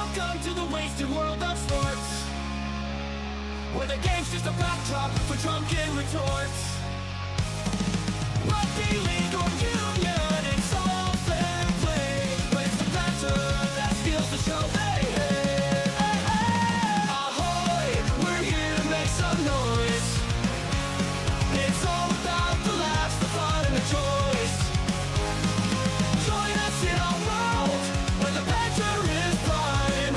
Welcome to the wasted world of sports, where the game's just a backdrop for drunken retorts. Rugby league or union, it's all fair play, but it's the banter that steals the show. Hey, hey, hey, hey. Ahoy, we're here to make some noise. It's all about the laughs, the fun, and the choice. Join us in our world where the banter is prime.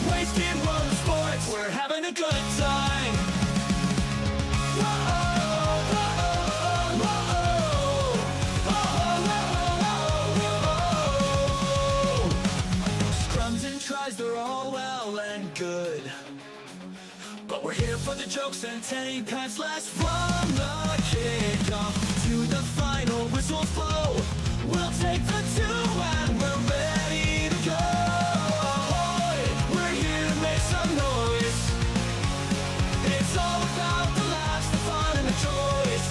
Wasted world of sports, we're having a good time. Scrums and tries, they're all well and good, but we're here for the jokes and 10 pence less. From the kickoff to the final whistles blow, we'll take the two and we're ready to go. Ahoy, we're here to make some noise. It's all about the laughs, the fun, and the choice.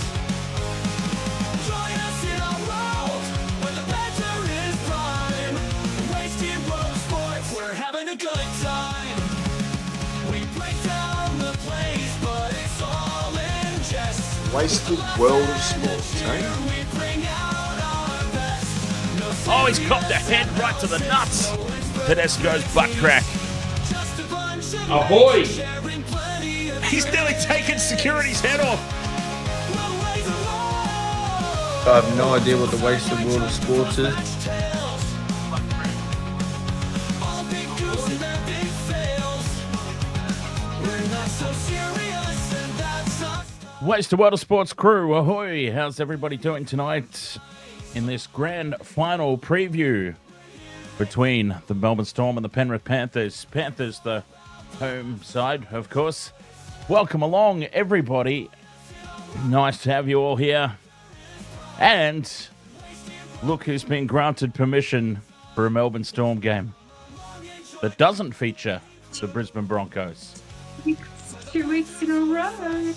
Join us in our world where the banter is prime. Wasted world of sports, we're having a good time. We break down the plays, but it's all in jest. Wasted world of sports, eh? We bring out our best. No Oh, he's copped a head right to the nuts. Tedesco's butt crack. just a bunch of Ahoy! sharing plenty of He's nearly taken security's head off. we'll raise the I have no idea what the wasted world of sports is. tales. All big goofs and their big fails. We're not so serious, and that's us. Wasted World of Sports crew, ahoy! How's everybody doing tonight in this grand final preview between the Melbourne Storm and the Penrith Panthers? Panthers, the home side, of course. Welcome along, everybody. Nice to have you all here. And look who's been granted permission for a Melbourne Storm game that doesn't feature the Brisbane Broncos. 2 weeks in a row.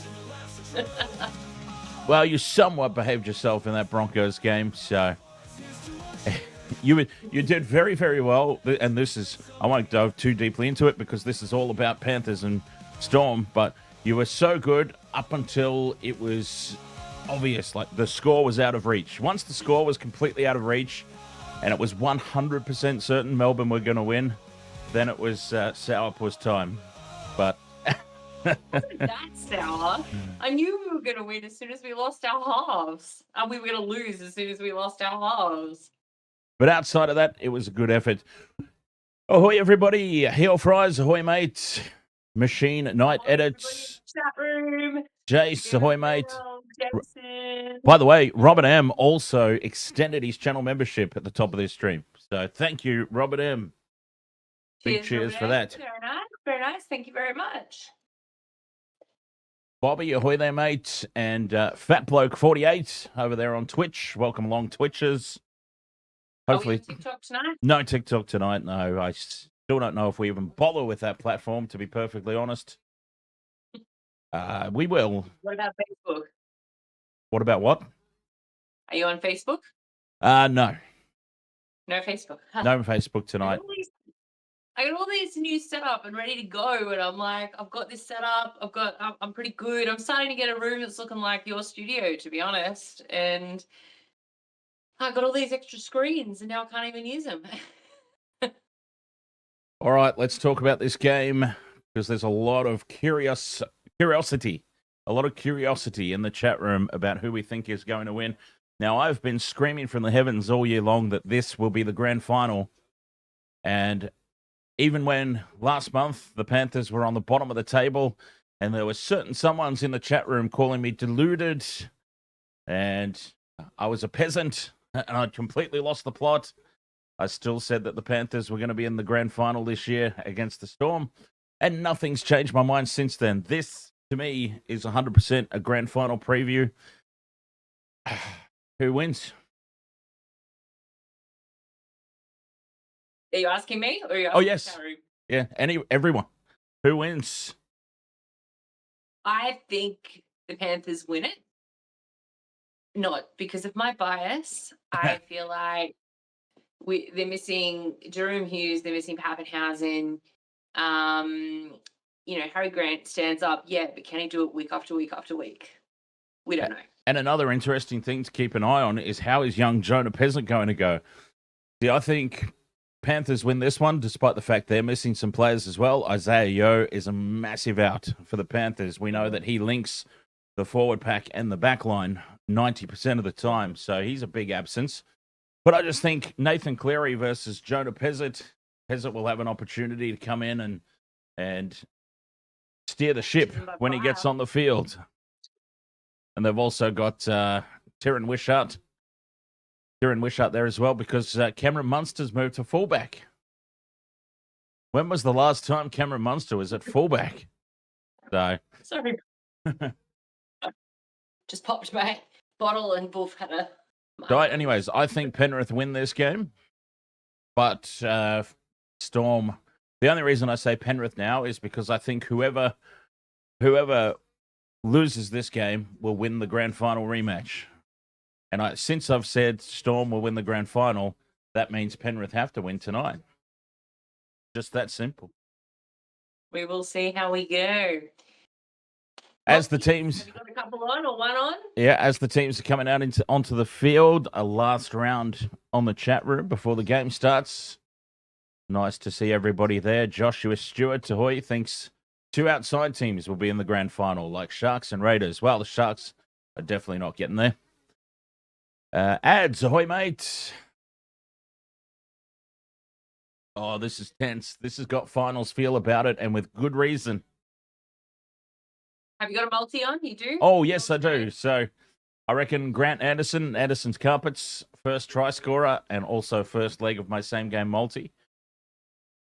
Well, you somewhat behaved yourself in that Broncos game, so you did very, very well. And this is, I won't dive too deeply into it because this is all about Panthers and Storm, but you were so good up until it was obvious, like the score was out of reach. Once the score was completely out of reach and it was 100% certain Melbourne were going to win, then it was sourpuss time. But That's sour. I knew we were going to win as soon as we lost our halves. And we were going to lose as soon as we lost our halves. But outside of that, it was a good effort. Ahoy, everybody. Heel fries, ahoy, mate. Machine Night Edits. Chat room. Jace, ahoy, mate. Jason. By the way, Robert M also extended his channel membership at the top of this stream. So thank you, Robert M. Big cheers for that. Very nice. Very nice. Thank you very much. Bobby, ahoy there, mate. And Fat Bloke 48 over there on Twitch. Welcome along, Twitchers. Hopefully, Are we on TikTok tonight? no TikTok tonight. No, I still don't know if we even bother with that platform, to be perfectly honest. We will. What about Facebook? What about what? Are you on Facebook? No. No Facebook. Huh. No Facebook tonight. I got all these new setup and ready to go, and I'm like, I've got this set up. I'm pretty good. I'm starting to get a room that's looking like your studio, to be honest. And I got all these extra screens, and now I can't even use them. All right, let's talk about this game because there's a lot of curiosity in the chat room about who we think is going to win. Now, I've been screaming from the heavens all year long that this will be the grand final. And even when last month the Panthers were on the bottom of the table and there were certain someones in the chat room calling me deluded and I was a peasant and I completely lost the plot, I still said that the Panthers were going to be in the grand final this year against the Storm, and nothing's changed my mind since then. This, to me, is 100% a grand final preview. Who wins? Are you asking me? Or are you Oh, asking yes. the chat room? Yeah, everyone. Who wins? I think the Panthers win it. Not because of my bias. I feel like they're missing Jerome Hughes, they're missing Papenhuyzen. Harry Grant stands up, yeah, but can he do it week after week after week? We don't know. And another interesting thing to keep an eye on is how is young Jonah Peasant going to go? See, I think Panthers win this one, despite the fact they're missing some players as well. Isaiah Yeo is a massive out for the Panthers. We know that he links the forward pack and the back line 90% of the time, so he's a big absence. But I just think Nathan Cleary versus Jonah Peasant. Peasant will have an opportunity to come in and steer the ship when he gets on the field. And they've also got Tyron Wishart there as well, because Cameron Munster's moved to fullback. When was the last time Cameron Munster was at fullback? So sorry, just popped my bottle and Wolf had a. Right. Anyways, I think Penrith win this game, but Storm. The only reason I say Penrith now is because I think whoever loses this game will win the grand final rematch. And since I've said Storm will win the grand final, that means Penrith have to win tonight. Just that simple. We will see how we go. As the teams, have you got a couple on or one on? Yeah, as the teams are coming out onto the field, a last round on the chat room before the game starts. Nice to see everybody there. Joshua Stewart, ahoy, thinks 2 outside teams will be in the grand final, like Sharks and Raiders. Well, the Sharks are definitely not getting there. Ads, ahoy, mate. Oh, this is tense. This has got finals feel about it, and with good reason. Have you got a multi on? You do? Oh, yes, I do. So I reckon Grant Anderson's Carpets, first try scorer, and also first leg of my same game multi.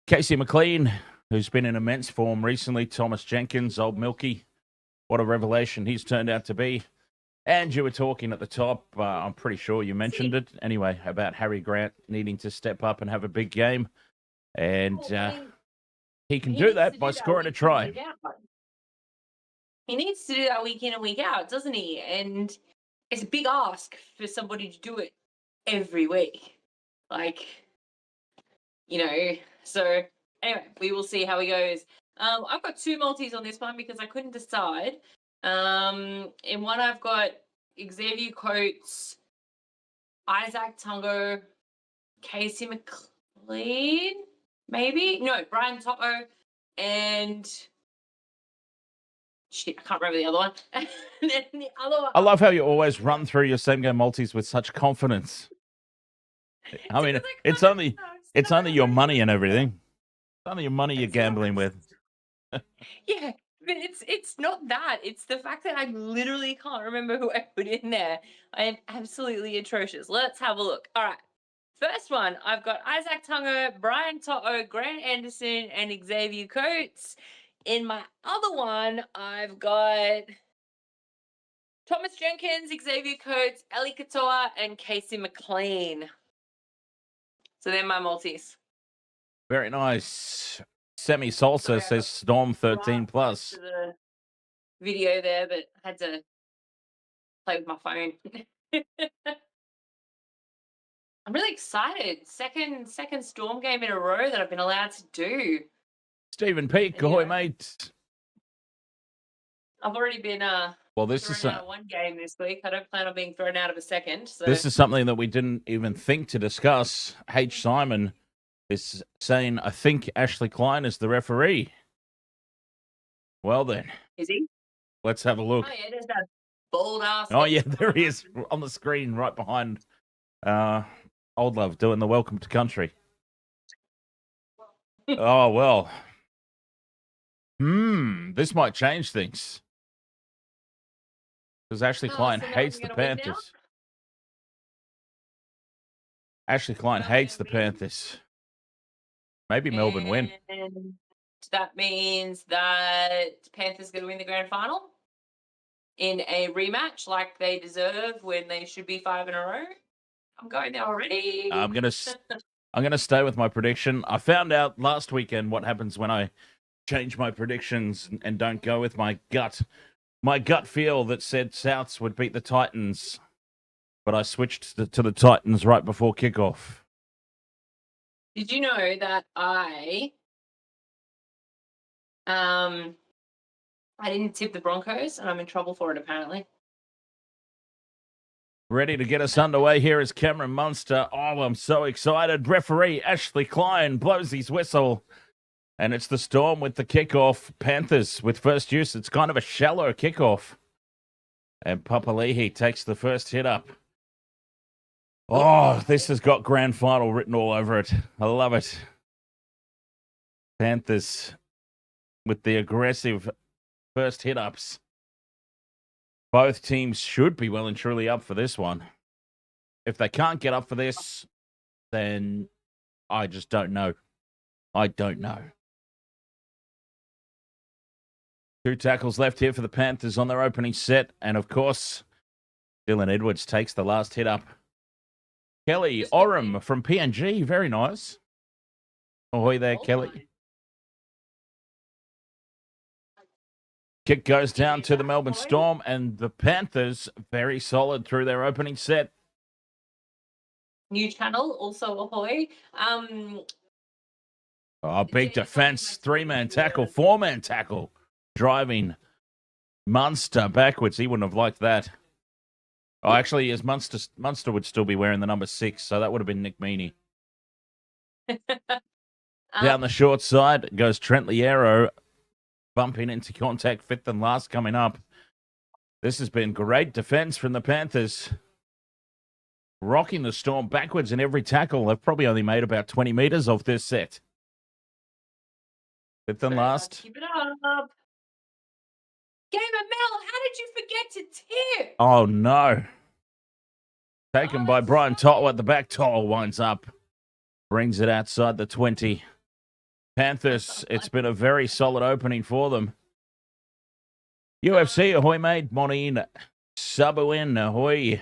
Casey McLean, who's been in immense form recently. Thomas Jenkins, old Milky. What a revelation he's turned out to be. And you were talking at the top, I'm pretty sure you mentioned it anyway, about Harry Grant needing to step up and have a big game. And he can do that by scoring a try. He needs to do that week in and week out, doesn't he? And it's a big ask for somebody to do it every week. So anyway, we will see how he goes. I've got 2 multis on this one because I couldn't decide. In one, I've got Xavier Coates, Isaac Tungo, Casey McLean, maybe? No, Brian Toto, and shit, I can't remember the other one. And then the other one. I love how you always run through your same game multis with such confidence. I mean, it's only your money and everything. It's only your money you're gambling with. Yeah, but it's not that. It's the fact that I literally can't remember who I put in there. I am absolutely atrocious. Let's have a look. All right. First one, I've got Isaac Tungo, Brian Toto, Grant Anderson, and Xavier Coates. In my other one, I've got Thomas Jenkins, Xavier Coates, Ellie Katoa, and Casey McLean. So they're my multis. Very nice. Semi Salsa says Storm 13 plus. The video there, but I had to play with my phone. I'm really excited. Second Storm game in a row that I've been allowed to do. Stephen Peake, ahoy, mate. I've already been this is out of one game this week. I don't plan on being thrown out of a second. So. This is something that we didn't even think to discuss. H. Simon is saying, I think Ashley Klein is the referee. Well then. Is he? Let's have a look. Oh yeah, there's that bald ass. Oh yeah, there he is on the screen right behind Old Love doing the welcome to country. Oh well. This might change things. Because Ashley Klein hates the Panthers. Ashley Klein hates the Panthers. Maybe Melbourne win. And that means that Panthers going to win the grand final in a rematch like they deserve when they should be 5 in a row. I'm going there already. I'm gonna stay with my prediction. I found out last weekend what happens when I change my predictions and don't go with my gut. My gut feel that said Souths would beat the Titans, but I switched to the Titans right before kickoff. Did you know that I didn't tip the Broncos and I'm in trouble for it apparently. Ready to get us underway here is Cameron Munster. Oh, I'm so excited. Referee Ashley Klein blows his whistle. And it's the Storm with the kickoff. Panthers with first use. It's kind of a shallow kickoff. And Papali'i takes the first hit up. Oh, this has got grand final written all over it. I love it. Panthers with the aggressive first hit ups. Both teams should be well and truly up for this one. If they can't get up for this, then I just don't know. I don't know. 2 tackles left here for the Panthers on their opening set. And, of course, Dylan Edwards takes the last hit up. Kelly Oram from PNG. Very nice. Ahoy there, Kelly. Kick goes down to the Melbourne Storm, and the Panthers very solid through their opening set. New channel, also ahoy. Oh, big defense. 3-man tackle, 4-man tackle. Driving Munster backwards. He wouldn't have liked that. Oh, actually, as Munster would still be wearing the number 6, so that would have been Nick Meaney. Down the short side goes Trent Liero, bumping into contact, 5th and last coming up. This has been great defense from the Panthers. Rocking the Storm backwards in every tackle. They've probably only made about 20 meters off this set. 5th and last. Keep it up. Gamer Mel, how did you forget to tip? Oh, no. Taken by Brian Tottle at the back. Tottle winds up. Brings it outside the 20. Panthers, it's been a very solid opening for them. UFC, ahoy, mate. Morning. Sabuin, ahoy.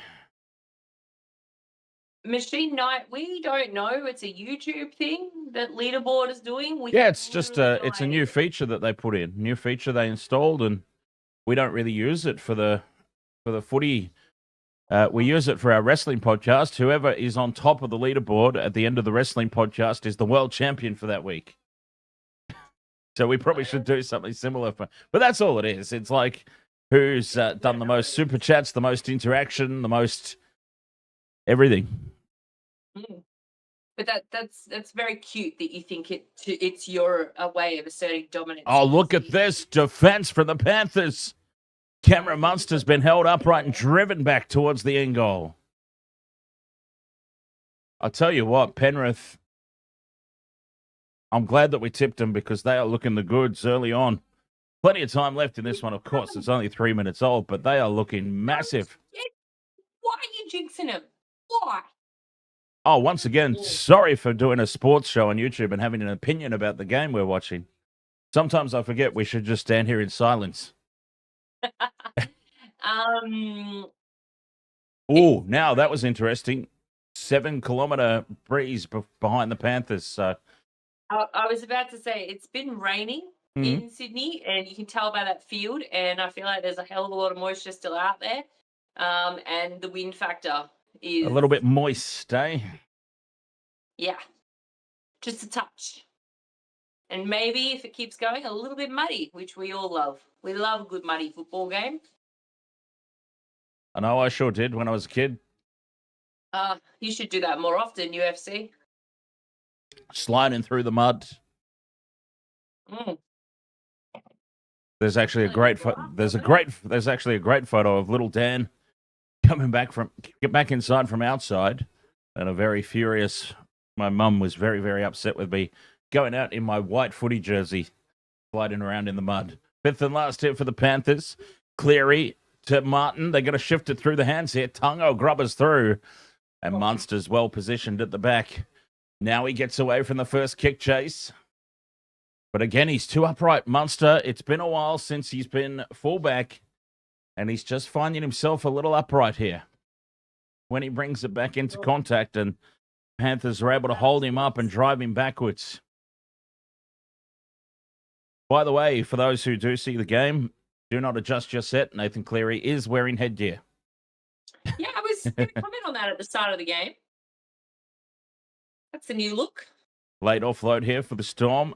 Machine Night, we don't know. It's a YouTube thing that Leaderboard is doing. Yeah, it's just it's a new feature that they put in. New feature they installed, and we don't really use it for the footy. We use it for our wrestling podcast. Whoever is on top of the leaderboard at the end of the wrestling podcast is the world champion for that week. So we probably should do something similar. But that's all it is. It's like who's done the most super chats, the most interaction, the most everything. But that's very cute that you think it's your way of asserting dominance. Oh, look at this defense from the Panthers. Cameron Munster's been held upright and driven back towards the end goal. I'll tell you what, Penrith, I'm glad that we tipped them because they are looking the goods early on. Plenty of time left in this one, of course. It's only 3 minutes old, but they are looking massive. Why are you jinxing them? Why? Oh, once again, sorry for doing a sports show on YouTube and having an opinion about the game we're watching. Sometimes I forget we should just stand here in silence. Oh, now that was interesting. 7-kilometer breeze behind the Panthers. So I was about to say it's been raining in Sydney, and you can tell by that field. And I feel like there's a hell of a lot of moisture still out there, and the wind factor is a little bit moist, eh? Yeah, just a touch. And maybe if it keeps going, a little bit muddy, which we all love. We love a good muddy football game. I know I sure did when I was a kid. You should do that more often, UFC. Sliding through the mud. There's actually a great there's actually a great photo of little Dan get back inside from outside, and a very furious. My mum was very, very upset with me going out in my white footy jersey, sliding around in the mud. 5th and last hit for the Panthers. Cleary to Martin. They're going to shift it through the hands here. Tungo grubbers through, and Munster's well positioned at the back. Now he gets away from the first kick chase. But again, he's too upright. Munster, it's been a while since he's been fullback, and he's just finding himself a little upright here. When he brings it back into contact, and Panthers are able to hold him up and drive him backwards. By the way, for those who do see the game, do not adjust your set. Nathan Cleary is wearing headgear. Yeah, I was going to comment on that at the start of the game. That's a new look. Late offload here for the Storm.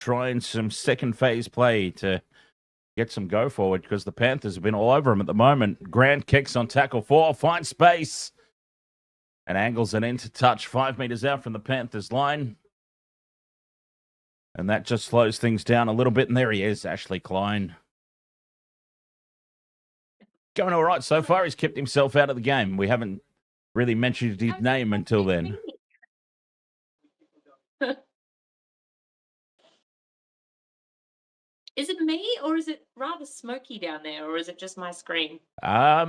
Trying some second phase play to get some go forward because the Panthers have been all over him at the moment. Grant kicks on tackle 4, finds space and angles it into touch 5 meters out from the Panthers line. And that just slows things down a little bit. And there he is, Ashley Klein. Going all right so far. He's kept himself out of the game. We haven't really mentioned his name until then. Is it me or is it rather smoky down there, or is it just my screen? I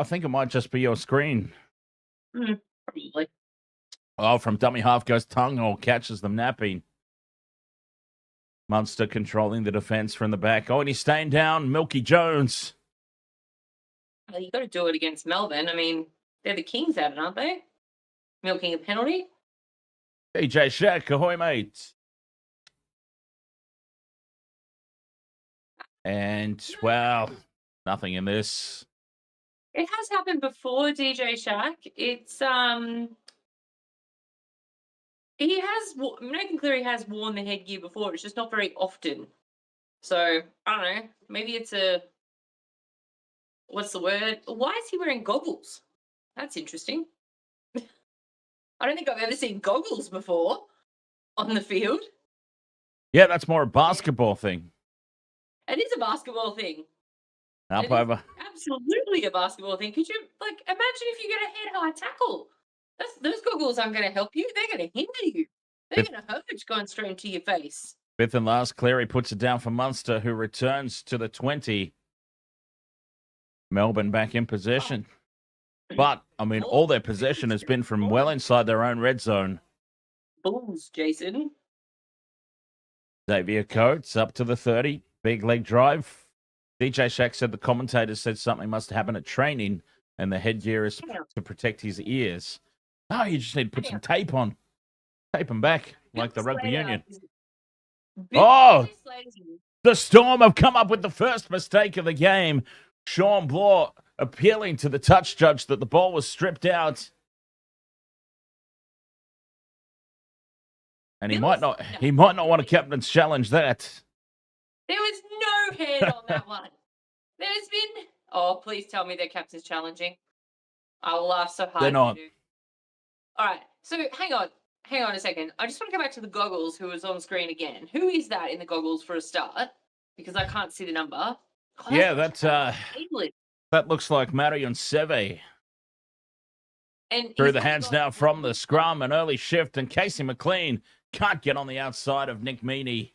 think it might just be your screen. Probably. Oh, from dummy half goes Tongue or catches them napping. Munster controlling the defense from the back. Oh, and he's staying down. Milky Jones. Well, you got to do it against Melbourne. I mean, they're the kings at it, aren't they? Milking a penalty. DJ Shack, ahoy, mate. And, well, nothing in this. It has happened before, DJ Shack. It's he has Nathan Cleary has worn the headgear before. It's just not very often. So I don't know. Maybe it's a what's the word? Why is he wearing goggles? That's interesting. I don't think I've ever seen goggles before on the field. Yeah, that's more a basketball thing. It is a basketball thing. Up It is over. absolutely a basketball thing. Could you imagine if you get a head-high tackle? Those goggles aren't going to help you. They're going to hinder you. They're going to hurt going straight into your face. Fifth and last, Cleary puts it down for Munster, who returns to the 20. Melbourne back in possession. But, I mean, all their possession has been from well inside their own red zone. Bulls, Jason. Xavier Coates up to the 30. Big leg drive. DJ Shack said the commentators said something must happen at training and the headgear is to protect his ears. Oh, you just need to put some tape on. Tape them back like the rugby union. Oh, the Storm have come up with the first mistake of the game. Sean Bloor appealing to the touch judge that the ball was stripped out. And he might not want a captain's challenge that. There was no head on that one. There's been... Oh, please tell me their captain's challenging. I will laugh so hard. They're not. All right, so hang on a second. I just want to go back to the goggles who was on screen again. Who is that in the goggles for a start? Because I can't see the number. Oh, yeah, that looks like Marion Seve. And through the hands now from the scrum, an early shift, and Casey McLean can't get on the outside of Nick Meaney.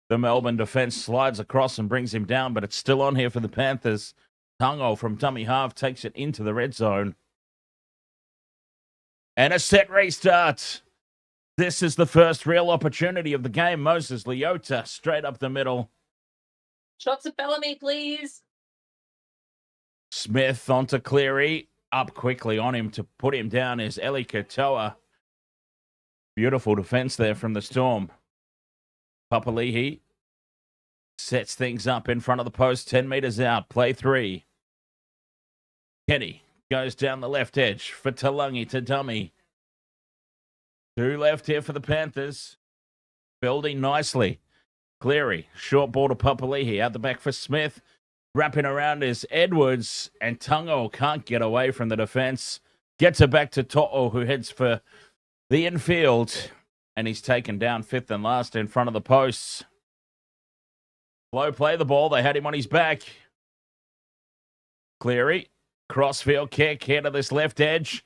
The Melbourne defense slides across and brings him down, but it's still on here for the Panthers. Tungo from dummy half takes it into the red zone. And a set restart. This is the first real opportunity of the game. Moses Leota straight up the middle. Shots at Bellamy, please. Smith onto Cleary. Up quickly on him to put him down is Eli Katoa. Beautiful defense there from the Storm. Papali'i sets things up in front of the post, 10 meters out. Play 3. Kenny goes down the left edge for Talangi to dummy. 2 left here for the Panthers. Building nicely. Cleary, short ball to Papali'i. Out the back for Smith. Wrapping around is Edwards, and Tungo can't get away from the defense. Gets it back to To'o, who heads for the infield. And he's taken down 5th and last in front of the posts. Flow play the ball. They had him on his back. Cleary, crossfield kick here to this left edge.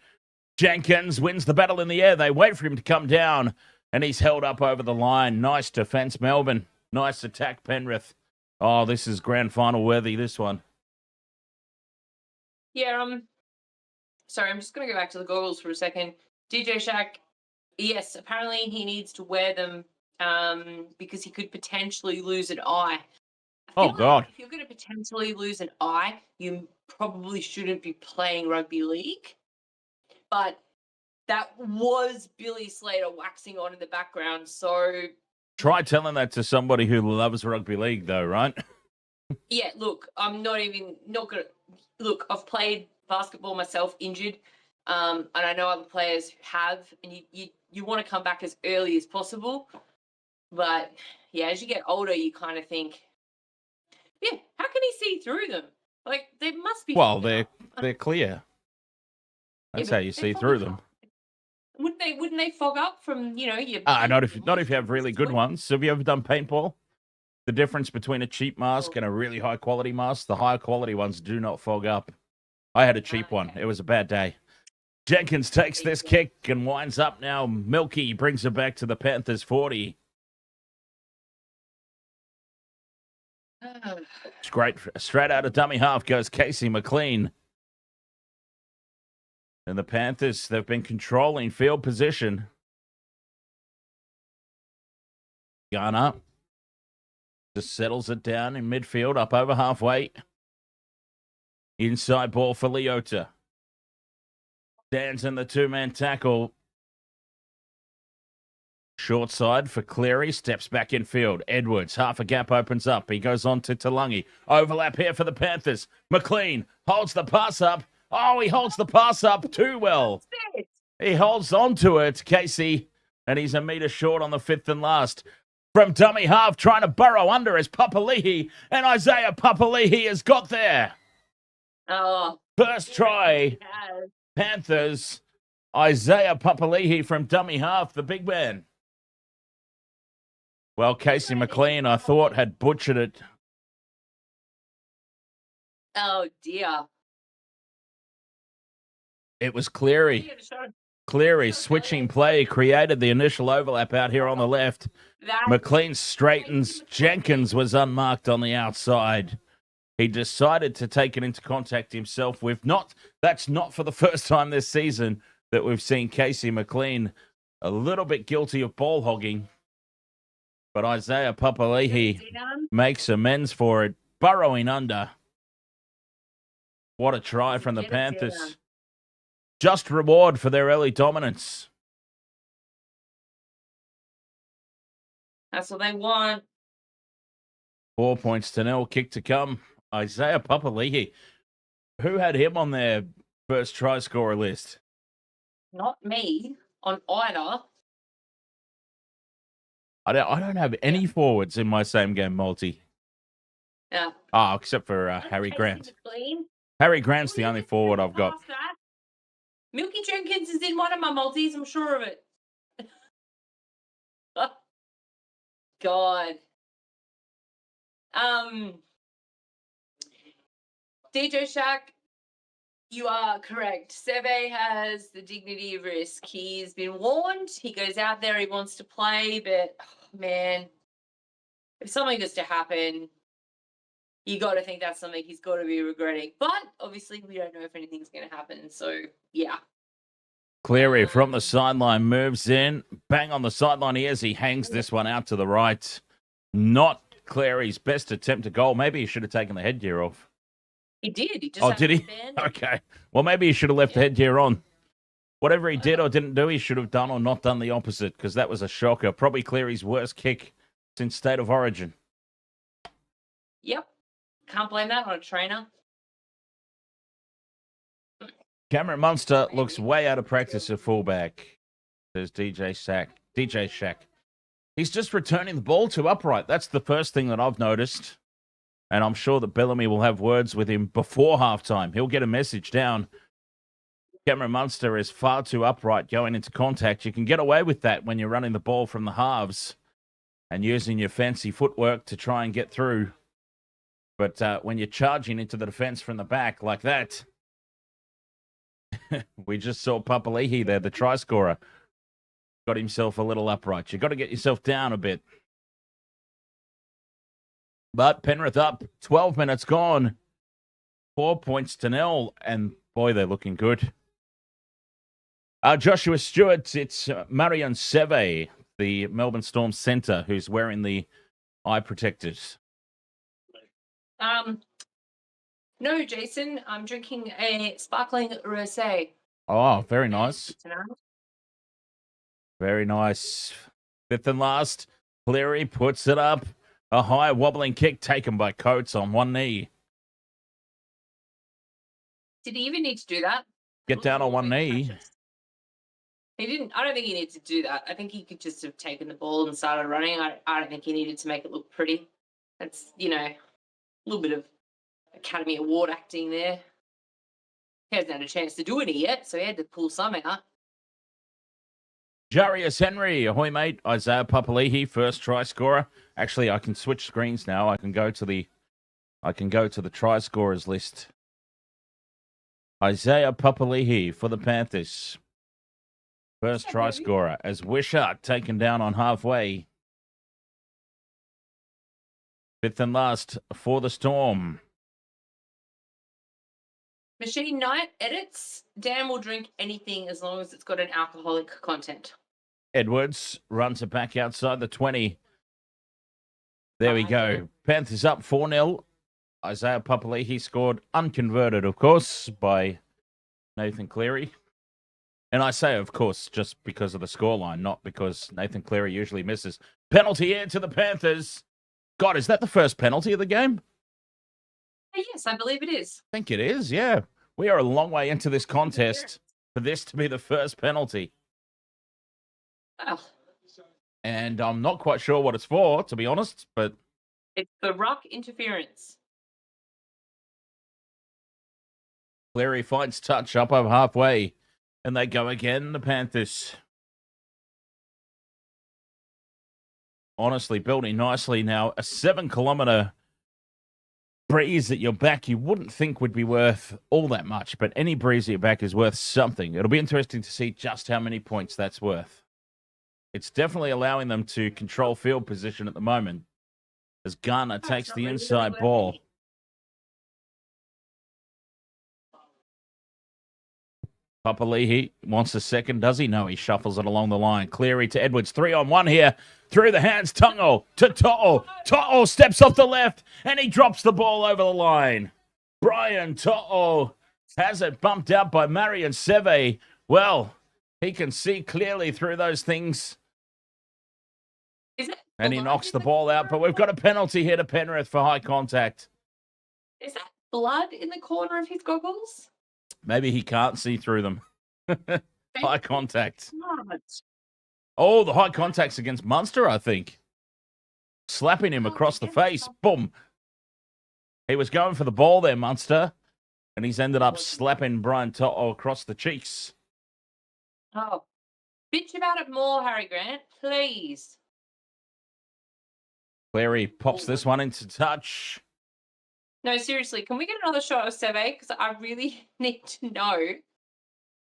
Jenkins wins the battle in the air. They wait for him to come down, and he's held up over the line. Nice defense, Melbourne. Nice attack, Penrith. Oh, this is grand final worthy, this one. Yeah, sorry, I'm just going to go back to the goggles for a second. DJ Shack, yes, apparently he needs to wear them because he could potentially lose an eye. Oh, God. If you're going to potentially lose an eye, you probably shouldn't be playing rugby league. But that was Billy Slater waxing on in the background, so... Try telling that to somebody who loves rugby league, though, right? Yeah, look, I'm not going to... Look, I've played basketball myself, injured. And I know other players who have, and you want to come back as early as possible. But yeah, as you get older, you kind of think, yeah, how can he see through them? Like, they must be. Well, fucking they're up. clear. That's but how you they see fog through up. them. Wouldn't they fog up from, you know, your Not if you have really good swing? ones. Have you ever done paintball? The difference between a cheap mask and a really high quality mask, the higher quality ones do not fog up. I had a cheap one. Okay. It was a bad day. Jenkins takes this kick and winds up now. Milky brings it back to the Panthers 40. It's great. Straight out of dummy half goes Casey McLean. And the Panthers, they've been controlling field position. Garner just settles it down in midfield, up over halfway. Inside ball for Leota. Stands in the two-man tackle. Short side for Cleary. Steps back in field. Edwards, half a gap opens up. He goes on to Talangi. Overlap here for the Panthers. McLean holds the pass up. Oh, he holds the pass up too well. He holds on to it, Casey. And he's a metre short on the fifth and last. From dummy half, trying to burrow under is Papali'i. And Isaiah Papali'i has got there. Oh. First try. Yes. Panthers. Isaiah Papali'i from dummy half, the big man. Well, Casey McLean, I thought, had butchered it. Oh, dear. It was Cleary. Cleary switching play, created the initial overlap out here on the left. McLean straightens. Jenkins was unmarked on the outside. He decided to take it into contact himself. That's not for the first time this season that we've seen Casey McLean a little bit guilty of ball hogging. But Isaiah Papali'i makes amends for it, burrowing under. What a try from the Panthers. Just reward for their early dominance. That's what they want. 4 points to 0, kick to come. Isaiah Papali'i. Who had him on their first try scorer list? Not me on either. I don't have any forwards in my same game multi. Yeah. Oh, except for Harry Grant. Harry Grant's the only forward I've got. Milky Jenkins is in one of my multis, I'm sure of it. God. DJ Shack, you are correct. Seve has the dignity of risk. He's been warned. He goes out there, he wants to play, but man, if something was to happen, you got to think that's something he's got to be regretting. But obviously, we don't know if anything's going to happen. So, yeah. Cleary from the sideline moves in. Bang on the sideline he is. He hangs this one out to the right. Not Cleary's best attempt at goal. Maybe he should have taken the headgear off. He did. He just did he? Okay. Well, maybe he should have left the headgear on. Whatever he did or didn't do, he should have done or not done the opposite, because that was a shocker. Probably Cleary's worst kick since State of Origin. Yep. Can't blame that on a trainer. Cameron Munster looks way out of practice at fullback, says DJ Shack. He's just returning the ball to upright. That's the first thing that I've noticed. And I'm sure that Bellamy will have words with him before halftime. He'll get a message down. Cameron Munster is far too upright going into contact. You can get away with that when you're running the ball from the halves and using your fancy footwork to try and get through. But when you're charging into the defense from the back like that, we just saw Papali'i there, the try scorer, got himself a little upright. You've got to get yourself down a bit. But Penrith up, 12 minutes gone, 4 points to 0, and boy, they're looking good. Joshua Stewart, it's Marion Seve, the Melbourne Storm centre, who's wearing the eye protectors. No, Jason, I'm drinking a sparkling rosé. Oh, very nice. Very nice. Fifth and last, Cleary puts it up. A high wobbling kick taken by Coates on one knee. Did he even need to do that? Get down on one knee. He didn't. I don't think he needed to do that. I think he could just have taken the ball and started running. I don't think he needed to make it look pretty. That's, a little bit of Academy Award acting there. He hasn't had a chance to do any yet, so he had to pull some out. Jarius Henry, ahoy mate. Isaiah Papali'i, first try scorer. Actually, I can switch screens now. I can go to the try scorers list. Isaiah Papali'i for the Panthers. First try scorer as Wishart taken down on halfway. Fifth and last for the Storm. Machine Night edits. Dan will drink anything as long as it's got an alcoholic content. Edwards runs it back outside the 20. There we go. Panthers up 4-0. Isaiah Papali'i scored unconverted, of course, by Nathan Cleary. And I say, of course, just because of the scoreline, not because Nathan Cleary usually misses. Penalty here to the Panthers. God, is that the first penalty of the game? Yes, I believe it is. I think it is, yeah. We are a long way into this contest for this to be the first penalty. Oh. And I'm not quite sure what it's for, to be honest, but... It's the ruck interference. Cleary finds touch up over halfway. And they go again, the Panthers. Honestly, building nicely now. A 7-kilometre breeze at your back you wouldn't think would be worth all that much, but any breeze at your back is worth something. It'll be interesting to see just how many points that's worth. It's definitely allowing them to control field position at the moment as Garner takes the inside ball. Papali'i wants a second. Does he? No, he shuffles it along the line. Cleary to Edwards. 3-on-1 here. Through the hands. Tungo to To'o. To'o steps off the left and he drops the ball over the line. Brian To'o has it bumped out by Marion Seve. Well, he can see clearly through those things. And he knocks the ball out. But we've got a penalty here to Penrith for high contact. Is that blood in the corner of his goggles? Maybe he can't see through them. High contact. Oh, the high contact's against Munster, I think. Slapping him across the face. Boom. He was going for the ball there, Munster. And he's ended up slapping Brian To'o across the cheeks. Oh. Bitch about it more, Harry Grant, please. Cleary pops this one into touch. No, seriously, can we get another shot of Seve? Because I really need to know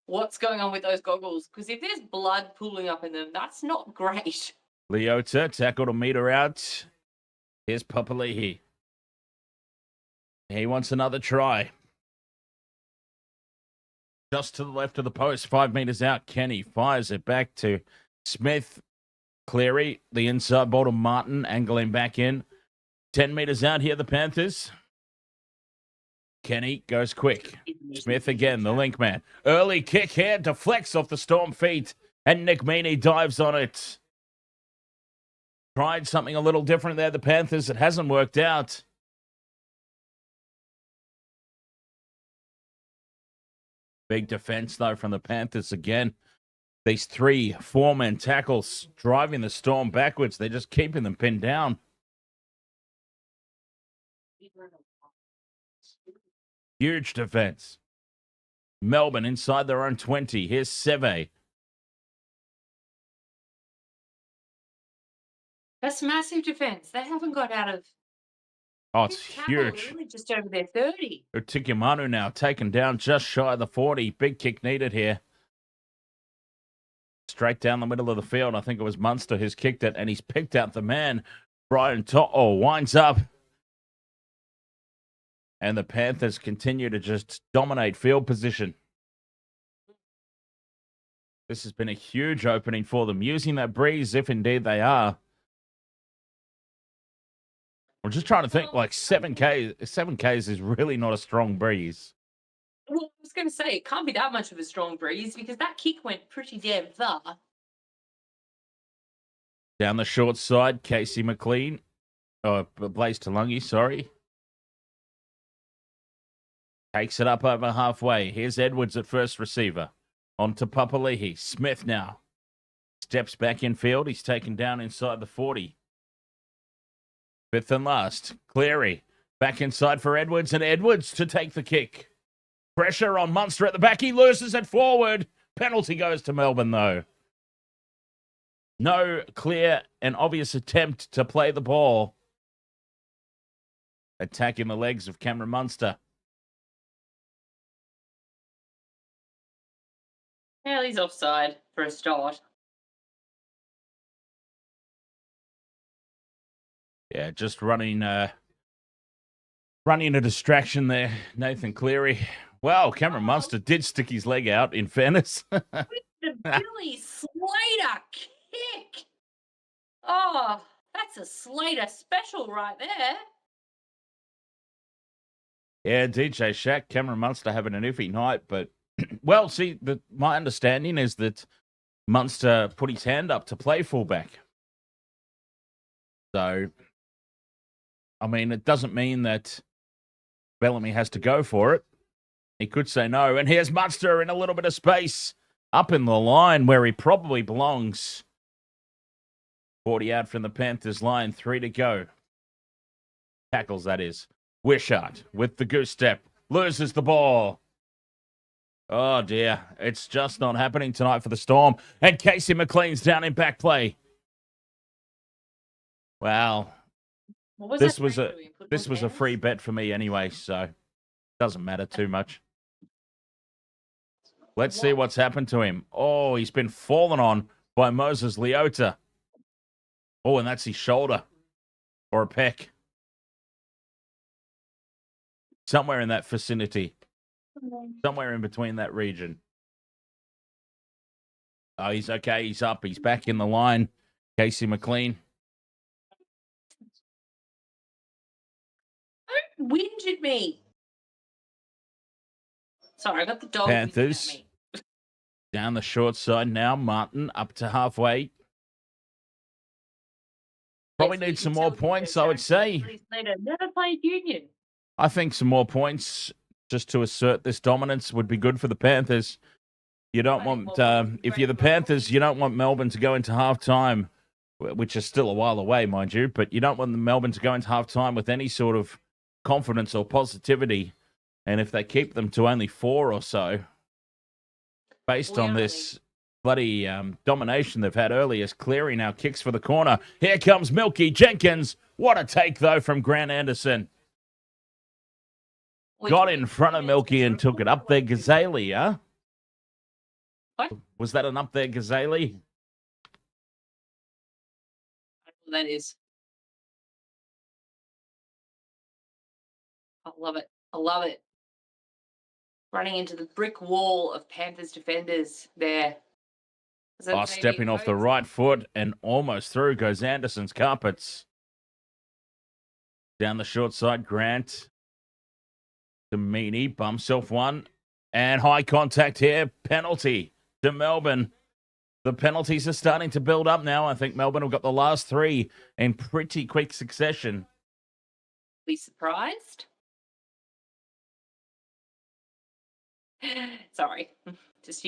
what's going on with those goggles. Because if there's blood pooling up in them, that's not great. Leota tackled a meter out. Here's Papali'i. He wants another try. Just to the left of the post, 5 meters out. Kenny fires it back to Smith. Cleary, the inside ball to Martin, angling back in. 10 meters out here, the Panthers. Kenny goes quick. Smith again, the link man. Early kick here, deflects off the Storm feet, and Nick Meaney dives on it. Tried something a little different there, the Panthers. It hasn't worked out. Big defense, though, from the Panthers again. These 3 4-man tackles driving the Storm backwards. They're just keeping them pinned down. Huge defense. Melbourne inside their own 20. Here's Seve. That's massive defense. They haven't got out of... Oh, it's huge. Really just over their 30. Utikimanu now taken down just shy of the 40. Big kick needed here. Straight down the middle of the field. I think it was Munster who's kicked it, and he's picked out the man. Brian To'o winds up. And the Panthers continue to just dominate field position. This has been a huge opening for them, using that breeze, if indeed they are. I'm just trying to think, like 7Ks is really not a strong breeze. Well, I was going to say, it can't be that much of a strong breeze because that kick went pretty damn far. Down the short side, Casey McLean. Blaze Talungi, sorry. Takes it up over halfway. Here's Edwards at first receiver. On to Papali'i. Smith now. Steps back in field. He's taken down inside the 40. Fifth and last. Cleary. Back inside for Edwards, and Edwards to take the kick. Pressure on Munster at the back. He loses it forward. Penalty goes to Melbourne, though. No clear and obvious attempt to play the ball. Attacking the legs of Cameron Munster. Well, he's offside for a start. Yeah, just running a distraction there, Nathan Cleary. Well, Cameron Munster did stick his leg out, in fairness. With the Billy Slater kick. Oh, that's a Slater special right there. Yeah, DJ Shack, Cameron Munster having an iffy night, but well, see, my understanding is that Munster put his hand up to play fullback. So, I mean, it doesn't mean that Bellamy has to go for it. He could say no. And here's Munster in a little bit of space up in the line where he probably belongs. 40 out from the Panthers line, 3 to go. Tackles, that is. Wishart with the goose step. Loses the ball. Oh, dear. It's just not happening tonight for the Storm. And Casey McLean's down in back play. Wow. This was a free bet for me anyway, so doesn't matter too much. Let's see what's happened to him. Oh, he's been fallen on by Moses Leota. Oh, and that's his shoulder or a pec. Somewhere in that vicinity. Somewhere in between that region. Oh, he's okay. He's up. He's back in the line. Casey McLean. Don't whinge at me. Sorry, I got the dog. Panthers. Down the short side now. Martin up to halfway. Probably need some more points, I would say. Never played Union. I think some more points just to assert this dominance would be good for the Panthers. You don't want, if you're the Panthers, you don't want Melbourne to go into halftime, which is still a while away, mind you, but you don't want Melbourne to go into halftime with any sort of confidence or positivity. And if they keep them to only 4 or so, based on this bloody domination they've had earlier, as Cleary now kicks for the corner. Here comes Milky Jenkins. What a take, though, from Grant Anderson. Got in front of Milky and took it up there. Gazali, huh? What? Was that an up there Gazali? That is. I love it. I love it. Running into the brick wall of Panthers defenders there. Oh, stepping off the right foot and almost through goes Anderson's carpets. Down the short side, Grant to Meaney, bumps off one, and high contact here, penalty to Melbourne. The penalties are starting to build up now. I think Melbourne have got the last 3 in pretty quick succession. Be surprised? Sorry, just,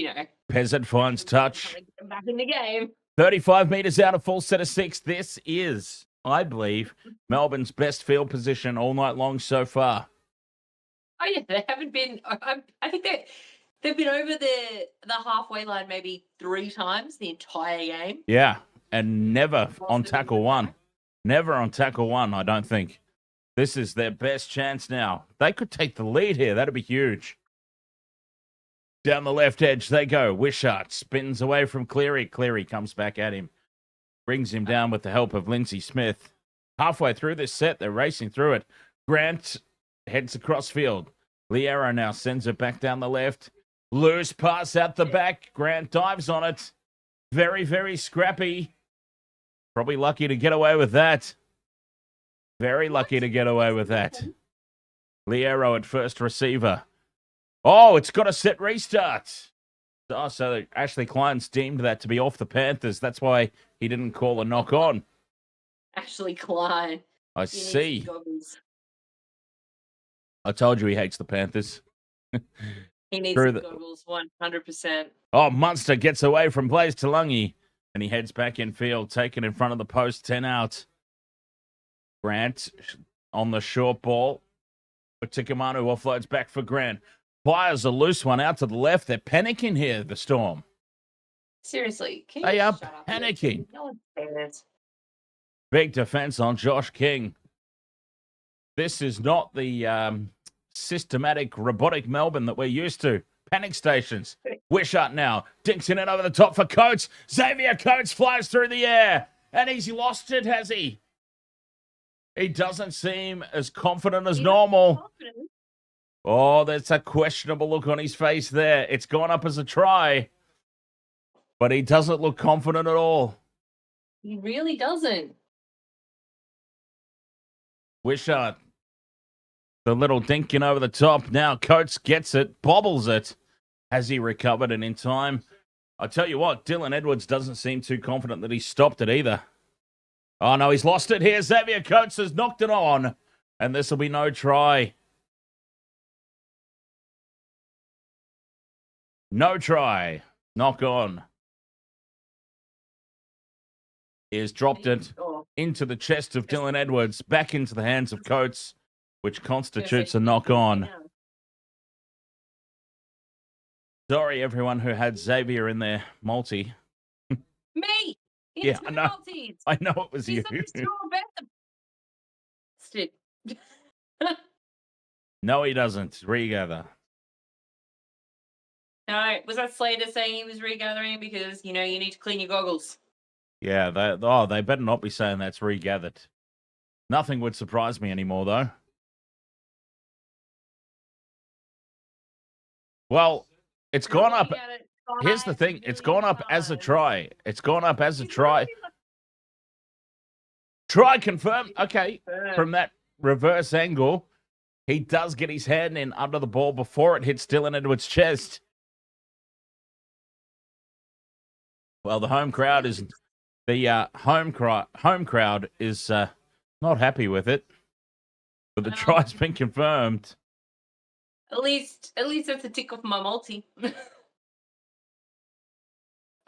Pezzard finds touch. Back in the game. 35 metres out, a full set of 6. This is, I believe, Melbourne's best field position all night long so far. Oh yeah, they haven't been. I think they've been over the halfway line maybe 3 times the entire game. Yeah, and never on tackle one. Never on tackle one, I don't think. This is their best chance now. They could take the lead here. That'd be huge. Down the left edge they go. Wishart spins away from Cleary. Cleary comes back at him. Brings him down with the help of Lindsay Smith. Halfway through this set, they're racing through it. Grant heads across field. Liero now sends it back down the left. Loose pass out the back. Grant dives on it. Very, very scrappy. Probably lucky to get away with that. Very lucky to get away with that. Liero at first receiver. Oh, it's got a set restart. Oh, so Ashley Klein's deemed that to be off the Panthers. That's why he didn't call a knock on. Ashley Klein. I see. I told you he hates the Panthers. He needs Through some the- goggles, 100%. Oh, Munster gets away from Blaze Talungi, and he heads back in field, taken in front of the post, 10 out. Grant on the short ball. Tikamanu offloads back for Grant. Fires a loose one out to the left. They're panicking here, the Storm. Seriously, can They you are shut up? panicking. No one cares. Big defense on Josh King. This is not the systematic, robotic Melbourne that we're used to. Panic stations. Wishart now. Dixon it over the top for Coates. Xavier Coates flies through the air. And he's lost it, has he? He doesn't seem as confident as normal. Confident. Oh, there's a questionable look on his face there. It's gone up as a try. But he doesn't look confident at all. He really doesn't. Wishart. The little dinking over the top. Now Coates gets it, bobbles it. Has he recovered it in time? I tell you what, Dylan Edwards doesn't seem too confident that he stopped it either. Oh, no, he's lost it here. Xavier Coates has knocked it on. And this will be no try. No try. Knock on. He has dropped it into the chest of Dylan Edwards, back into the hands of Coates, which constitutes a knock on. Sorry, everyone who had Xavier in their multi. Me! Yeah, I know. I know it was you. No, he doesn't. Regather. No, was that Slater saying he was regathering because, you need to clean your goggles? Yeah, they better not be saying that's regathered. Nothing would surprise me anymore, though. Well, it's gone up. Here's the thing. It's gone up as a try. It's gone up as a try. Try confirmed. Okay, from that reverse angle, he does get his hand in under the ball before it hits Dylan Edwards' chest. Well, the home crowd is home crowd is not happy with it, but the try's been confirmed. At least that's a tick off my multi.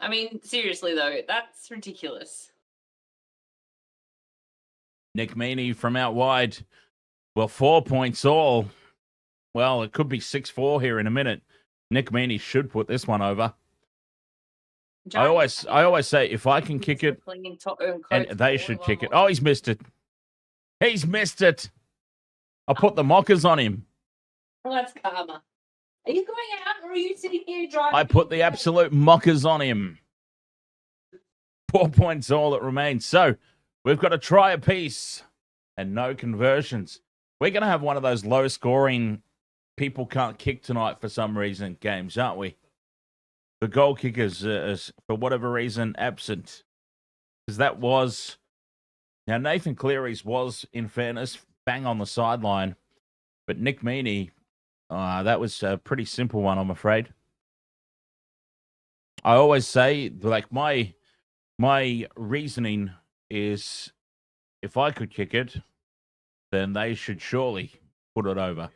I mean, seriously though, that's ridiculous. Nick Meaney from out wide. Well, 4 points all. Well, it could be 6-4 here in a minute. Nick Meaney should put this one over. I always say if I can kick it, and they should kick it. Oh, he's missed it. He's missed it. I'll put the mockers on him. Well, that's karma. Are you going out or are you sitting here driving? I put the absolute mockers on him. 4 points all that remains. So we've got a try apiece and no conversions. We're going to have one of those low-scoring people can't kick tonight for some reason games, aren't we? The goal kickers is, for whatever reason, absent. Because that was... Now, Nathan Cleary's was, in fairness, bang on the sideline. But Nick Meaney, that was a pretty simple one, I'm afraid. I always say, like, my reasoning is if I could kick it, then they should surely put it over.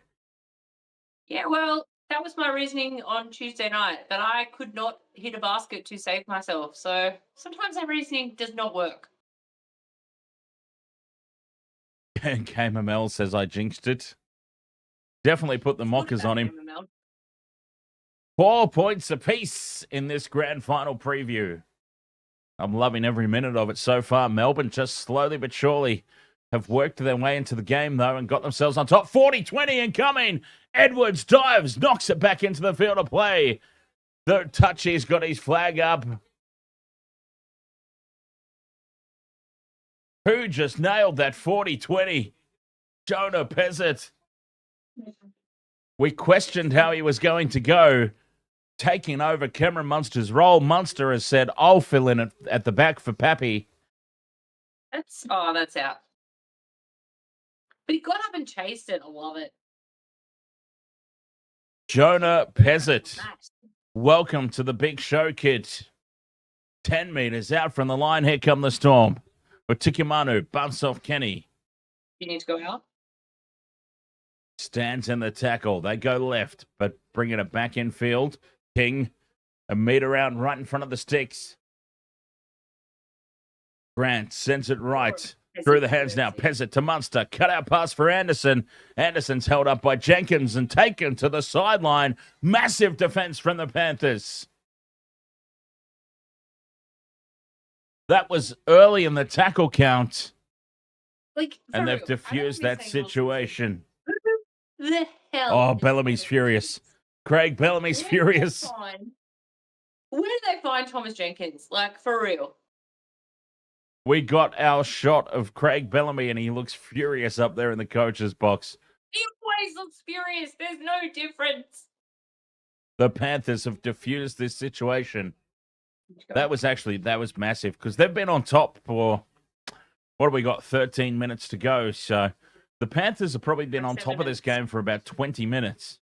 Yeah, well, that was my reasoning on Tuesday night, that I could not hit a basket to save myself. So sometimes that reasoning does not work. And KML says I jinxed it. Definitely put the mockers on him. 4 points apiece in this grand final preview. I'm loving every minute of it so far. Melbourne just slowly but surely have worked their way into the game, though, and got themselves on top. 40-20 incoming. Edwards dives, knocks it back into the field of play. The touchy's got his flag up. Who just nailed that 40-20? Jonah Pezzett. We questioned how he was going to go, taking over Cameron Munster's role. Munster has said, I'll fill in at the back for Pappy. That's out. But he got up and chased it. I love it. Jonah Pezzett, welcome to the big show, kid. 10 meters out from the line. Here come the Storm. Tikimanu bumps off Kenny. You need to go out? Stands in the tackle. They go left, but bringing it back in field. King, a meter out right in front of the sticks. Grant sends it right. Through the hands now. Pezzett to Munster. Cut out pass for Anderson. Anderson's held up by Jenkins and taken to the sideline. Massive defense from the Panthers. That was early in the tackle count. And they've diffused that situation. Who the hell? Oh, Bellamy's furious. Craig Bellamy's furious. Where did they find Thomas Jenkins? Like, for real? We got our shot of Craig Bellamy, and he looks furious up there in the coach's box. He always looks furious. There's no difference. The Panthers have diffused this situation. That was massive because they've been on top for, what have we got, 13 minutes to go. So the Panthers have probably been on top of this game for about 20 minutes.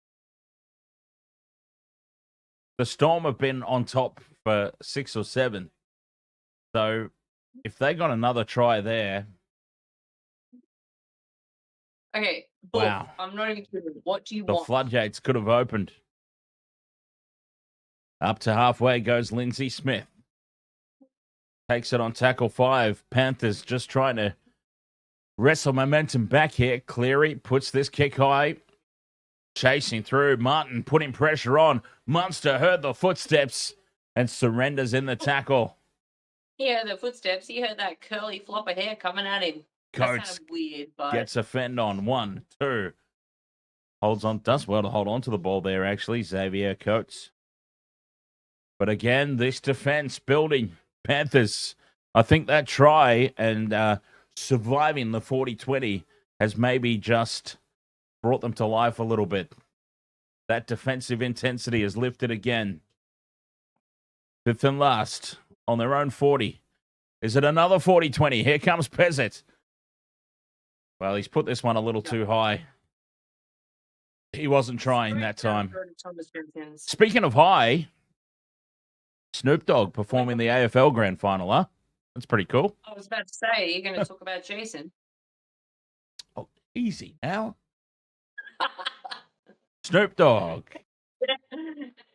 The Storm have been on top for 6 or 7. So if they got another try there. Okay. Wow. I'm not even kidding. What do you The want? floodgates could have opened. Up to halfway goes Lindsay Smith. Takes it on tackle 5. Panthers just trying to wrestle momentum back here. Cleary puts this kick high. Chasing through. Martin putting pressure on. Munster heard the footsteps and surrenders in the tackle. He heard the footsteps. He heard that curly flop of hair coming at him. That's Coates kind of weird, but gets a fend on. 1, 2. Holds on. Does well to hold on to the ball there, actually. Xavier Coates. But again, this defense building. Panthers, I think that try and surviving the 40-20 has maybe just brought them to life a little bit. That defensive intensity has lifted again. 5th and last on their own 40. Is it another 40-20? Here comes Pezzett. Well, he's put this one a little too high. He wasn't trying that time. Speaking of high, Snoop Dogg performing the AFL Grand Final, huh? That's pretty cool. I was about to say, you're going to talk about Jason. Oh, easy now. Snoop Dogg.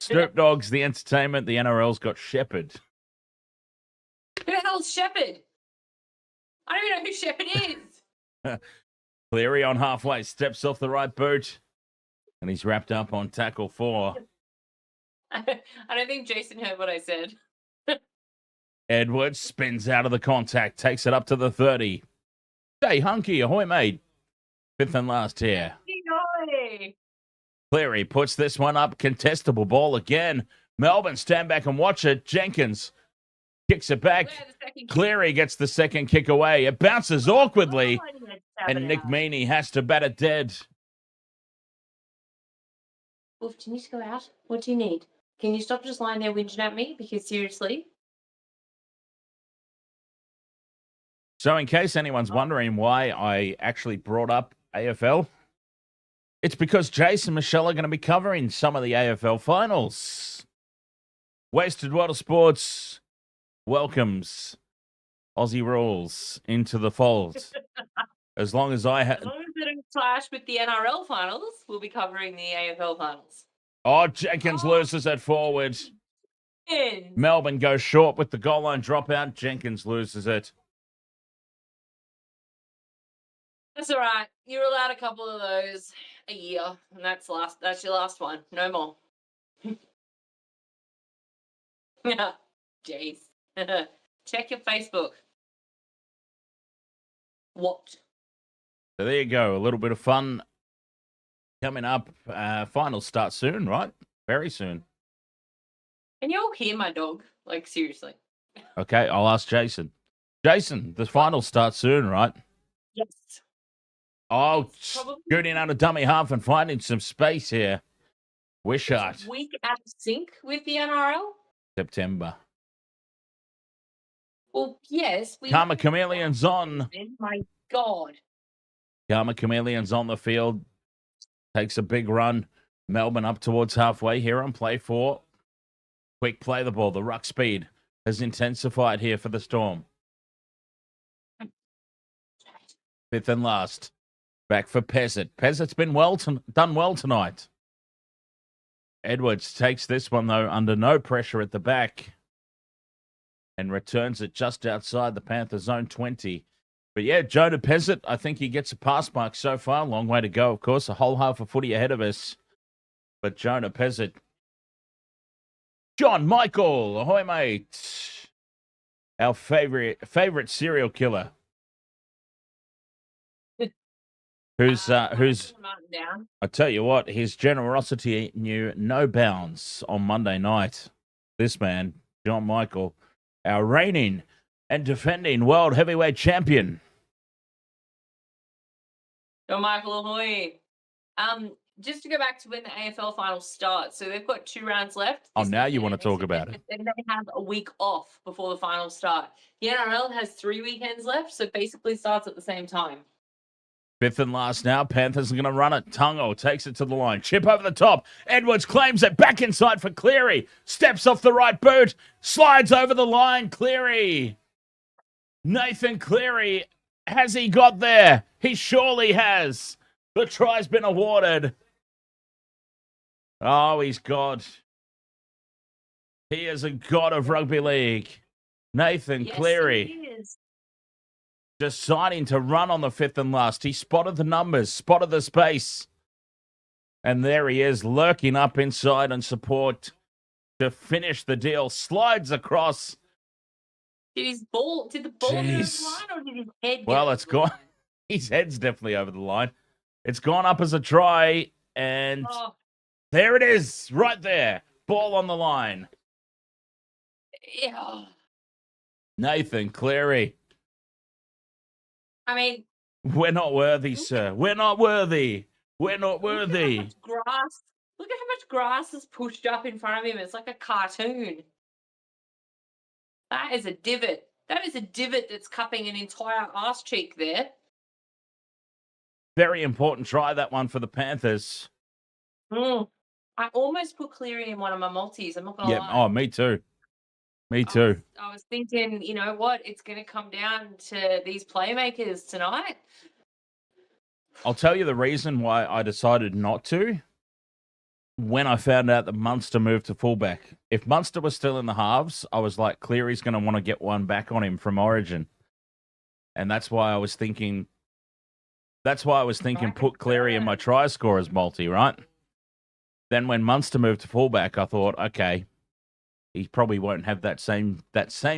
Snoop Dogg's the entertainment. The NRL's got Shepherd. Who the hell's Shepherd? I don't even know who Shepherd is. Cleary on halfway, steps off the right boot, and he's wrapped up on tackle 4. I don't think Jason heard what I said. Edwards spins out of the contact, takes it up to the 30. Stay hunky, ahoy, mate. 5th and last here. Cleary puts this one up, contestable ball again. Melbourne stand back and watch it. Jenkins kicks it back. Cleary gets the second kick away. It bounces awkwardly, and Nick Meaney has to bat it dead. Wolf, do you need to go out? What do you need? Can you stop just lying there whinging at me? Because seriously. So in case anyone's wondering why I actually brought up AFL, it's because Jason and Michelle are going to be covering some of the AFL finals. Wasted Water Sports welcomes Aussie rules into the fold. As long as I have... As long as they don't clash with the NRL finals, we'll be covering the AFL finals. Oh, Jenkins loses it forward. Melbourne goes short with the goal line dropout. Jenkins loses it. That's all right. You're allowed a couple of those a year, and that's your last one. No more. Yeah, jeez. Check your Facebook. What? So there you go. A little bit of fun coming up. Finals start soon, right? Very soon. Can you all hear my dog? Like, seriously. Okay, I'll ask Jason. Jason, the finals start soon, right? Yes. Oh, scooting out a dummy half and finding some space here. Wishart. Week out of sync with the NRL? September. Well, yes. Karma Chameleon's on. My God. Karma Chameleon's on the field. Takes a big run. Melbourne up towards halfway here on play 4. Quick play the ball. The ruck speed has intensified here for the Storm. 5th and last. Back for Pezzett. Pezzett's been done well tonight. Edwards takes this one, though, under no pressure at the back and returns it just outside the Panthers' zone 20. But yeah, Jonah Pezzett, I think he gets a pass mark so far. Long way to go, of course. A whole half a footy ahead of us. But Jonah Pezzett. John Michael, ahoy, mate. Our favorite serial killer. Who's I tell you what, his generosity knew no bounds on Monday night. This man, John Michael, our reigning and defending world heavyweight champion. John Michael ahoy. Just to go back to when the AFL finals start, so they've got 2 rounds left. Oh, now you want to talk about it. Then they have a week off before the finals start. The NRL has 3 weekends left, so basically starts at the same time. 5th and last now. Panthers are going to run it. Tungo takes it to the line. Chip over the top. Edwards claims it. Back inside for Cleary. Steps off the right boot. Slides over the line. Cleary. Nathan Cleary. Has he got there? He surely has. The try's been awarded. Oh, he's God. He is a god of rugby league. Nathan Cleary. He is. Deciding to run on the 5th and last. He spotted the numbers, spotted the space. And there he is, lurking up inside and support to finish the deal. Slides across. Did the ball go over the line or did his head go? Well, it's gone. His head's definitely over the line. It's gone up as a try, and there it is, right there. Ball on the line. Yeah. Nathan Cleary. I mean, we're not worthy, sir. We're not worthy. We're not worthy. Look at how much grass is pushed up in front of him. It's like a cartoon. That is a divot. That is a divot that's cupping an entire arse cheek there. Very important try, that one for the Panthers. I almost put Cleary in one of my multis. I'm not going to lie. Oh, me too. Me too. I was thinking, you know what? It's going to come down to these playmakers tonight. I'll tell you the reason why I decided not to. When I found out that Munster moved to fullback. If Munster was still in the halves, I was like, Cleary's going to want to get one back on him from Origin. And that's why I was thinking put Cleary in my try scorers multi, right? Then when Munster moved to fullback, I thought, okay, he probably won't have that same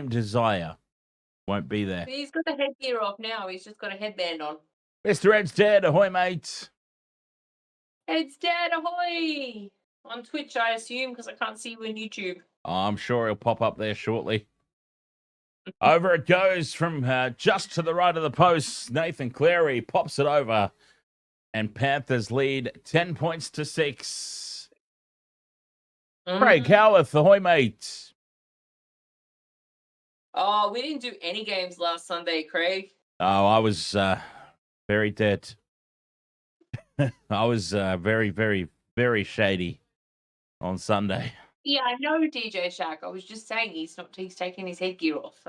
desire. Won't be there. He's got the headgear off now. He's just got a headband on. Mr. Ed's dead. Ahoy, mate. Ed's dead. Ahoy. On Twitch, I assume, because I can't see you on YouTube. Oh, I'm sure he'll pop up there shortly. Over it goes from just to the right of the post. Nathan Cleary pops it over. And Panthers lead 10 points to 6. Craig Howarth, ahoy, mate. Oh, we didn't do any games last Sunday, Craig. Oh, I was very dead. I was very, very, very shady on Sunday. Yeah, I know, DJ Shaq. I was just saying he's taking his headgear off.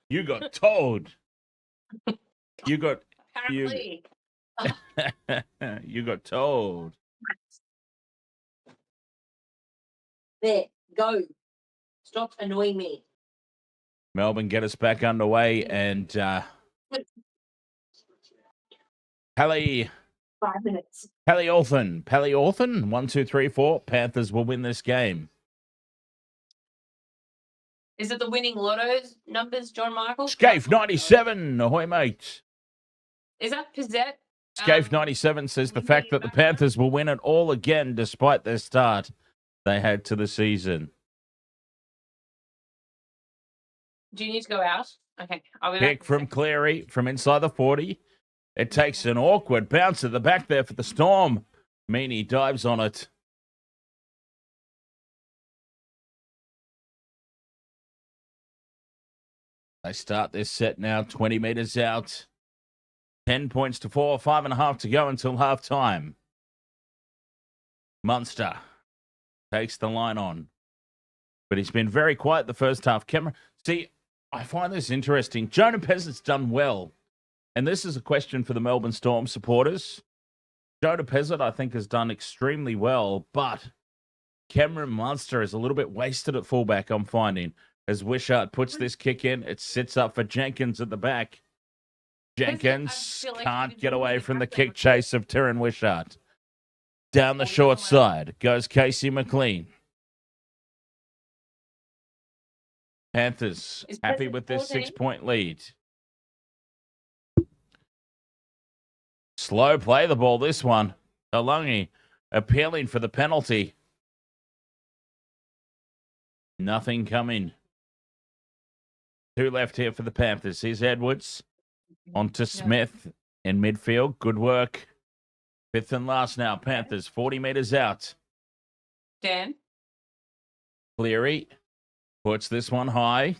You got told. You got apparently. You got told. There, go. Stop annoying me. Melbourne get us back underway, and Pally 5 minutes. Pally Orphan, 1, 2, 3, 4. Panthers will win this game. Is it the winning lotto's numbers, John Michael? Scaife 97, ahoy, mate. Is that Pizzette? Scaife 97 says the fact that the Panthers will win it all again despite their start they had to the season. Do you need to go out? Okay, I'll be Pick back. from Cleary from inside the 40. It takes an awkward bounce at the back there for the Storm. Meaney dives on it. They start this set now, 20 meters out. 10 points to 4, 5.5 to go until half time. Munster takes the line on. But he's been very quiet the first half. See, I find this interesting. Jonah Pezzett's done well. And this is a question for the Melbourne Storm supporters. Jonah Pezzett, I think, has done extremely well, but Cameron Munster is a little bit wasted at fullback, I'm finding. As Wishart puts this kick in, it sits up for Jenkins at the back. Jenkins feel like can't he was get away moving from the back kick there. chase of Tyron Wishart. Down the short side goes Casey McLean. Panthers Is happy Pezzett with this 14? 6-point lead. Slow play the ball, this one. Alungi appealing for the penalty. Nothing coming. 2 left here for the Panthers. Here's Edwards. On to Smith in midfield. Good work. 5th and last now. Panthers 40 meters out. Dan. Cleary puts this one high.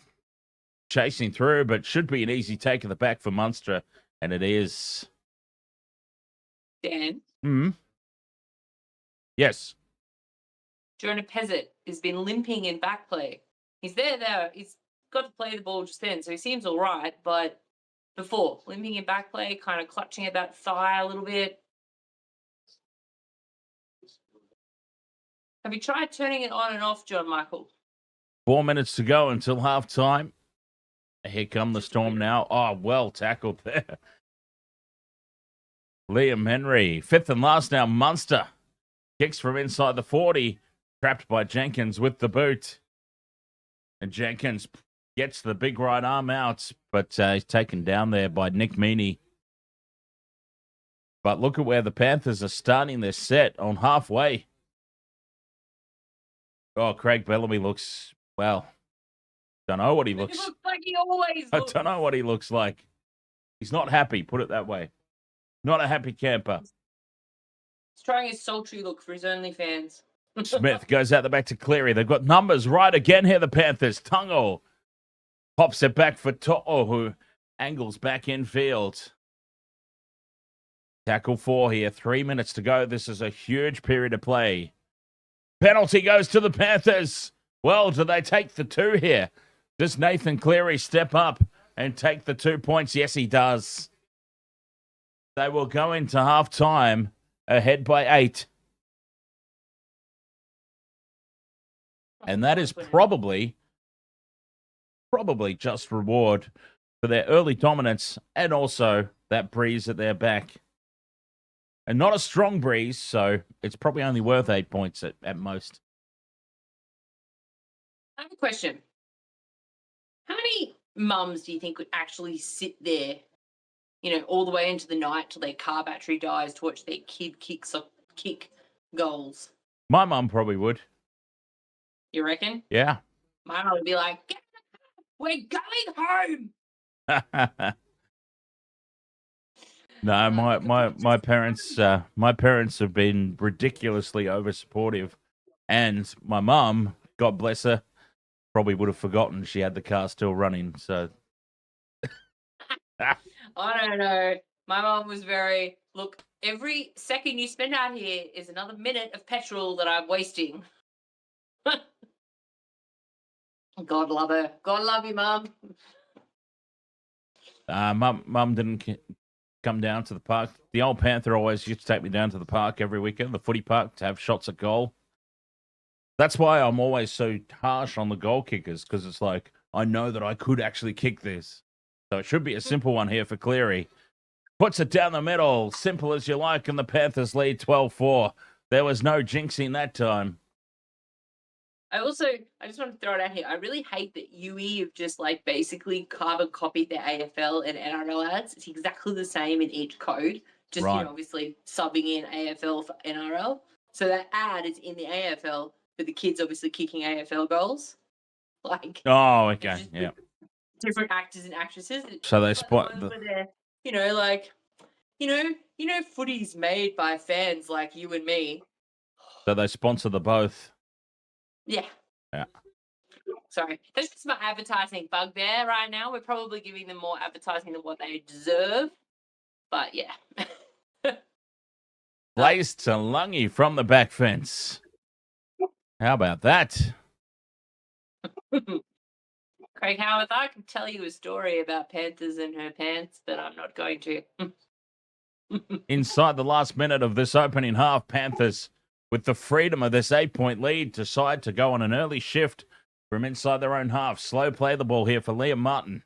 Chasing through, but should be an easy take of the back for Munster. And it is. Dan. Yes. Jonah Pezzett has been limping in back play. He's there. He's got to play the ball just then, so he seems all right. But before, limping in back play, kind of clutching at that thigh a little bit. Have you tried turning it on and off, John Michael? 4 minutes to go until halftime. Here come the Storm now. Oh, well tackled there. Liam Henry, 5th and last now. Munster kicks from inside the 40. Trapped by Jenkins with the boot. And Jenkins gets the big right arm out, but he's taken down there by Nick Meaney. But look at where the Panthers are starting their set on halfway. Oh, Craig Bellamy looks, well, don't know what he looks. He looks like he always I looks. don't know what he looks like. He's not happy, put it that way. Not a happy camper. He's trying his sultry look for his OnlyFans. Smith goes out the back to Cleary. They've got numbers right again here, the Panthers. Tungo pops it back for To'o, who angles back in field. Tackle 4 here. 3 minutes to go. This is a huge period of play. Penalty goes to the Panthers. Well, do they take the 2 here? Does Nathan Cleary step up and take the 2 points? Yes, he does. They will go into halftime ahead by 8. And that is probably just reward for their early dominance and also that breeze at their back. And not a strong breeze, so it's probably only worth 8 points at most. I have a question. How many mums do you think would actually sit there, all the way into the night till their car battery dies to watch their kid kick goals? My mum probably would. You reckon? Yeah. My mum would be like, "Get in the car, we're going home." No, my parents have been ridiculously over supportive, and my mum, God bless her, probably would have forgotten she had the car still running. So I don't know. My mum was very, look, every second you spend out here is another minute of petrol that I'm wasting. God love her. God love you, Mum. Mum didn't come down to the park. The old Panther always used to take me down to the park every weekend, the footy park, to have shots at goal. That's why I'm always so harsh on the goal kickers, because it's like, I know that I could actually kick this. So it should be a simple one here for Cleary. Puts it down the middle, simple as you like, and the Panthers lead 12-4. There was no jinxing that time. I just want to throw it out here. I really hate that UE have just basically carbon copied their AFL and NRL ads. It's exactly the same in each code. Just, Right. Obviously subbing in AFL for NRL. So that ad is in the AFL, but the kids obviously kicking AFL goals. Oh, okay, just yeah. different actors and actresses. So they Like spot the ones where they're, footy's made by fans like you and me. So they sponsor the both. Yeah. Yeah. Sorry. That's just my advertising bugbear right now. We're probably giving them more advertising than what they deserve. But yeah. Plays to Lungy from the back fence. How about that? Craig Howarth, I could tell you a story about Panthers and her pants, but I'm not going to. Inside the last minute of this opening half, Panthers, with the freedom of this 8-point lead, decide to go on an early shift from inside their own half. Slow play the ball here for Liam Martin.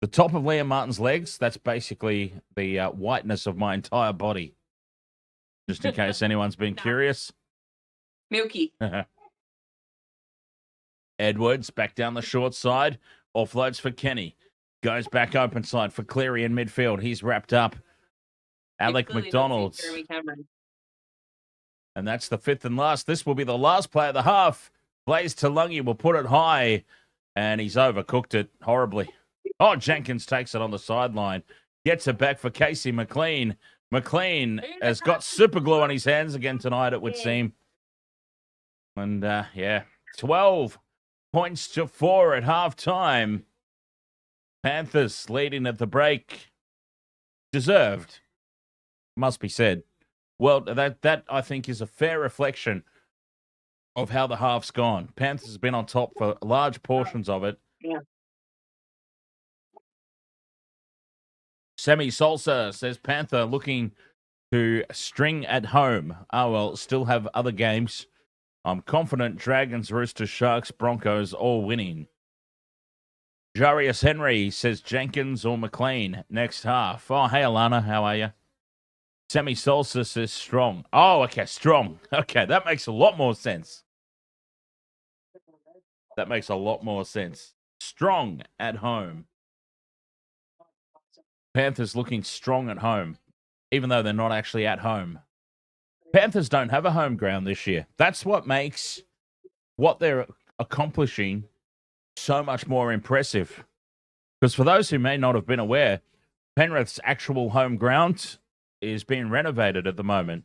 The top of Liam Martin's legs, that's basically the whiteness of my entire body. Just in case anyone's been curious. Milky. Edwards back down the short side. Offloads for Kenny. Goes back open side for Cleary in midfield. He's wrapped up. Alec McDonald. And that's the fifth and last. This will be the last play of the half. Blaze Talungi will put it high. And he's overcooked it horribly. Oh, Jenkins takes it on the sideline. Gets it back for Casey McLean. McLean has got super glue on his hands again tonight, it would seem. And, 12 points to 4 at halftime. Panthers leading at the break. Deserved, must be said. Well, that I think is a fair reflection of how the half's gone. Panthers has been on top for large portions of it. Yeah. Semi Salsa says Panther looking to string at home. Oh, well, still have other games. I'm confident Dragons, Roosters, Sharks, Broncos all winning. Jarius Henry says Jenkins or McLean next half. Oh, hey, Alana, how are you? Semi Salsa says strong. Oh, okay, strong. Okay, that makes a lot more sense. That makes a lot more sense. Strong at home. Panthers looking strong at home, even though they're not actually at home. Panthers don't have a home ground this year. That's what makes what they're accomplishing so much more impressive. Because for those who may not have been aware, Penrith's actual home ground is being renovated at the moment.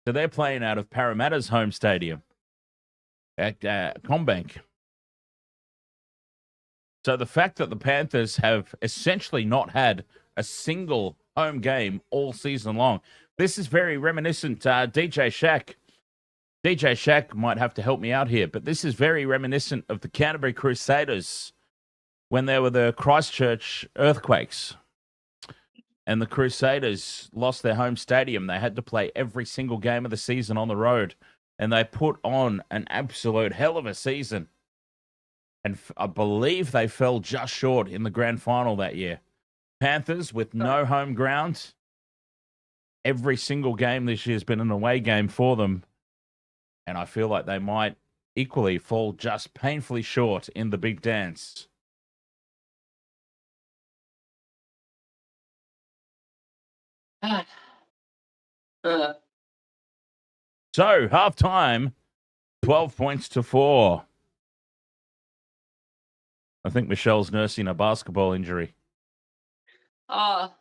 So they're playing out of Parramatta's home stadium at CommBank. So the fact that the Panthers have essentially not had a single home game all season long, this is very reminiscent. DJ Shaq might have to help me out here, but this is very reminiscent of the Canterbury Crusaders when there were the Christchurch earthquakes and the Crusaders lost their home stadium. They had to play every single game of the season on the road, and they put on an absolute hell of a season. And I believe they fell just short in the grand final that year. Panthers with no home ground. Every single game this year has been an away game for them. And I feel like they might equally fall just painfully short in the big dance. So, halftime, 12 points to 4. I think Michelle's nursing a basketball injury. Oh.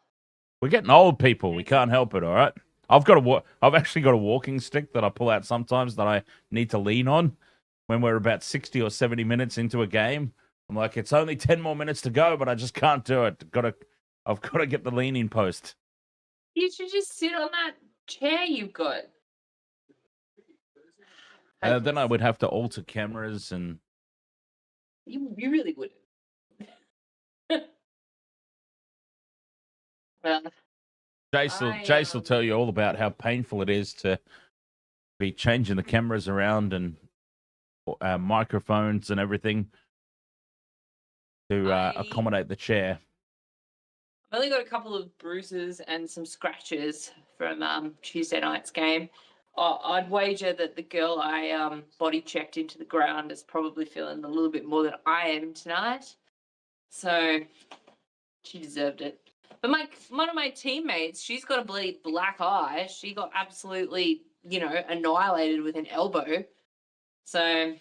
We're getting old, people. We can't help it, all right? I've actually got a walking stick that I pull out sometimes that I need to lean on when we're about 60 or 70 minutes into a game. I'm like, it's only 10 more minutes to go, but I just can't do it. I've got to get the leaning post. You should just sit on that chair you've got. Then I would have to alter cameras and... You really would. Well, Jace will tell you all about how painful it is to be changing the cameras around and microphones and everything to accommodate the chair. I've only got a couple of bruises and some scratches from Tuesday night's game. I'd wager that the girl I body checked into the ground is probably feeling a little bit more than I am tonight. So she deserved it. But one of my teammates, she's got a bloody black eye. She got absolutely, annihilated with an elbow. So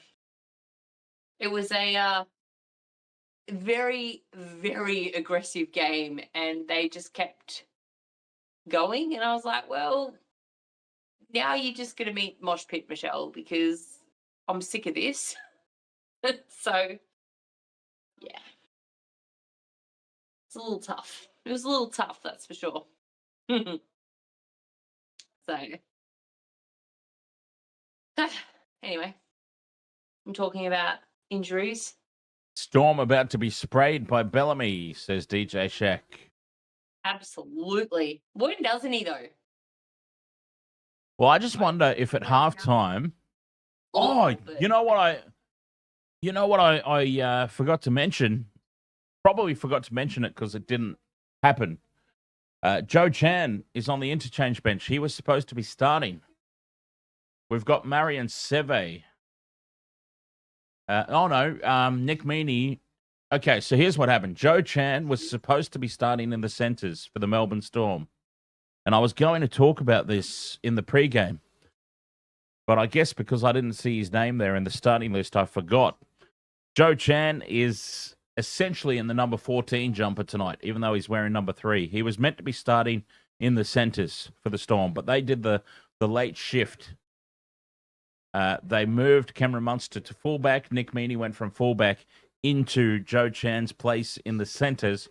it was a very, very aggressive game, and they just kept going. And I was like, well, now you're just going to meet Mosh Pit Michelle because I'm sick of this. So, yeah. It's a little tough. It was a little tough, that's for sure. So, anyway, I'm talking about injuries. Storm about to be sprayed by Bellamy, says DJ Shack. Absolutely. When doesn't he though? Well, I just wonder if at halftime. Oh, you know what I forgot to mention. Probably forgot to mention it because it didn't happen. Joe Chan is on the interchange bench. He was supposed to be starting. We've got Marion Seve. Nick Meaney. Okay, so here's what happened. Joe Chan was supposed to be starting in the centres for the Melbourne Storm. And I was going to talk about this in the pregame. But I guess because I didn't see his name there in the starting list, I forgot. Joe Chan is essentially in the number 14 jumper tonight, even though he's wearing number 3. He was meant to be starting in the centres for the Storm, but they did the late shift. They moved Cameron Munster to fullback. Nick Meaney went from fullback into Joe Chan's place in the centres.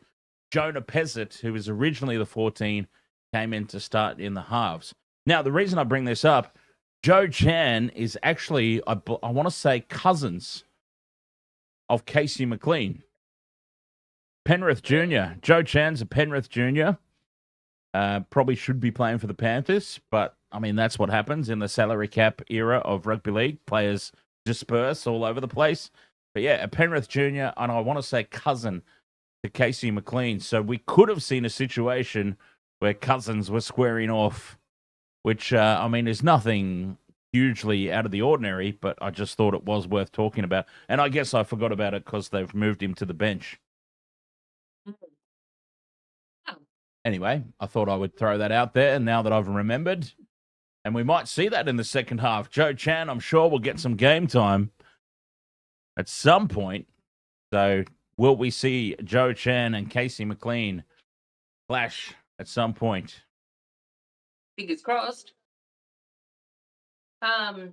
Jonah Pezzett, who was originally the 14, came in to start in the halves. Now, the reason I bring this up, Joe Chan is actually, I want to say, cousins of Casey McLean. Penrith Jr. Joe Chan's a Penrith Jr. Probably should be playing for the Panthers, but, I mean, that's what happens in the salary cap era of rugby league. Players disperse all over the place. But, yeah, a Penrith Jr., and I want to say cousin to Casey McLean. So we could have seen a situation where cousins were squaring off, which, I mean, is nothing hugely out of the ordinary, but I just thought it was worth talking about. And I guess I forgot about it because they've moved him to the bench. Anyway, I thought I would throw that out there, and now that I've remembered, and we might see that in the second half. Joe Chan, I'm sure, will get some game time at some point. So will we see Joe Chan and Casey McLean clash at some point? Fingers crossed. I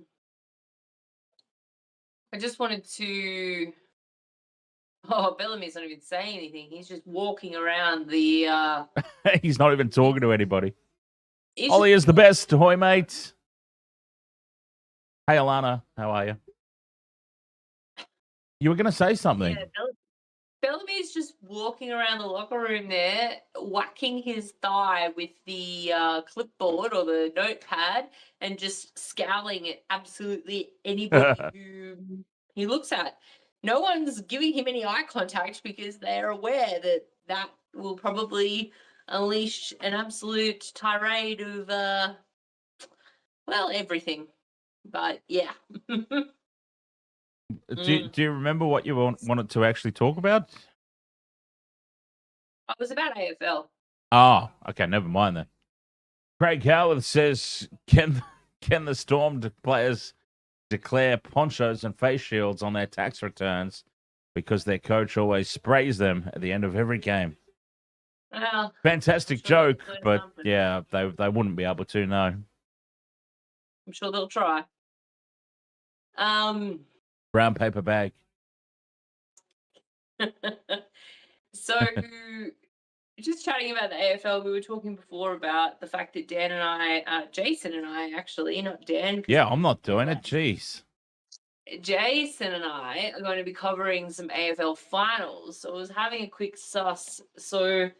just wanted to... Oh, Bellamy's not even saying anything. He's just walking around the... He's not even talking to anybody. Ollie is the best. Ahoy, mate. Hey, Alana. How are you? You were going to say something. Yeah, Bellamy's just walking around the locker room there, whacking his thigh with the clipboard or the notepad and just scowling at absolutely anybody who he looks at. No one's giving him any eye contact because they're aware that that will probably unleash an absolute tirade of, everything. But, yeah. Do you remember what you wanted to actually talk about? It was about AFL. Oh, okay, never mind then. Craig Howard says, can the Storm players declare ponchos and face shields on their tax returns because their coach always sprays them at the end of every game? Well, fantastic sure joke, but yeah, they wouldn't be able to, no. I'm sure they'll try. Brown paper bag. So, just chatting about the AFL, we were talking before about the fact that Dan and I, Jason and I actually, not Dan. Yeah, I'm not doing it. Jeez. Jason and I are going to be covering some AFL finals. So I was having a quick suss. So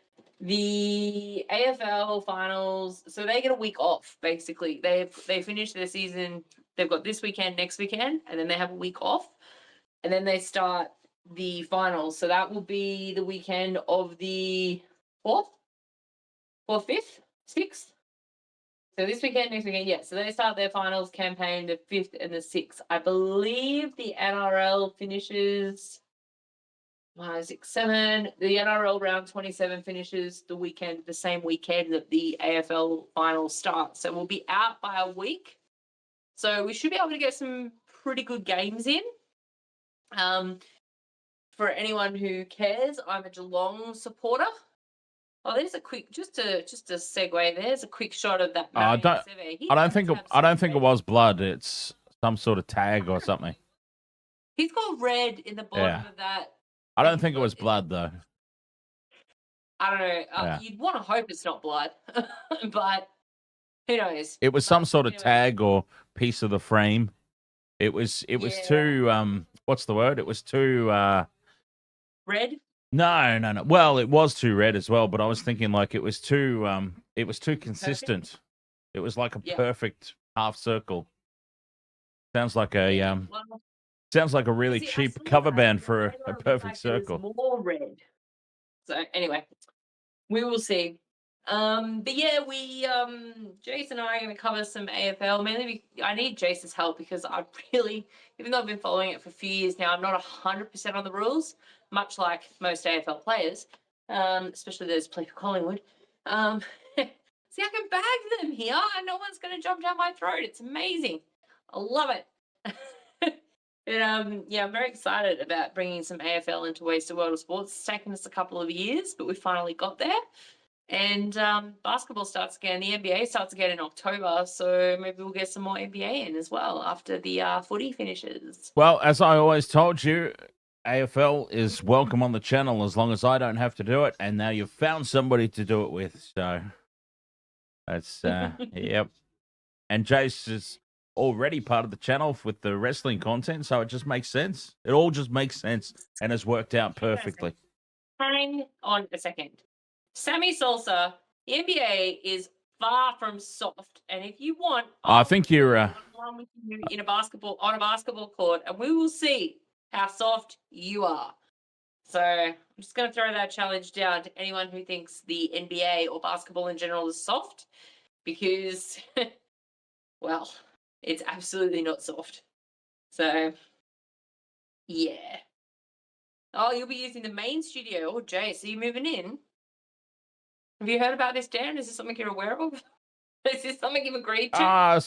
the AFL finals, so they get a week off, basically. They finish their season. They've got this weekend, next weekend, and then they have a week off. And then they start the finals. So that will be the weekend of the 4th, 5th, 6th. So this weekend, next weekend, yeah. So they start their finals campaign the 5th and the 6th. I believe the NRL finishes 6, 7. The NRL round 27 finishes the same weekend that the AFL finals start. So we'll be out by a week. So we should be able to get some pretty good games in. For anyone who cares, I'm a Geelong supporter. Oh, there's a quick, just a segue. There's a quick shot of that. I don't think it was blood. It's some sort of tag or something. He's got red in the bottom of that. I don't think it was blood though. I don't know. You'd want to hope it's not blood, but who knows? It was some sort of tag or piece of the frame. It was too what's the word? It was too Red. no. Well, it was too red as well, but I was thinking like it was too consistent. It was like a Yeah. perfect half circle. Sounds like a Well, sounds like a really see, I cheap saw cover that, band but for later a I perfect realised there was circle. more red. So anyway, we will see. But yeah, we Jace and I are going to cover some AFL. Mainly, I need Jace's help because I really, even though I've been following it for a few years now, I'm not 100% on the rules, much like most AFL players, especially those play for Collingwood. See, I can bag them here, and no one's going to jump down my throat. It's amazing. I love it. But yeah, I'm very excited about bringing some AFL into Wasted World of Sports. It's taken us a couple of years, but we finally got there. And basketball starts again. The NBA starts again in October, so maybe we'll get some more NBA in as well after the footy finishes. Well, as I always told you, AFL is welcome on the channel as long as I don't have to do it. And now you've found somebody to do it with, so that's yep. And Jace is already part of the channel with the wrestling content, so it just makes sense. It all just makes sense and has worked out perfectly. Hang on a second. Sammy Salsa, the NBA is far from soft, and if you want, I think you're one with you in a basketball on a basketball court, and we will see how soft you are. So I'm just going to throw that challenge down to anyone who thinks the NBA or basketball in general is soft, because, well, it's absolutely not soft. So, yeah. Oh, you'll be using the main studio. Oh, Jace, are you moving in? Have you heard about this, Dan? Is this something you're aware of? Is this something you've agreed to? I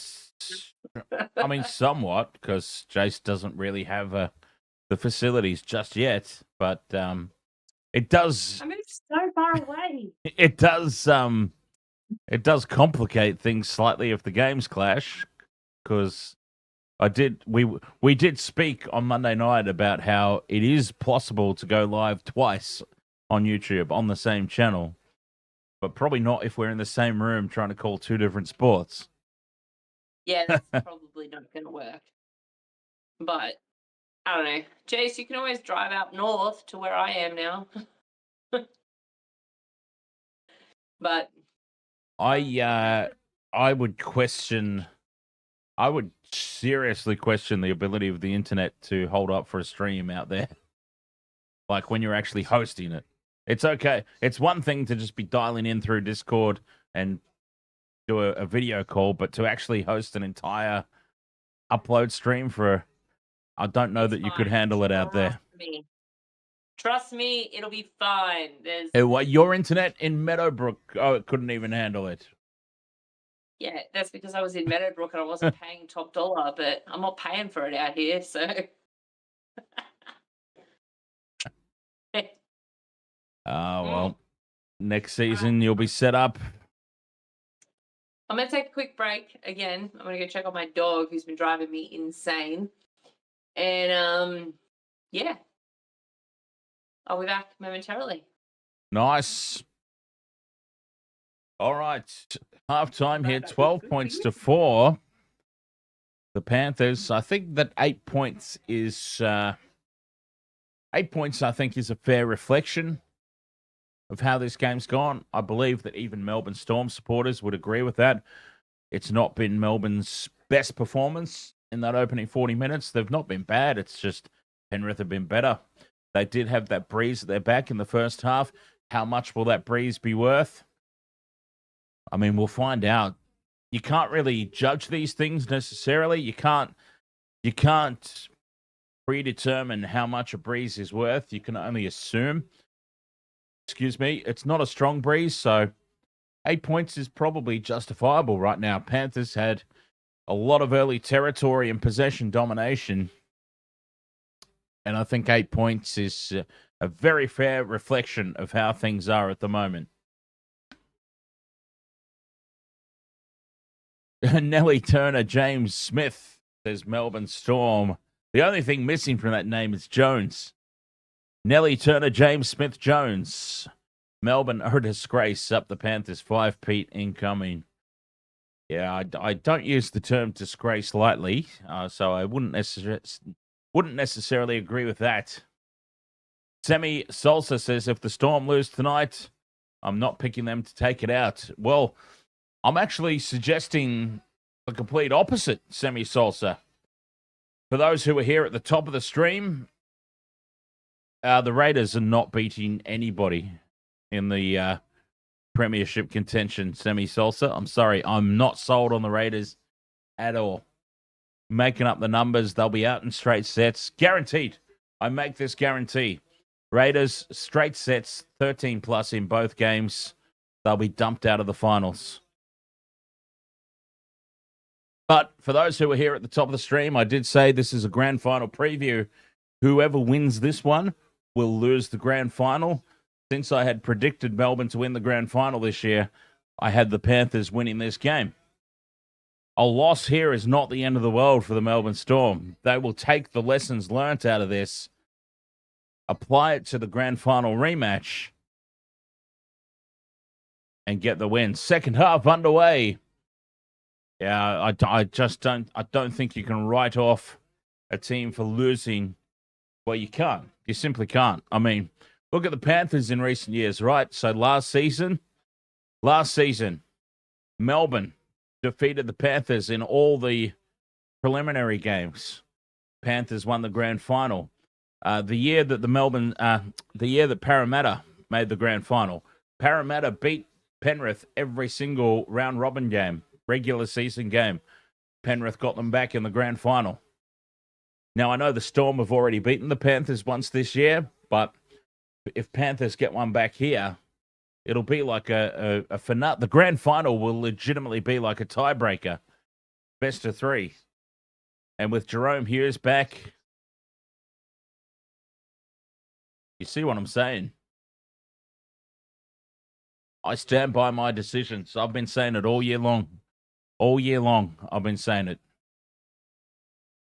mean, somewhat, because Jace doesn't really have the facilities just yet, but it does. I moved so far away. It does complicate things slightly if the games clash, because we did speak on Monday night about how it is possible to go live twice on YouTube on the same channel, but probably not if we're in the same room trying to call two different sports. Yeah, that's probably not going to work. But I don't know. Jace, you can always drive out north to where I am now. But I would seriously question the ability of the internet to hold up for a stream out there. Like when you're actually hosting it. It's okay. It's one thing to just be dialing in through Discord and do a video call, but to actually host an entire upload stream I don't know that you could handle it out there. Trust me, it'll be fine. Your internet in Meadowbrook, it couldn't even handle it. Yeah, that's because I was in Meadowbrook and I wasn't paying top dollar, but I'm not paying for it out here, so. Well, next season you'll be set up. I'm going to take a quick break again. I'm going to go check on my dog who's been driving me insane. And, yeah. I'll be back momentarily. Nice. All right. Halftime here, 12 points to 4. The Panthers, I think that 8 points is 8 points, I think, is a fair reflection of how this game's gone. I believe that even Melbourne Storm supporters would agree with that. It's not been Melbourne's best performance in that opening 40 minutes. They've not been bad. It's just Penrith have been better. They did have that breeze at their back in the first half. How much will that breeze be worth? I mean, we'll find out. You can't really judge these things necessarily. You can't predetermine how much a breeze is worth. You can only assume. Excuse me. It's not a strong breeze, so 8 points is probably justifiable right now. Panthers had a lot of early territory and possession domination, and I think 8 points is a very fair reflection of how things are at the moment. Nelly Turner James Smith, says Melbourne Storm. The only thing missing from that name is Jones. Nelly Turner James Smith Jones. Melbourne are a disgrace. Up the Panthers 5 Pete incoming. Yeah, I don't use the term disgrace lightly, so I wouldn't wouldn't necessarily agree with that. Semi Salsa says, if the Storm lose tonight, I'm not picking them to take it out. Well, I'm actually suggesting the complete opposite, Semi Salsa. For those who are here at the top of the stream, the Raiders are not beating anybody in the premiership contention, Semi Salsa. I'm sorry, I'm not sold on the Raiders at all. Making up the numbers, they'll be out in straight sets. Guaranteed. I make this guarantee. Raiders, straight sets, 13 plus in both games. They'll be dumped out of the finals. But for those who are here at the top of the stream, I did say this is a grand final preview. Whoever wins this one will lose the grand final. Since I had predicted Melbourne to win the grand final this year, I had the Panthers winning this game. A loss here is not the end of the world for the Melbourne Storm. They will take the lessons learnt out of this, apply it to the grand final rematch, and get the win. Second half underway. Yeah, I don't think you can write off a team for losing. Well, you can't. You simply can't. I mean, look at the Panthers in recent years, right? So last season, Melbourne defeated the Panthers in all the preliminary games. Panthers won the grand final. The year that Parramatta made the grand final, Parramatta beat Penrith every single round robin game, regular season game. Penrith got them back in the grand final. Now, I know the Storm have already beaten the Panthers once this year, but if Panthers get one back here, it'll be like a finale. The grand final will legitimately be like a tiebreaker. Best of three. And with Jerome Hughes back, you see what I'm saying? I stand by my decisions. I've been saying it all year long. All year long, I've been saying it.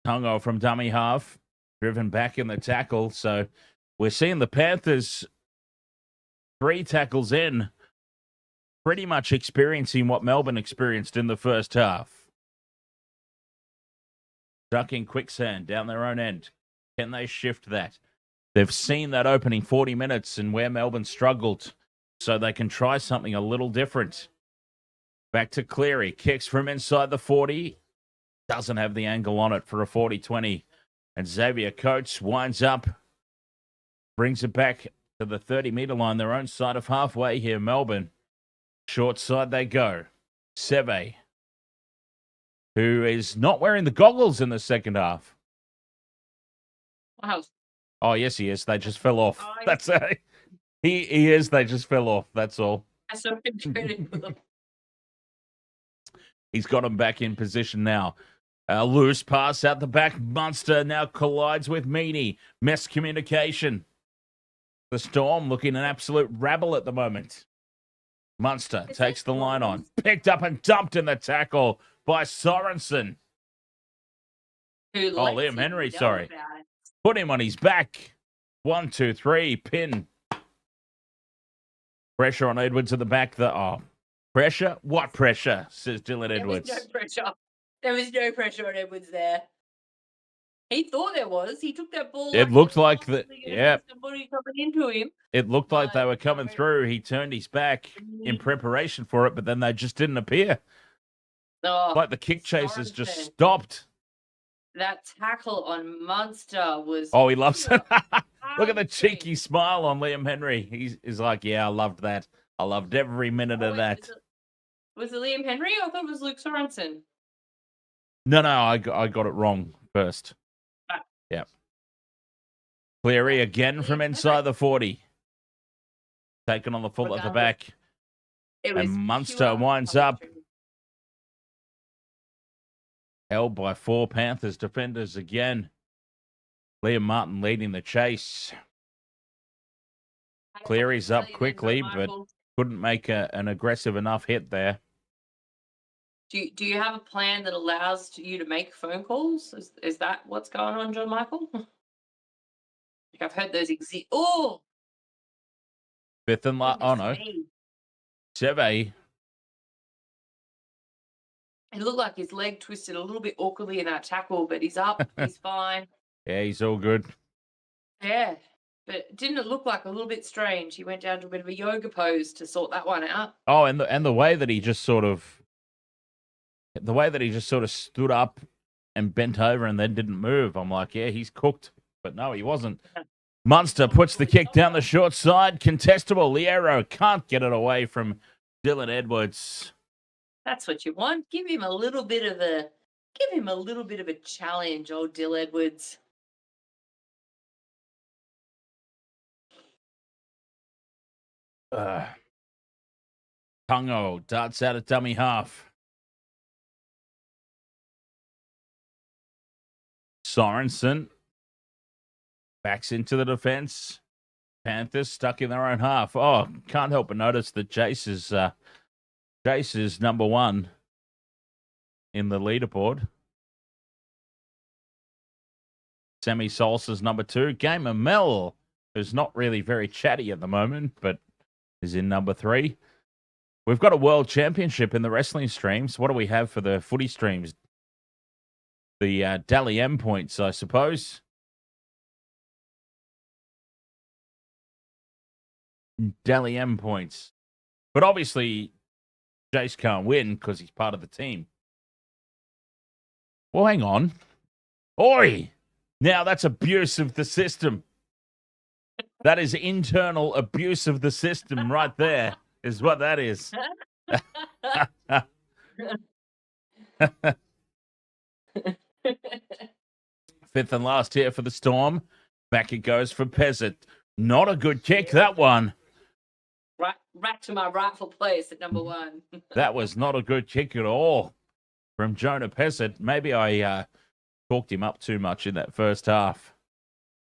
Tungo from dummy half, driven back in the tackle. So we're seeing the Panthers 3 tackles in, pretty much experiencing what Melbourne experienced in the first half. Ducking quicksand down their own end. Can they shift that? They've seen that opening 40 minutes and where Melbourne struggled, so they can try something a little different. Back to Cleary. Kicks from inside the 40. Doesn't have the angle on it for a 40-20. And Xavier Coates winds up. Brings it back to the 30-metre line. Their own side of halfway here, Melbourne. Short side they go. Seve, who is not wearing the goggles in the second half. Wow. Oh, yes, he is. They just fell off. Oh, That's he is. They just fell off. That's all. I saw him training with them. He's got him back in position now. A loose pass out the back. Munster now collides with Meaney. Miscommunication. The Storm looking an absolute rabble at the moment. Munster takes the line on. Picked up and dumped in the tackle by Sorensen. Liam Henry, sorry. Put him on his back. 1, 2, 3, pin. Pressure on Edwards at the back. Pressure? What pressure? Says Dylan Edwards. There was no pressure. There was no pressure on Edwards there. He thought there was. He took that ball. It looked like the somebody coming into him. It looked like they were coming through. He turned his back in preparation for it, but then they just didn't appear. Oh, Like the kick chasers just stopped. That tackle on Munster was. Oh, he loves it. Look at the cheeky smile on Liam Henry. He's like, yeah, I loved that. I loved every minute of that. Was it Liam Henry? I thought it was Luke Sorensen. No, I got it wrong first. Yep. Cleary again from inside the 40. Taken on the full at the back. And Munster winds up. Held by 4 Panthers defenders again. Liam Martin leading the chase. Cleary's up quickly, but couldn't make an aggressive enough hit there. Do you have a plan that allows you to make phone calls? Is that what's going on, John Michael? I've heard those exist. Oh! Fifth and last. Oh, no. Seve. It looked like his leg twisted a little bit awkwardly in that tackle, but he's up. He's fine. Yeah, he's all good. Yeah. But didn't it look like a little bit strange? He went down to a bit of a yoga pose to sort that one out. Oh, and the way that he just sort of stood up and bent over and then didn't move. I'm like, yeah, he's cooked. But no, he wasn't. Munster puts the kick down the short side. Contestable. Liero can't get it away from Dylan Edwards. That's what you want. Give him a little bit of a challenge, old Dill Edwards. Tungo darts out at dummy half. Sorensen backs into the defense. Panthers stuck in their own half. Oh, can't help but notice that Jace is number one in the leaderboard. Sammy Solsa's number 2. Gamer Mel, who's not really very chatty at the moment, but is in number 3. We've got a world championship in the wrestling streams. What do we have for the footy streams? The Dally M points, I suppose. Dally M points. But obviously, Jace can't win because he's part of the team. Well, hang on. Oi! Now that's abuse of the system. That is internal abuse of the system right there, is what that is. Fifth and last here for the Storm. Back it goes for Peasant. Not a good kick, that one. Right to my rightful place at number 1. That was not a good kick at all from Jonah Peasant. Maybe I talked him up too much in that first half.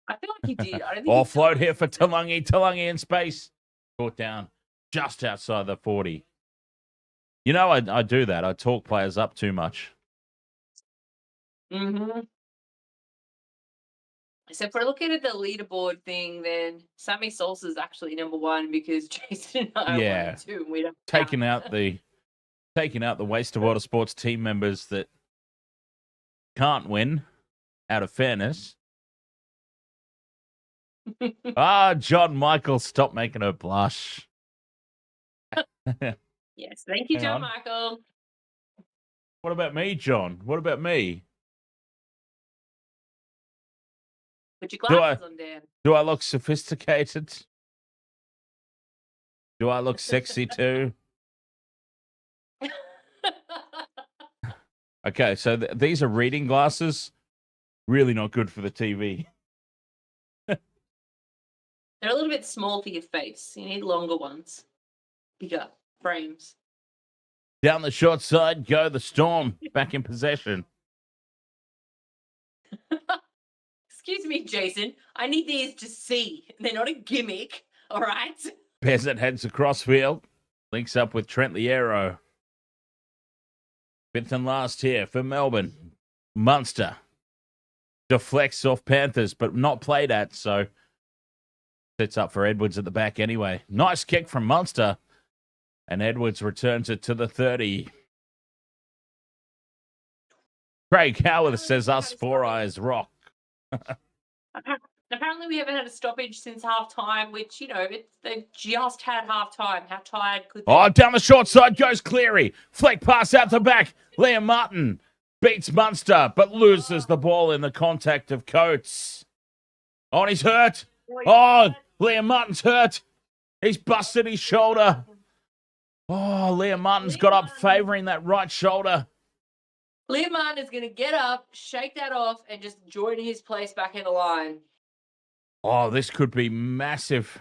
I feel like he did. I don't think Offload here for Talangi. Talangi in space. Caught down just outside the 40. You know, I do that. I talk players up too much. Mm-hmm. So if we're looking at the leaderboard thing, then Sammy Salsa is actually number 1 because Jason and I are 1 and 2. And we don't taking out the Waste of Water Sports team members that can't win out of fairness. John Michael, stop making her blush. Yes, thank you, John Michael. What about me, John? What about me? Put your glasses on, Dan. Do I look sophisticated? Do I look sexy too? Okay, so these are reading glasses. Really not good for the TV. They're a little bit small for your face. You need longer ones. Bigger frames. Down the short side, go the Storm. Back in possession. Excuse me, Jason. I need these to see. They're not a gimmick, all right? Peasant heads across field. Links up with Trent Liero. Fifth and last here for Melbourne. Munster deflects off Panthers, but not played at, so sets up for Edwards at the back anyway. Nice kick from Munster, and Edwards returns it to the 30. Craig Howard says us 4 eyes rock. Apparently we haven't had a stoppage since half-time, which, you know, they've just had half-time. How tired could they be? Down the short side goes Cleary. Flick pass out the back. Liam Martin beats Munster, but loses the ball in the contact of Coates. Oh, and he's hurt. Liam Martin's hurt. He's busted his shoulder. Oh, Liam Martin's got up favouring that right shoulder. Liam Martin is going to get up, shake that off, and just join his place back in the line. Oh, this could be massive.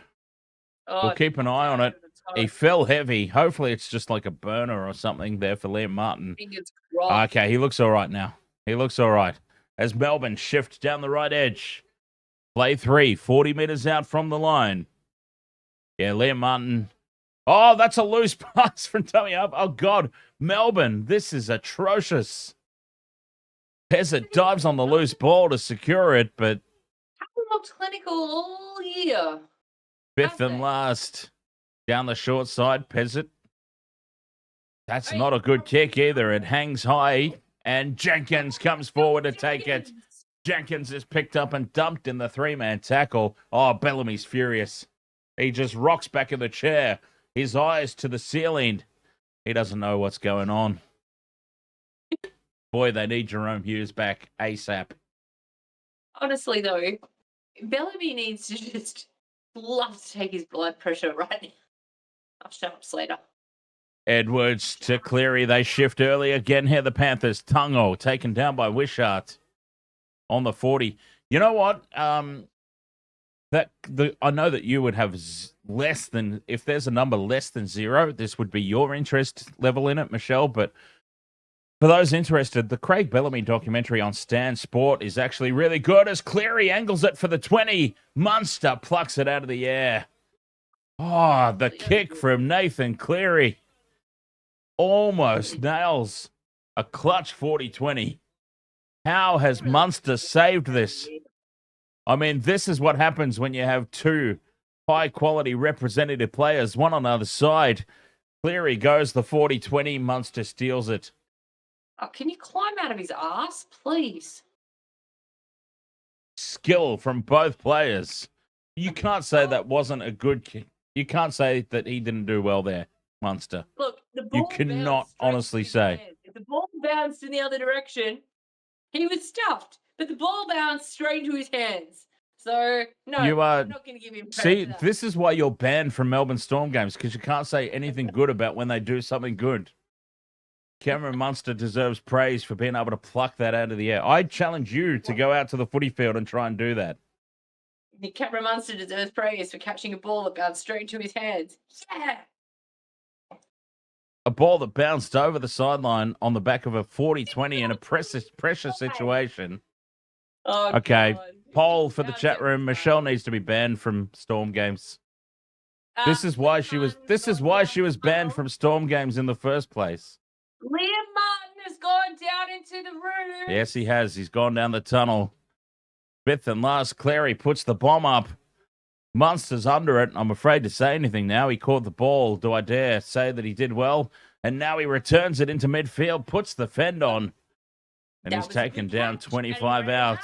Oh, We'll keep an eye on it. He fell heavy. Hopefully it's just like a burner or something there for Liam Martin. Fingers crossed. Okay, he looks all right now. He looks all right. As Melbourne shift down the right edge. Play 3, 40 metres out from the line. Yeah, Liam Martin. Oh, that's a loose pass from Tommy Up. Oh, God. Melbourne, this is atrocious. Peasant dives on the loose ball to secure it, but Haven't looked clinical all year. fifth and last. Down the short side, Peasant. That's not a good kick either. It hangs high, and Jenkins comes forward to take it. Jenkins is picked up and dumped in the 3-man tackle. Oh, Bellamy's furious. He just rocks back in the chair, his eyes to the ceiling. He doesn't know what's going on. Boy, they need Jerome Hughes back ASAP. Honestly, though, Bellamy needs to just love to take his blood pressure right now. I'll shut up, Slater. Edwards to Cleary. They shift early again here, the Panthers. Tungo taken down by Wishart on the 40. You know what? I know that you would have less than, if there's a number less than 0, this would be your interest level in it, Michelle. But for those interested, the Craig Bellamy documentary on Stan Sport is actually really good as Cleary angles it for the 20. Munster plucks it out of the air. Oh, the kick from Nathan Cleary almost nails a clutch 40-20. How has Munster saved this? I mean, this is what happens when you have two high-quality representative players, one on either side. Cleary goes the 40-20, Munster steals it. Oh, can you climb out of his ass, please? Skill from both players. You can't say that wasn't a good kick. You can't say that he didn't do well there, Munster. Look, the ball You cannot bounced straight honestly to his say. hands. If the ball bounced in the other direction, he was stuffed. But the ball bounced straight into his hands. So, no, You are. I'm not going to give him credit See, for that. this is why you're banned from Melbourne Storm games, because you can't say anything good about when they do something good. Cameron Munster deserves praise for being able to pluck that out of the air. I challenge you to go out to the footy field and try and do that. Cameron Munster deserves praise for catching a ball that bounced straight into his hands. Yeah. A ball that bounced over the sideline on the back of a 40-20 in a pressure situation. Oh, Okay, God. poll for the Bounced chat over room. the Michelle sideline. needs to be banned from Storm games. This is why she was. This is why she was banned from Storm games in the first place. Liam Martin has gone down into the room. Yes, he has. He's gone down the tunnel. Fifth and last, Cleary puts the bomb up. Munster's under it. I'm afraid to say anything now. He caught the ball. Do I dare say that he did well? And now he returns it into midfield, puts the fend on, and That he's was a taken good down catch, 25 and he ran out.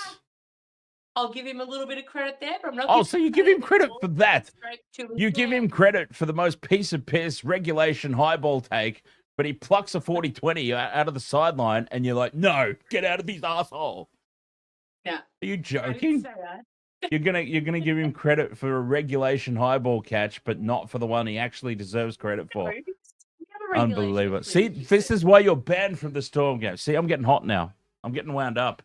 I'll give him a little bit of credit there, but I'm not. Oh, giving so you give him credit for that. straight to his You give him hand. credit for the most piece of piss regulation high ball take, but he plucks a 40-20 out of the sideline, and you're like, no, get out of his asshole. Yeah. Are you I didn't joking? say that. You're gonna give him credit for a regulation high ball catch, but not for the one he actually deserves credit for. We have a regulation Unbelievable. for See, you, this so- is why you're banned from the Storm game. See, I'm getting hot now. I'm getting wound up.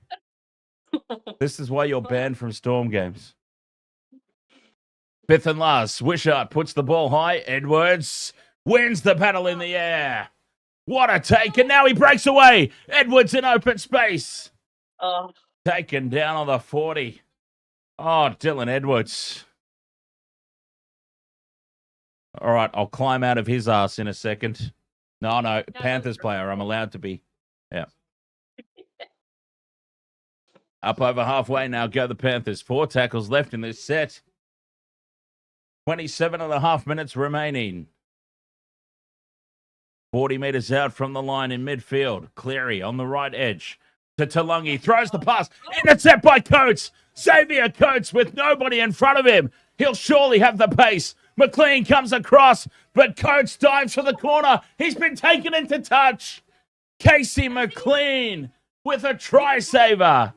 This is why you're banned from Storm games. Fifth and last, Wishart puts the ball high. Edwards wins the battle in the air. What a take, and now he breaks away. Edwards in open space. Oh, Taken down on the 40. Oh, Dylan Edwards. All right, I'll climb out of his ass in a second. No, Panthers player. I'm allowed to be. Yeah. Up over halfway now, go the Panthers. 4 tackles left in this set. 27 and a half minutes remaining. 40 metres out from the line in midfield. Cleary on the right edge to Talungi. Throws the pass. Intercept by Coates. Xavier Coates with nobody in front of him. He'll surely have the pace. McLean comes across, but Coates dives for the corner. He's been taken into touch. Casey McLean with a try saver.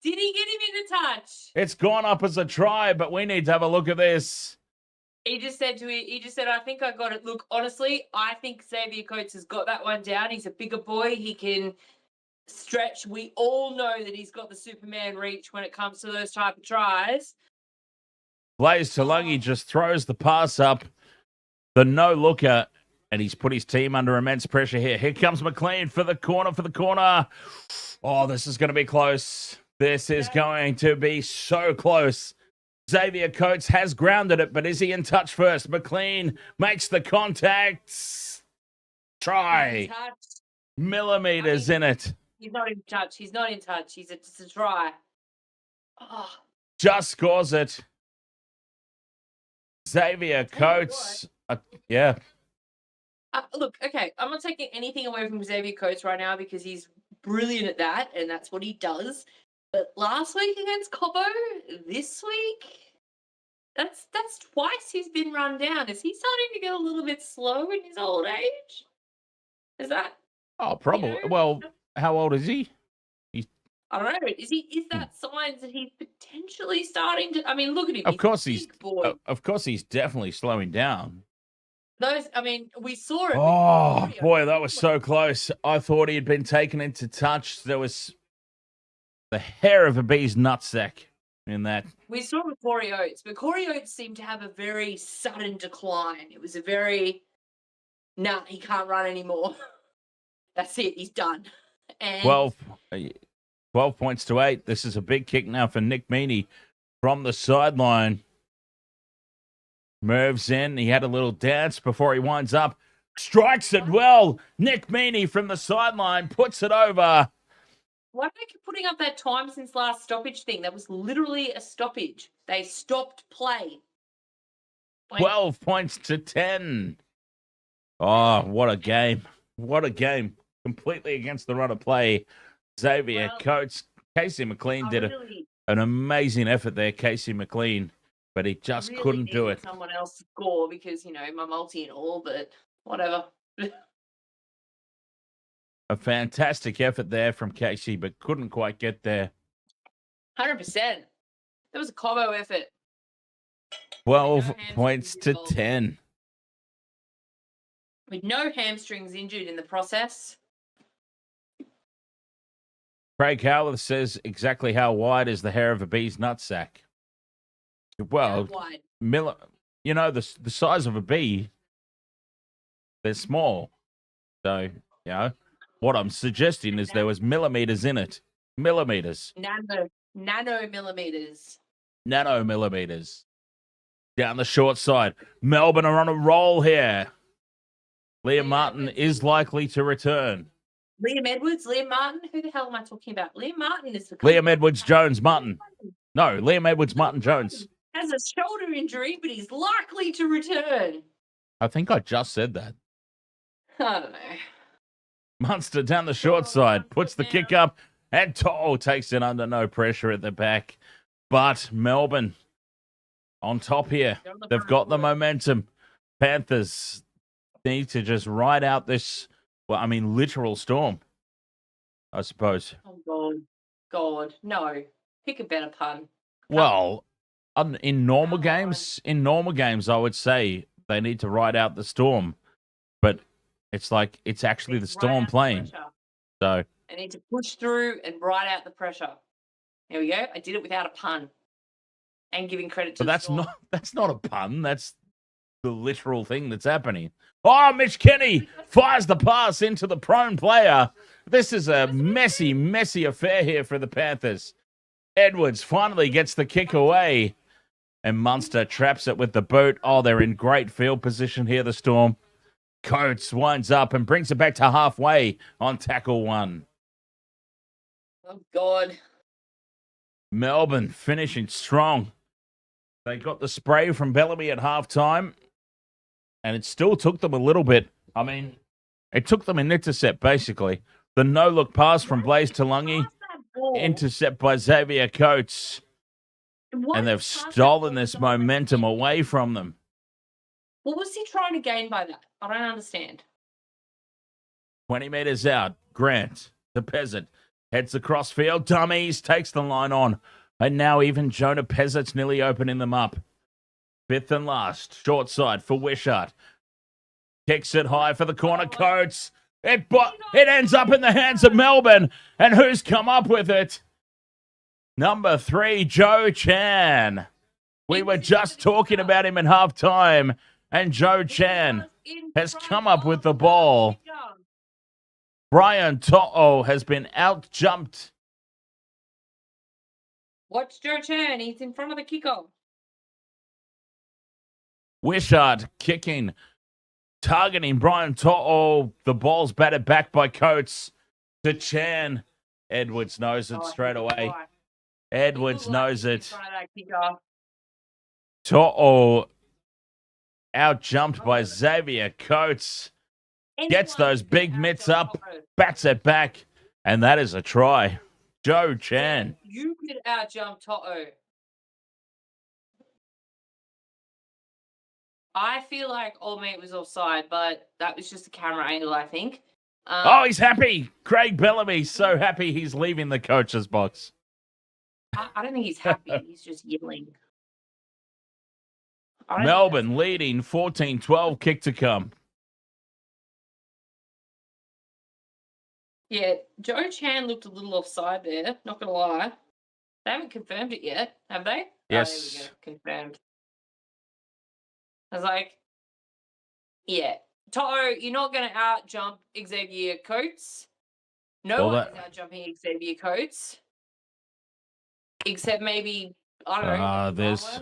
did he get him into touch? It's gone up as a try, but we need to have a look at this. He just said, I think I got it. Look, honestly, I think Xavier Coates has got that one down. He's a bigger boy. He can stretch. We all know that he's got the Superman reach when it comes to those type of tries. Blaze Talungi just throws the pass up. The no-looker, and he's put his team under immense pressure here. Here comes McLean for the corner. Oh, this is going to be close. This is going to be so close. Xavier Coates has grounded it, but is he in touch first? McLean makes the contact. Try. Touch. Millimeters in it. He's not in touch. It's a try. Oh, Just scores it. Xavier Coates. Yeah. look, okay, I'm not taking anything away from Xavier Coates right now because he's brilliant at that, and that's what he does. But last week against Cobbo, this week, that's twice he's been run down. Is he starting to get a little bit slow in his old age? Is that? Oh, probably. You know, Well, how old is he? I don't know. Is that signs that he's potentially starting to? I mean, look at him. Of course, a big boy. Of course, he's definitely slowing down. We saw it. Oh with boy, that was so close. I thought he had been taken into touch. There was the hair of a bee's nutsack in that. We saw it with Corey Oates, but Corey Oates seemed to have a very sudden decline. It was a very, he can't run anymore. That's it. He's done. And 12 points to 8. This is a big kick now for Nick Meaney from the sideline. Moves in. He had a little dance before he winds up. Strikes it well. Nick Meaney from the sideline puts it over. Why do they keep putting up that time since last stoppage thing? That was literally a stoppage. They stopped play. 12 points to 10. Oh, what a game. What a game. Completely against the run of play. Xavier Coates. Casey McLean did an amazing effort there, Casey McLean. But he just couldn't do it. Someone else to score because, my multi and all, but whatever. A fantastic effort there from Casey, but couldn't quite get there. 100%. That was a Cobbo effort. 12 points to 10. With no hamstrings injured in the process. Craig Howard says exactly how wide is the hair of a bee's nutsack? Well, the size of a bee, they're small. So, what I'm suggesting is there was millimeters in it. Millimeters. Nanomillimeters. Nanomillimeters. Down the short side. Melbourne are on a roll here. Liam Martin is likely to return. Liam Martin? Who the hell am I talking about? Liam Martin is the Liam Edwards-Jones Martin. No, Liam Edwards-Martin-Jones. Has a shoulder injury, but he's likely to return. I think I just said that. I don't know. Munster down the short side, puts the kick up, and To'o takes it under no pressure at the back. But Melbourne on top here. They've got the momentum. Panthers need to just ride out this, literal storm, I suppose. Oh, God. No. Pick a better pun. Well, in normal games, I would say they need to ride out the storm. But it's like it's actually the storm playing. So I need to push through and ride out the pressure. There we go. I did it without a pun. And giving credit to that's not a pun. That's the literal thing that's happening. Oh, Mitch Kenny fires the pass into the prone player. This is a messy, messy affair here for the Panthers. Edwards finally gets the kick away. And Munster traps it with the boot. Oh, they're in great field position here, the Storm. Coates winds up and brings it back to halfway on tackle 1. Oh, God. Melbourne finishing strong. They got the spray from Bellamy at halftime, and it still took them a little bit. It took them an intercept, basically. The no-look pass from Blaze Talangi, intercept by Xavier Coates. And they've stolen this momentum away from them. What was he trying to gain by that? I don't understand. 20 metres out. Grant, the peasant, heads across field. Dummies, takes the line on. And now even Jonah Peasant's nearly opening them up. 5th and last. Short side for Wishart. Kicks it high for the corner. Coates. It ends up in the hands of Melbourne. And who's come up with it? Number 3, Joe Chan. We were just talking about him in halftime. And Joe Chan has come up with the ball. Brian To'o has been out-jumped. Watch Joe Chan. He's in front of the kickoff. Wishart kicking, targeting Brian To'o. The ball's batted back by Coates to Chan. Edwards knows it straight away. Edwards knows it. To'o out-jumped by Xavier Coates. Gets those big mitts up, bats it back, and that is a try. Joe Chan. You could out-jump Toto. I feel like Old Mate was offside, but that was just a camera angle, I think. Oh, he's happy. Craig Bellamy, so happy he's leaving the coach's box. I don't think he's happy. He's just yelling. Melbourne leading 14-12, kick to come. Yeah, Joe Chan looked a little offside there, not going to lie. They haven't confirmed it yet, have they? Yes. Oh, there we go. Confirmed. I was like, yeah. Toto, you're not going to out-jump Xavier Coates. No one is out-jumping Xavier Coates. Except maybe, I don't know. There's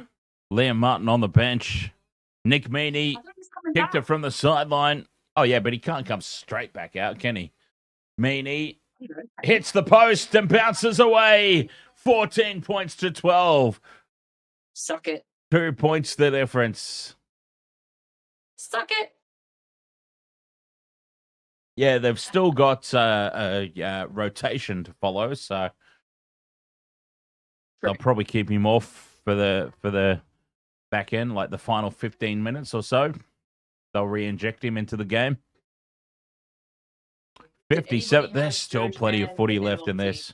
Liam Martin on the bench. Nick Meaney kicked it from the sideline. Oh, yeah, but he can't come straight back out, can he? Meaney hits the post and bounces away. 14 points to 12. Suck it. 2 points the difference. Suck it. Yeah, they've still got a rotation to follow, so they'll probably keep him off for the back end, like the final 15 minutes or so. They'll re-inject him into the game. 57. There's still plenty of footy left in this.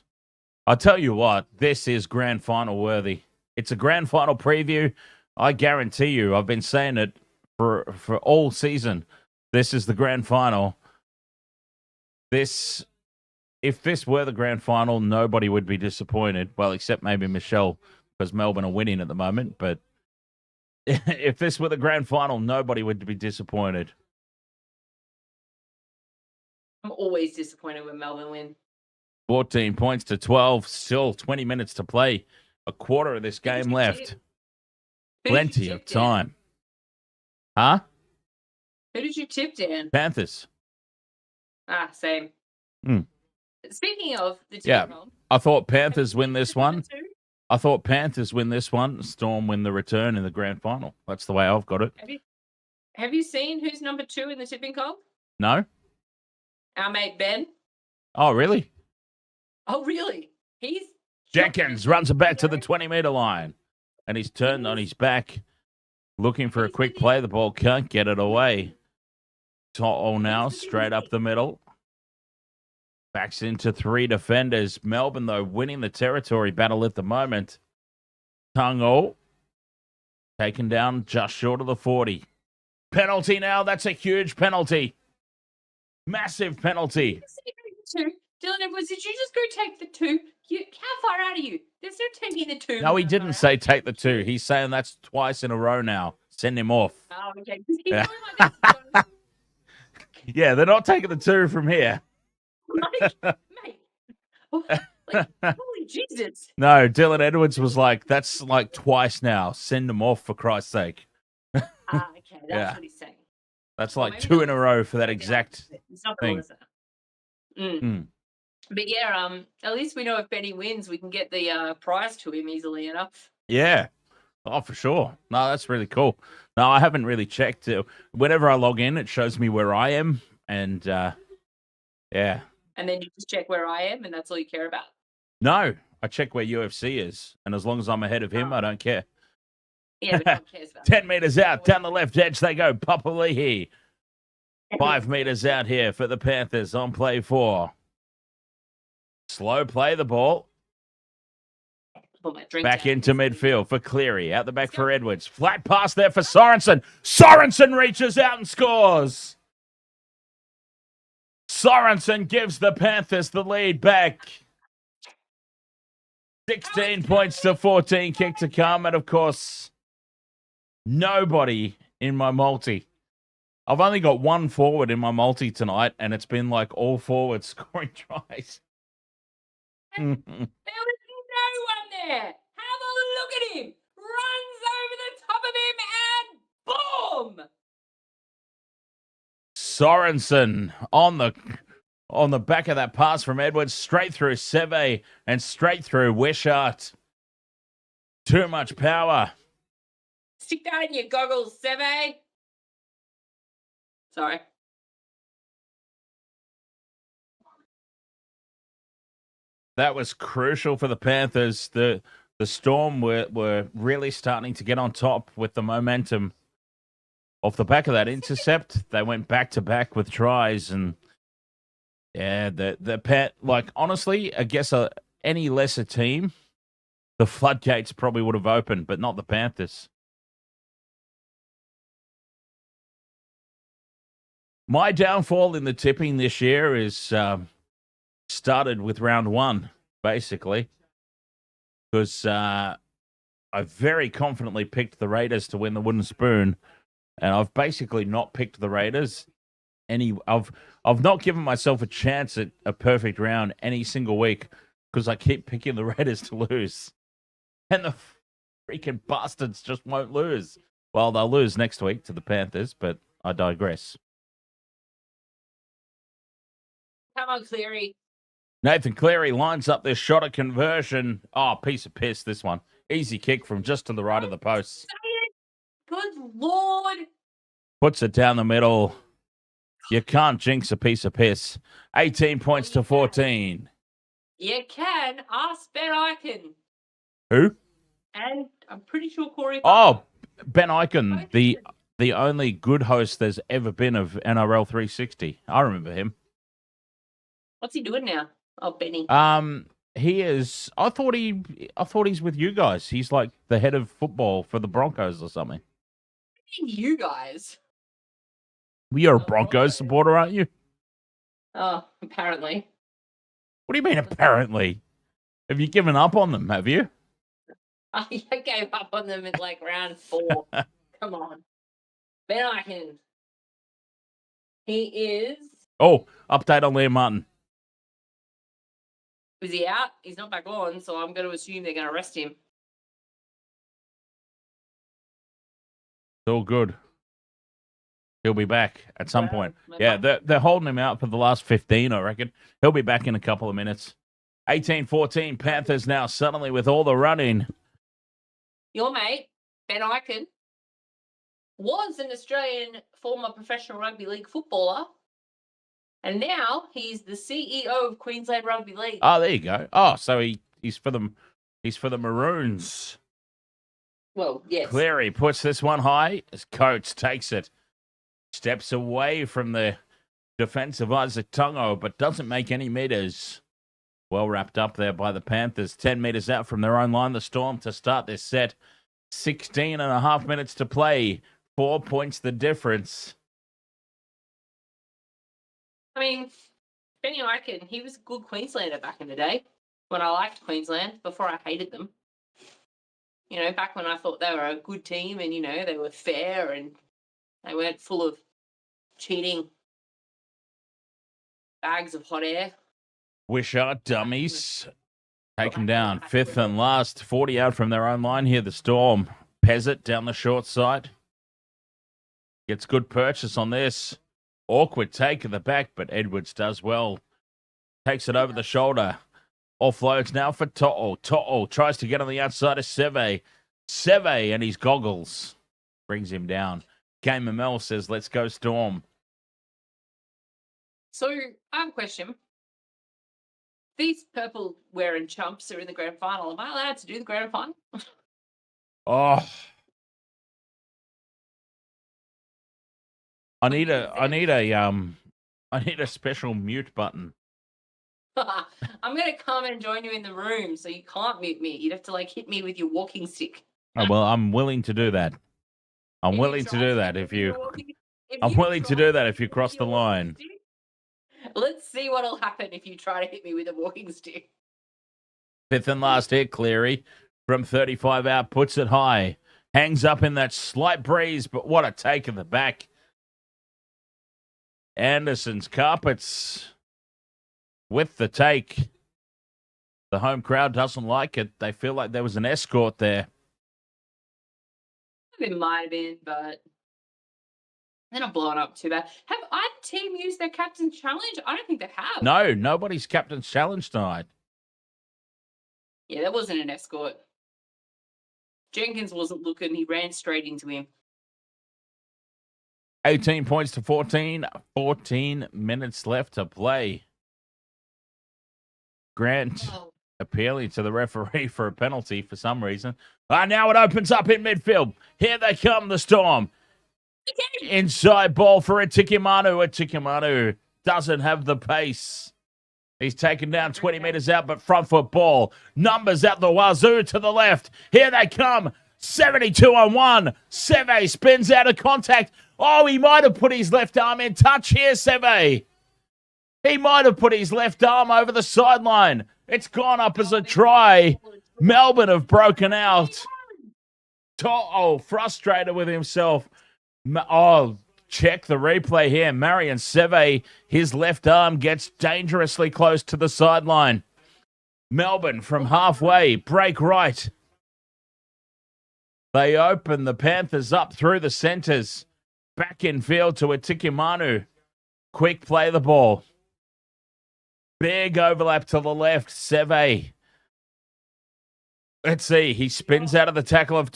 I'll tell you what, this is grand final worthy. It's a grand final preview. I guarantee you, I've been saying it for all season. This is the grand final. If this were the grand final, nobody would be disappointed. Well, except maybe Michelle, because Melbourne are winning at the moment. But if this were the grand final, nobody would be disappointed. I'm always disappointed when Melbourne win. 14 points to 12. Still 20 minutes to play. A quarter of this game left. Plenty of time. Huh? Who did you tip, Dan? Panthers. Same. Speaking of the team, Yeah, I thought Panthers win this one. Storm win the return in the grand final. That's the way I've got it. Have you seen who's number 2 in the tipping comp? No? Our mate Ben. Oh, really? Oh, really? Jenkins runs it back to the 20-meter line. And he's turned on his back, looking for a quick play. The ball can't get it away. Toto now, straight up the middle. Backs into 3 defenders. Melbourne, though, winning the territory battle at the moment. Tungo taken down just short of the 40. Penalty now. That's a huge penalty. Massive penalty. Dylan Edwards, did you just go take the 2? How far out are you? There's no taking the 2. No, he didn't say take the 2. He's saying that's twice in a row now. Send him off. Oh, okay. Yeah. Yeah, they're not taking the 2 from here. Mate. Holy Jesus. No, Dylan Edwards was like, that's like twice now. Send him off for Christ's sake. Okay, that's what he's saying. That's like 2 in a row for that exact thing. But yeah, at least we know if Benny wins, we can get the prize to him easily enough. Yeah. Oh, for sure. No, that's really cool. No, I haven't really checked. Whenever I log in, it shows me where I am. And, yeah. And then you just check where I am, and that's all you care about? No, I check where UFC is. And as long as I'm ahead of him, I don't care. Yeah, but no one cares about 10 meters out, down the left edge they go. Papali'i. 5 meters out here for the Panthers on play 4. Slow play the ball. Back into midfield for Cleary. Out the back for Edwards. Flat pass there for Sorensen. Sorensen reaches out and scores. Sorensen gives the Panthers the lead back. 16 points to 14. Kick to come. And, of course, nobody in my multi. I've only got 1 forward in my multi tonight, and it's been like all forwards scoring tries. There was no one there. Have a look at him. Runs over the top of him and boom. Sorensen on the back of that pass from Edwards, straight through Seve and straight through Wishart. Too much power. Stick that in your goggles, Seve. Sorry. That was crucial for the Panthers. The Storm were really starting to get on top with the momentum. Off the back of that intercept, they went back to back with tries, and yeah, honestly, I guess any lesser team, the floodgates probably would have opened, but not the Panthers. My downfall in the tipping this year is started with round one, basically, because I very confidently picked the Raiders to win the wooden spoon, and I've basically not picked the Raiders. I've not given myself a chance at a perfect round any single week because I keep picking the Raiders to lose, and the freaking bastards just won't lose. Well, they'll lose next week to the Panthers, but I digress. Come on, Cleary. Nathan Cleary lines up this shot at conversion. Oh, piece of piss, this one. Easy kick from just to the right of the post. Good Lord. Puts it down the middle. You can't jinx a piece of piss. 18 points to 14. You can. Ask Ben Eichen. Who? And I'm pretty sure Corey. Oh, Ben Eichen, the only good host there's ever been of NRL 360. I remember him. What's he doing now? Oh, Benny. He is. I thought he's with you guys. He's like the head of football for the Broncos or something. You guys. You're a Broncos supporter, aren't you? Oh, apparently. What do you mean, apparently? Have you given up on them, have you? I gave up on them in like round 4. Come on. Ben Eichen. He is. Oh, update on Liam Martin. Was he out? He's not back on, so I'm going to assume they're going to arrest him. It's all good. He'll be back at some point. Yeah, they're holding him out for the last 15, I reckon. He'll be back in a couple of minutes. 18-14, Panthers now suddenly with all the running. Your mate, Ben Eichen, was an Australian former professional rugby league footballer, and now he's the CEO of Queensland Rugby League. Oh, there you go. Oh, so he's for the Maroons. Well, yes. Cleary puts this one high as Coates takes it. Steps away from the defensive Isaac Tungo, but doesn't make any meters. Well wrapped up there by the Panthers. 10 meters out from their own line, the Storm to start this set. 16 and a half minutes to play. 4 points the difference. I mean, Benny Eichen, he was a good Queenslander back in the day when I liked Queensland, before I hated them. You know, back when I thought they were a good team and, you know, they were fair and they weren't full of cheating bags of hot air. Wishart dummies. Take them down. Fifth and last. 40 out from their own line here. The Storm. Pezzett down the short side. Gets good purchase on this. Awkward take at the back, but Edwards does well. Takes it over the shoulder. Offloads now for To'o. To'o tries to get on the outside of Seve. Seve and his goggles. Brings him down. Game Mel says, let's go Storm. So, I have a question. These purple wearing chumps are in the grand final. Am I allowed to do the grand final? Oh. I need a special mute button. I'm going to come and join you in the room, so you can't mute me. You'd have to, like, hit me with your walking stick. Oh, well, I'm willing to do that. I'm willing to do that if you cross the line. Let's see what'll happen if you try to hit me with a walking stick. Fifth and last hit, Cleary from 35 out, puts it high. Hangs up in that slight breeze, but what a take in the back. Anderson's carpets with the take. The home crowd doesn't like it. They feel like there was an escort there. It might have been, but they're not blowing up too bad. Have either team used their captain's challenge? I don't think they have. No, nobody's captain's challenge tonight. Yeah, that wasn't an escort. Jenkins wasn't looking. He ran straight into him. 18 points to 14. 14 minutes left to play. Grant Oh, appealing to the referee for a penalty for some reason. Now it opens up in midfield. Here they come, the Storm. Inside ball for Itikimanu. Itikimanu doesn't have the pace. He's taken down 20 metres out, but front foot ball. Numbers at the wazoo to the left. Here they come. 72 on 1. Seve spins out of contact. Oh, he might have put his left arm in touch here, Seve. He might have put his left arm over the sideline. It's gone up as a try. Melbourne have broken out. Frustrated with himself. Check the replay here. Marion Seve, his left arm gets dangerously close to the sideline. Melbourne from halfway, break right. They open the Panthers up through the centres. Back in field to Itikimanu. Quick play the ball. Big overlap to the left. Seve. Let's see. He spins out of the tackle of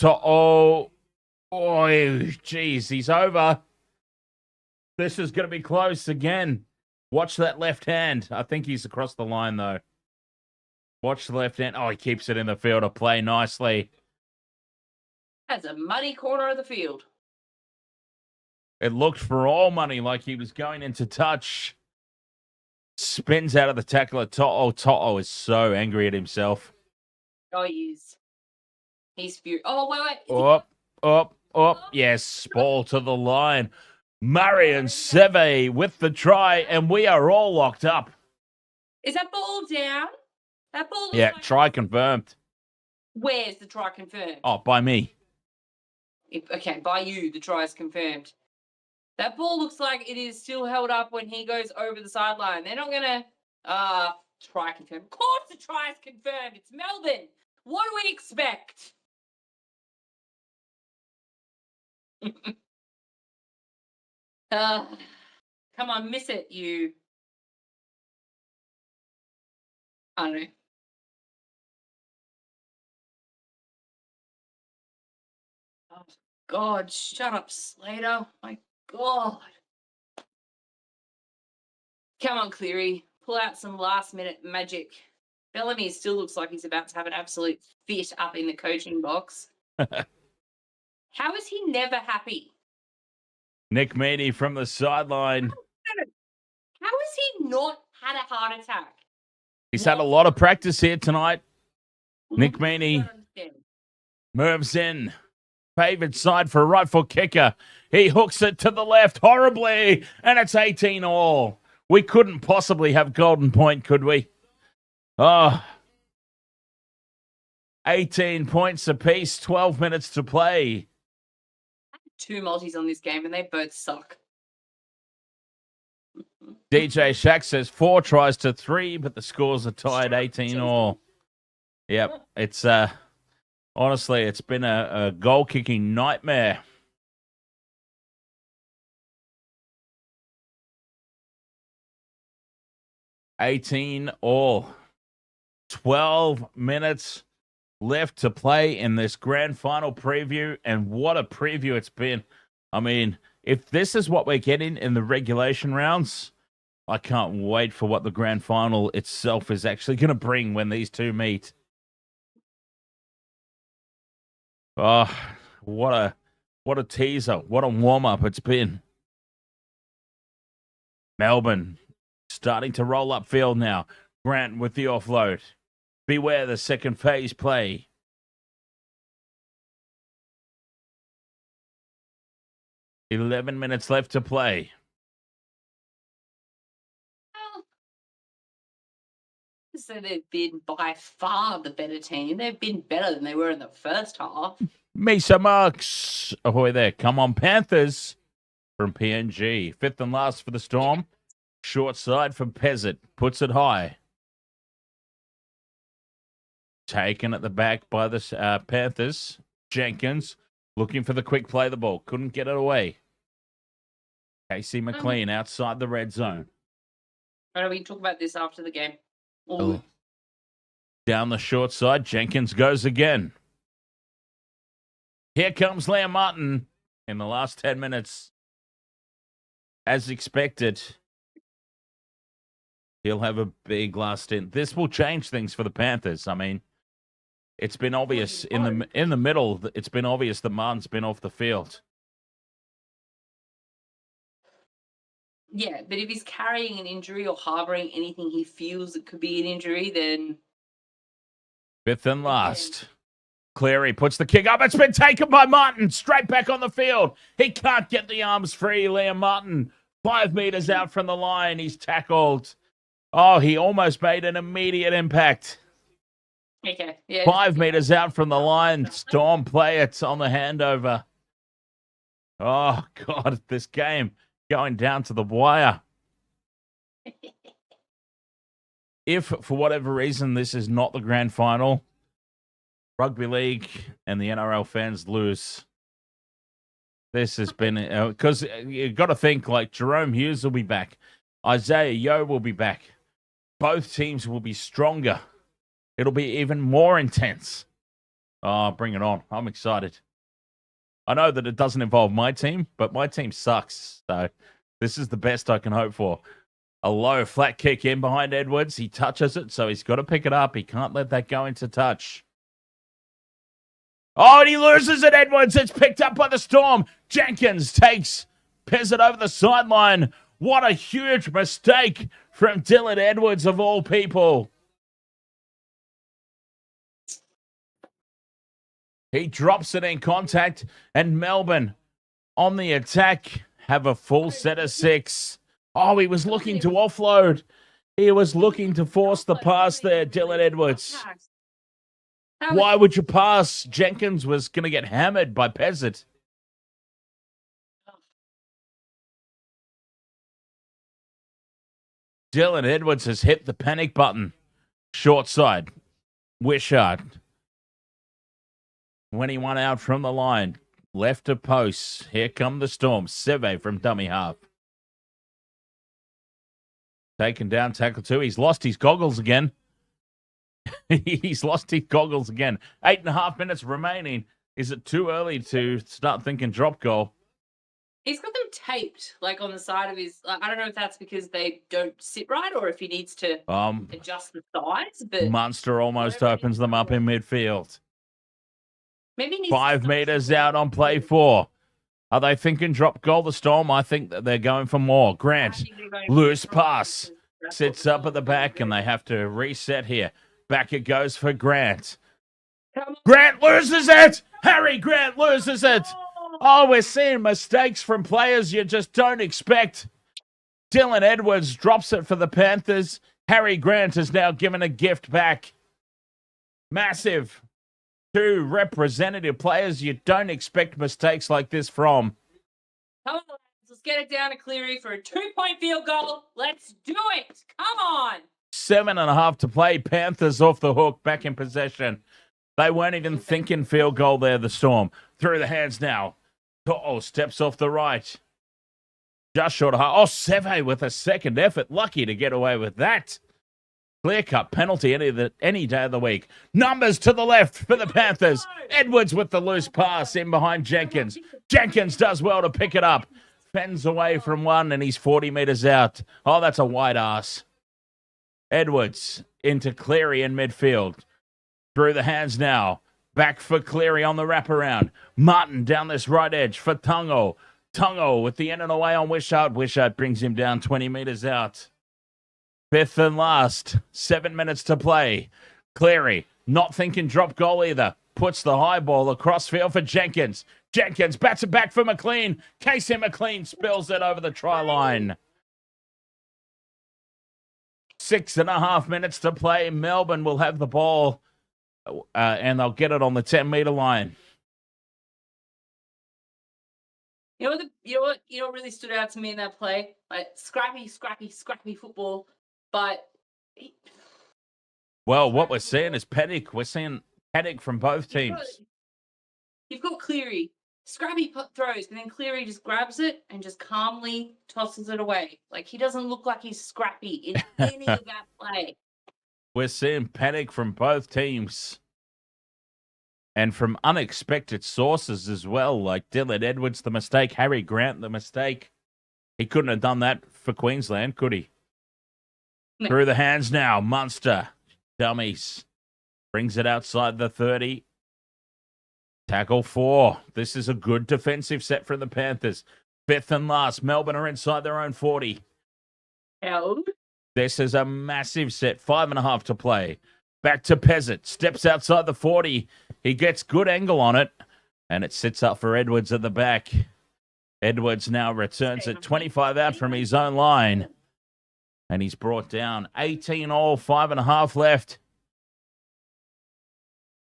geez, he's over. This is going to be close again. Watch that left hand. I think he's across the line, though. Watch the left hand. Oh, he keeps it in the field of play nicely. that's a muddy corner of the field. It looked for all money like he was going into touch. Spins out of the tackle of To'o. To'o is so angry at himself. Oh, he is. He's furious. Oh, wait. Yes, ball to the line. Marion Seve with the try, and we are all locked up. Is that ball down? That ball looks Yeah, like... try confirmed. Where's the try confirmed? Oh, by me. Okay, by you, the try is confirmed. That ball looks like it is still held up when he goes over the sideline. They're not going to try confirmed. Of course the try is confirmed. It's Melbourne. What do we expect? Come on, miss it, you. I don't know. Oh, God, shut up, Slater. My God. Come on, Cleary. Pull out some last-minute magic. Bellamy still looks like he's about to have an absolute fit up in the coaching box. How is he never happy? Nick Meaney from the sideline. How has he not had a heart attack? He's had a lot of practice here tonight. Nick I Meaney don't understand. moves in. Favoured side for a right foot kicker. He hooks it to the left horribly, and it's 18 all. We couldn't possibly have golden point, could we? 18 points apiece, 12 minutes to play. 2 multis on this game, and they both suck. DJ Shack says 4 tries to 3, but the scores are tied 18 all. Yep, it's honestly, it's been a goal kicking nightmare. $18 all. 12 minutes left to play in this grand final preview, and what a preview it's been. I mean, if this is what we're getting in the regulation rounds, I can't wait for what the grand final itself is actually going to bring when these two meet. Oh, what a teaser. What a warm-up it's been. Melbourne starting to roll up field now. Grant with the offload. Beware the second phase play. $11 minutes left to play. So they've been by far the better team. They've been better than they were in the first half. Mesa Marks. Ahoy there. Come on, Panthers from PNG. 5th and last for the Storm. Short side for Pezzett. Puts it high. Taken at the back by the Panthers. Jenkins looking for the quick play the ball. Couldn't get it away. Casey McLean outside the red zone. Why don't we talk about this after the game? Oh. Down the short side, Jenkins goes again. Here comes Liam Martin in the last 10 minutes. As expected, He'll have a big last stint. This will change things for the Panthers. I mean, it's been obvious in the middle. It's been obvious that Martin's been off the field. Yeah, but if he's carrying an injury or harboring anything he feels it could be an injury, then... Fifth and last. Cleary puts the kick up. It's been taken by Martin. Straight back on the field. He can't get the arms free. Liam Martin, 5 meters out from the line. He's tackled. Oh, he almost made an immediate impact. Okay. Yeah. 5 meters out from the line. Storm play it on the handover. Oh, God, this game going down to the wire. If, for whatever reason, this is not the grand final, rugby league and the NRL fans lose. This has been... Because you've got to think, like, Jerome Hughes will be back. Isaiah Yeo will be back. Both teams will be stronger. It'll be even more intense. Oh, bring it on. I'm excited. I know that it doesn't involve my team, but my team sucks. So this is the best I can hope for. A low flat kick in behind Edwards. He touches it, so he's got to pick it up. He can't let that go into touch. Oh, and he loses it, Edwards. It's picked up by the Storm. Jenkins pins it over the sideline. What a huge mistake from Dylan Edwards, of all people. He drops it in contact, and Melbourne on the attack have a full set of 6. Oh, he was looking to offload. He was looking to force the pass there, Dylan Edwards. Why would you pass? Jenkins was going to get hammered by Pezzett. Dylan Edwards has hit the panic button. Short side. Wishart. When he won out from the line. Left of post. Here come the Storm. Seve from dummy half. Taken down, tackle 2. He's lost his goggles again. He's lost his goggles again. 8.5 minutes remaining. Is it too early to start thinking drop goal? He's got them taped, like on the side of his. I don't know if that's because they don't sit right or if he needs to adjust the size. But Munster almost opens them up in midfield. Maybe he needs 5 meters out on play 4. Are they thinking drop goal, the Storm? I think that they're going for more. Grant, loose pass. Sits up at the back, and they have to reset here. Back it goes for Grant. Grant loses it! Harry Grant loses it! Oh, we're seeing mistakes from players you just don't expect. Dylan Edwards drops it for the Panthers. Harry Grant has now given a gift back. Massive. 2 representative players you don't expect mistakes like this from. Come on, let's get it down to Cleary for a 2-point field goal. Let's do it. Come on. 7.5 to play. Panthers off the hook, back in possession. They weren't even thinking field goal there, the Storm. Through the hands now. Oh, steps off the right. Just short of... Oh, Seve with a second effort. Lucky to get away with that. Clear-cut penalty any day of the week. Numbers to the left for the Panthers. Edwards with the loose pass in behind Jenkins. Jenkins does well to pick it up. Fends away from one, and he's 40 meters out. Oh, that's a wide ass. Edwards into Cleary in midfield. Through the hands now. Back for Cleary on the wraparound. Martin down this right edge for Tungo. Tungo with the end and away on Wishart. Wishart brings him down 20 meters out. 5th and last. 7 minutes to play. Cleary not thinking drop goal either. Puts the high ball across field for Jenkins. Jenkins bats it back for McLean. Casey McLean spills it over the try line. 6.5 minutes to play. Melbourne will have the ball. And they'll get it on the 10-meter line. You know what really stood out to me in that play? Like scrappy football. But well, what we're seeing is panic. We're seeing panic from both teams. You've got Cleary, scrappy throws, and then Cleary just grabs it and just calmly tosses it away. Like he doesn't look like he's scrappy in any of that play. We're seeing panic from both teams. And from unexpected sources as well, like Dylan Edwards, the mistake, Harry Grant, the mistake. He couldn't have done that for Queensland, could he? Through the hands now. Munster. Dummies. Brings it outside the 30. Tackle 4. This is a good defensive set from the Panthers. 5th and last. Melbourne are inside their own 40. Hell. This is a massive set. 5.5 to play. Back to Pezzett. Steps outside the 40. He gets good angle on it. And it sits up for Edwards at the back. Edwards now returns at 25 out from his own line. And he's brought down 18 all, 5.5 left.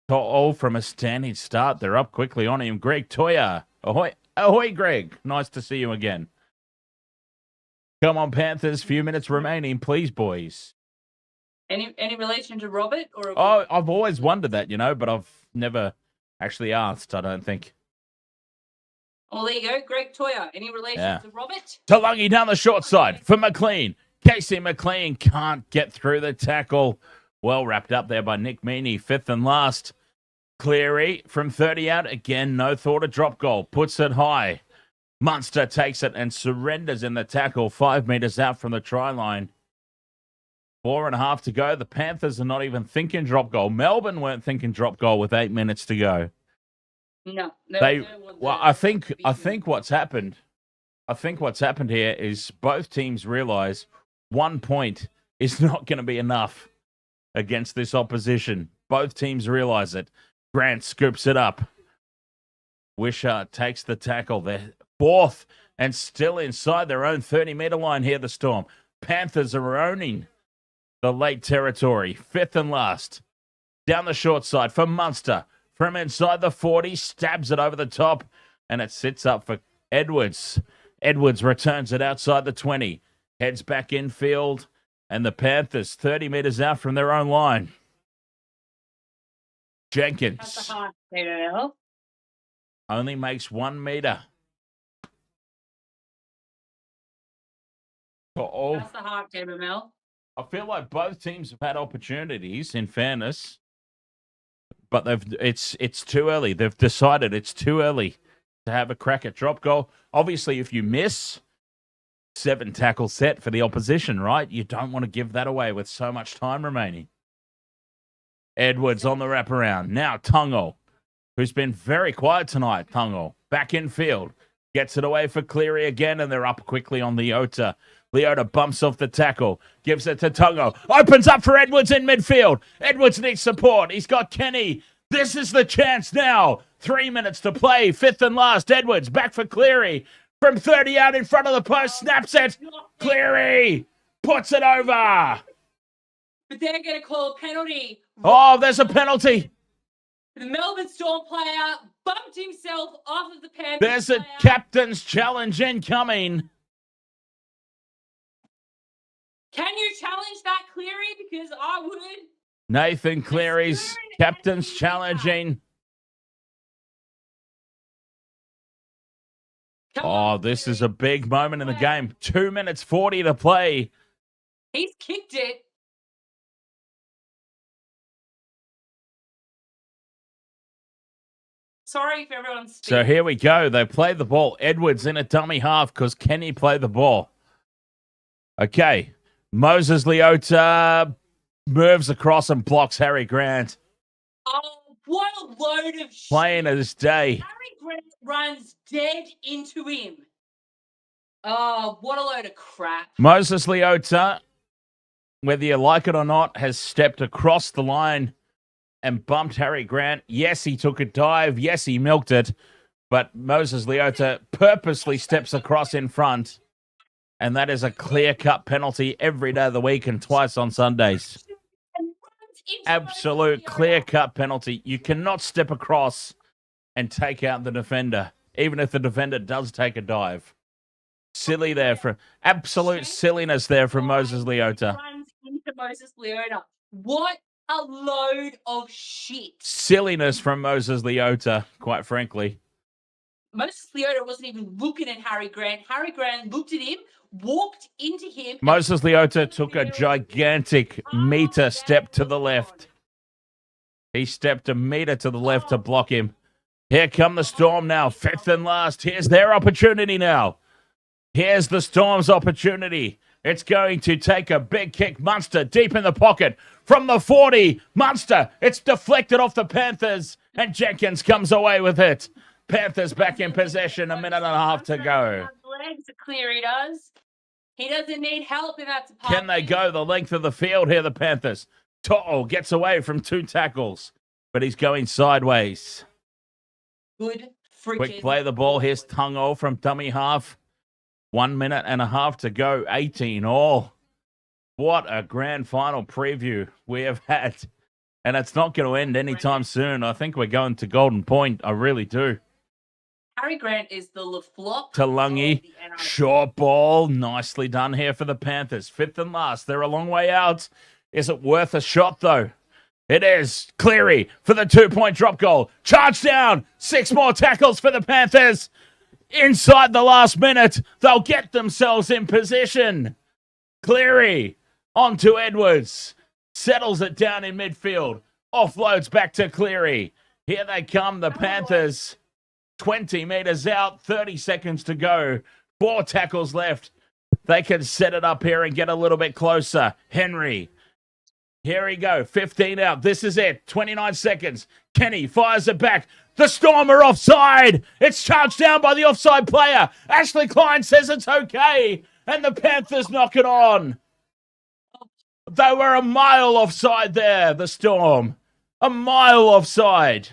All from a standing start. They're up quickly on him. Greg Toya. Ahoy. Ahoy, Greg. Nice to see you again. Come on, Panthers. Few minutes remaining, please, boys. Any relation to Robert? Oh, I've always wondered that, but I've never actually asked, I don't think. Oh, there you go. Greg Toya. Any relation to Robert? Talangi down the short side for McLean. Casey McLean can't get through the tackle. Well wrapped up there by Nick Meaney. 5th and last. Cleary from 30 out. Again, no thought of drop goal. Puts it high. Munster takes it and surrenders in the tackle. 5 meters out from the try line. 4.5 to go. The Panthers are not even thinking drop goal. Melbourne weren't thinking drop goal with 8 minutes to go. No. I think what's happened. I think what's happened here is both teams realise 1 point is not going to be enough against this opposition. Both teams realise it. Grant scoops it up. Wishart takes the tackle. They're 4th and still inside their own 30-metre line here, the Storm. Panthers are owning the late territory. 5th and last. Down the short side for Munster. From inside the 40, stabs it over the top, and it sits up for Edwards. Edwards returns it outside the 20. Heads back infield, and the Panthers 30 metres out from their own line. Jenkins only makes 1 metre. That's the heart, David Mel. I feel like both teams have had opportunities, in fairness, but it's too early. They've decided it's too early to have a crack at drop goal. Obviously, if you miss, 7 tackle set for the opposition, right? You don't want to give that away with so much time remaining. Edwards on the wraparound. Now Tungo, who's been very quiet tonight. Tungo back in field. Gets it away for Cleary again, and they're up quickly on Leota. Leota bumps off the tackle. Gives it to Tungo. Opens up for Edwards in midfield. Edwards needs support. He's got Kenny. This is the chance now. 3 minutes to play. 5th and last. Edwards back for Cleary. From 30 out in front of the post. Snaps it. Cleary puts it over. But they're going to call a penalty. Oh, there's a penalty. The Melbourne Storm player bumped himself off of the Panthers. There's a captain's challenge incoming. Can you challenge that, Cleary? Because I would. Nathan Cleary's captain's challenging. Oh, this is a big moment in the game. 2 minutes 40 to play. He's kicked it. Sorry if everyone's speaking. So here we go. They play the ball. Edwards in a dummy half because Kenny played the ball. Okay. Moses Leota moves across and blocks Harry Grant. Oh, what a load of shit. Playing at his day. Harry Grant runs dead into him. Oh, what a load of crap. Moses Leota, whether you like it or not, has stepped across the line and bumped Harry Grant. Yes, he took a dive. Yes, he milked it. But Moses Leota purposely steps across in front. And that is a clear-cut penalty every day of the week and twice on Sundays. Absolute clear-cut penalty. You cannot step across and take out the defender, even if the defender does take a dive. Silly there for absolute silliness there from Moses Leota. Runs into Moses Leota. What a load of shit. Silliness from Moses Leota, quite frankly. Moses Leota wasn't even looking at Harry Grant. Harry Grant looked at him, walked into him. Moses Leota took a gigantic meter step to the left. He stepped a meter to the left to block him. Here come the Storm now, 5th and last. Here's their opportunity now. Here's the Storm's opportunity. It's going to take a big kick. Munster deep in the pocket from the 40. Munster, it's deflected off the Panthers, and Jenkins comes away with it. Panthers back in possession, a minute and a half to go. Legs are clear, he does. He doesn't need help in that department. Can they go the length of the field here, the Panthers? To'o gets away from 2 tackles, but he's going sideways. Good freaking. Quick play the ball. Here's Tungo from dummy half. 1 minute and a half to go. 18 all. What a grand final preview we have had. And it's not going to end anytime soon. I think we're going to Golden Point. I really do. Harry Grant is the LaFlop. Talungi. Short ball. Nicely done here for the Panthers. 5th and last. They're a long way out. Is it worth a shot, though? It is. Cleary for the 2-point drop goal. Charge down. 6 more tackles for the Panthers. Inside the last minute, they'll get themselves in position. Cleary onto Edwards. Settles it down in midfield. Offloads back to Cleary. Here they come, the Panthers. 20 meters out, 30 seconds to go. 4 tackles left. They can set it up here and get a little bit closer. Henry. Here we go. 15 out. This is it. 29 seconds. Kenny fires it back. The Storm are offside. It's charged down by the offside player. Ashley Klein says it's okay. And the Panthers knock it on. They were a mile offside there, the Storm. A mile offside.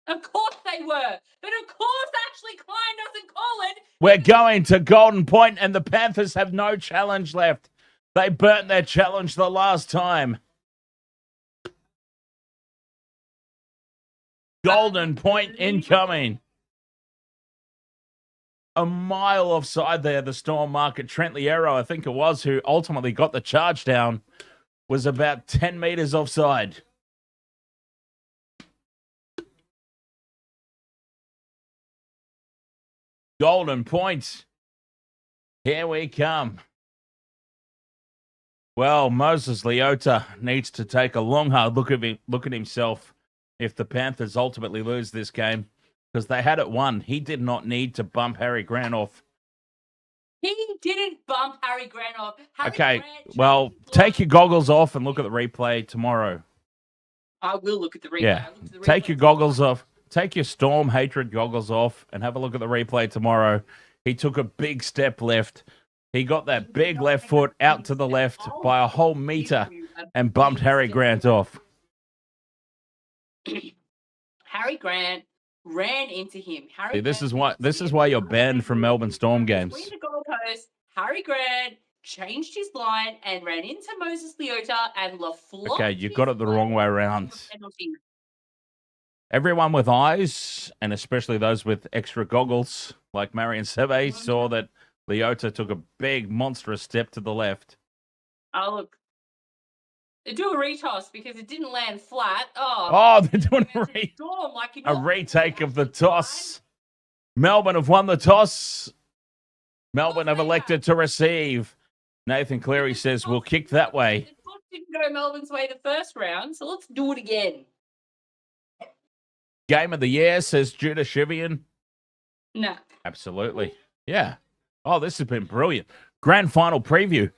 Of course they were. But of course Ashley Klein doesn't call it. We're going to Golden Point and the Panthers have no challenge left. They burnt their challenge the last time. Golden Point incoming. A mile offside there, the Storm market. Trent Liero, I think it was, who ultimately got the charge down, was about 10 meters offside. Golden Point. Here we come. Well, Moses Leota needs to take a long, hard look at himself if the Panthers ultimately lose this game, because they had it won. He did not need to bump Harry Grant off. He didn't bump Harry Grant off. Take your goggles off and look at the replay tomorrow. I will look at the replay. Yeah, take your goggles off. Take your Storm hatred goggles off and have a look at the replay tomorrow. He took a big step left. He got that big left foot out to the left by a whole meter and bumped Harry Grant off. Harry Grant ran into him. See, this is why you're banned from Melbourne Storm games. Between the goalposts, Harry Grant changed his line and ran into Moses Leota and LaFleur. Okay, you got it the wrong way around. Everyone with eyes, and especially those with extra goggles, like Marion Seve, saw that Leota took a big, monstrous step to the left. Oh, look. They do a retoss because it didn't land flat. They're doing a retake of the toss. Melbourne have won the toss. Melbourne have elected to receive. Nathan Cleary says, we'll kick that way. The toss didn't go Melbourne's way the first round, so let's do it again. Game of the year, says Judah Shivian. No. Absolutely. Yeah. Oh, this has been brilliant. Grand final preview.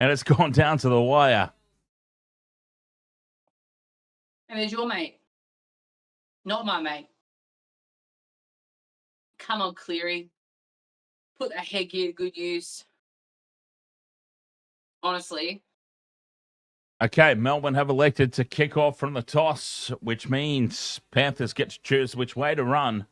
And it's gone down to the wire. And there's your mate. Not my mate. Come on, Cleary. Put that headgear to good use. Honestly. Okay, Melbourne have elected to kick off from the toss, which means Panthers get to choose which way to run.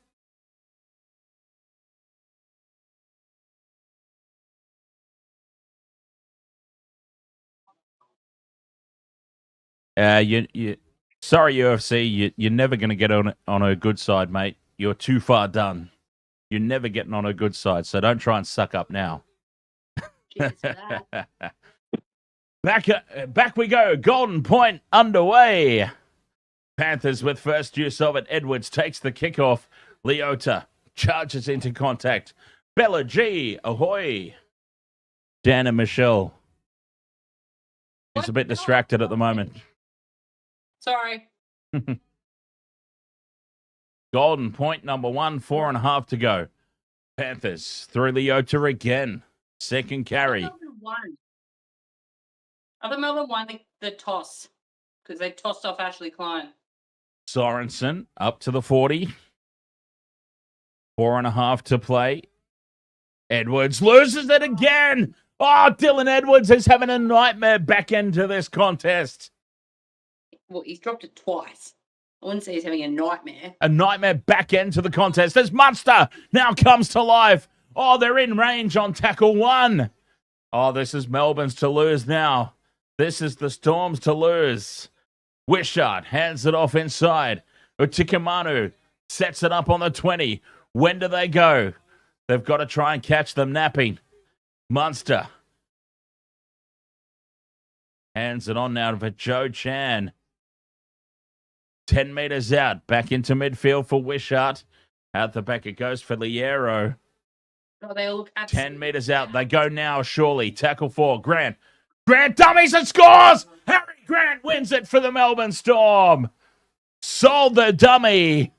Sorry, UFC, you're never going to get on a good side, mate. You're too far done. You're never getting on a good side, so don't try and suck up now. Cheers for that. Back we go. Golden Point underway. Panthers with first use of it. Edwards takes the kickoff. Leota charges into contact. Bella G, ahoy. Dan and Michelle. He's a bit distracted at the moment. Sorry. Golden Point number 1, 4.5 to go. Panthers through Leota again. Second carry. Melbourne won. I thought Melbourne won the toss because they tossed off Ashley Klein. Sorensen up to the 40. 4.5 to play. Edwards loses it again. Oh, Dylan Edwards is having a nightmare back into this contest. Well, he's dropped it twice. I wouldn't say he's having a nightmare. A nightmare back into the contest as Munster now comes to life. Oh, they're in range on tackle 1. Oh, this is Melbourne's to lose now. This is the Storm's to lose. Wishart hands it off inside. Utikamanu sets it up on the 20. When do they go? They've got to try and catch them napping. Munster hands it on now for Joe Chan. 10 metres out. Back into midfield for Wishart. Out the back it goes for Liero. Oh, they look 10 metres out. They go now, surely. Tackle 4. Grant. Grant dummies and scores! Harry Grant wins it for the Melbourne Storm. Sold the dummy.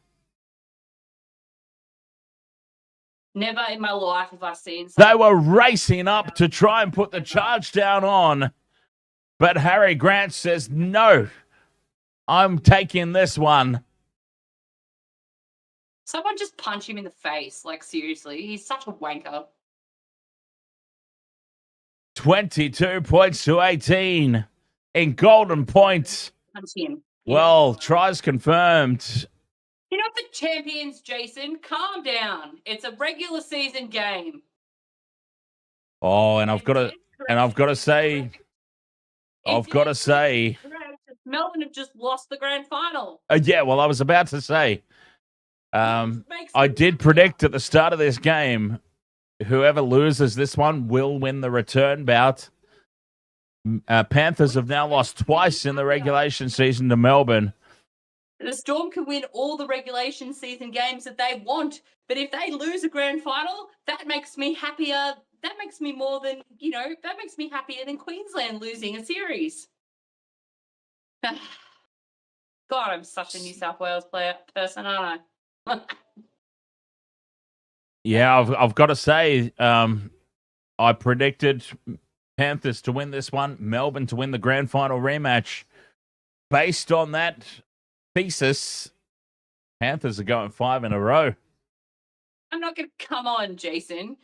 Never in my life have I seen They were racing up to try and put the charge down on. But Harry Grant says, no, I'm taking this one. Someone just punch him in the face. Like, seriously, he's such a wanker. 22 points to 18 in golden points. Punch him. Well, tries confirmed. You're not the champions, Jason. Calm down. It's a regular season game. Oh, and I've got to say, Melbourne have just lost the grand final. yeah, well, I was about to say, I did predict at the start of this game, whoever loses this one will win the return bout. Panthers have now lost twice in the regulation season to Melbourne. The Storm can win all the regulation season games that they want, but if they lose a grand final, that makes me happier. That makes me more than, that makes me happier than Queensland losing a series. God, I'm such a New South Wales person, aren't I? Yeah, I've got to say, I predicted Panthers to win this one, Melbourne to win the grand final rematch. Based on that thesis, Panthers are going 5 in a row. I'm not going to come on, Jason.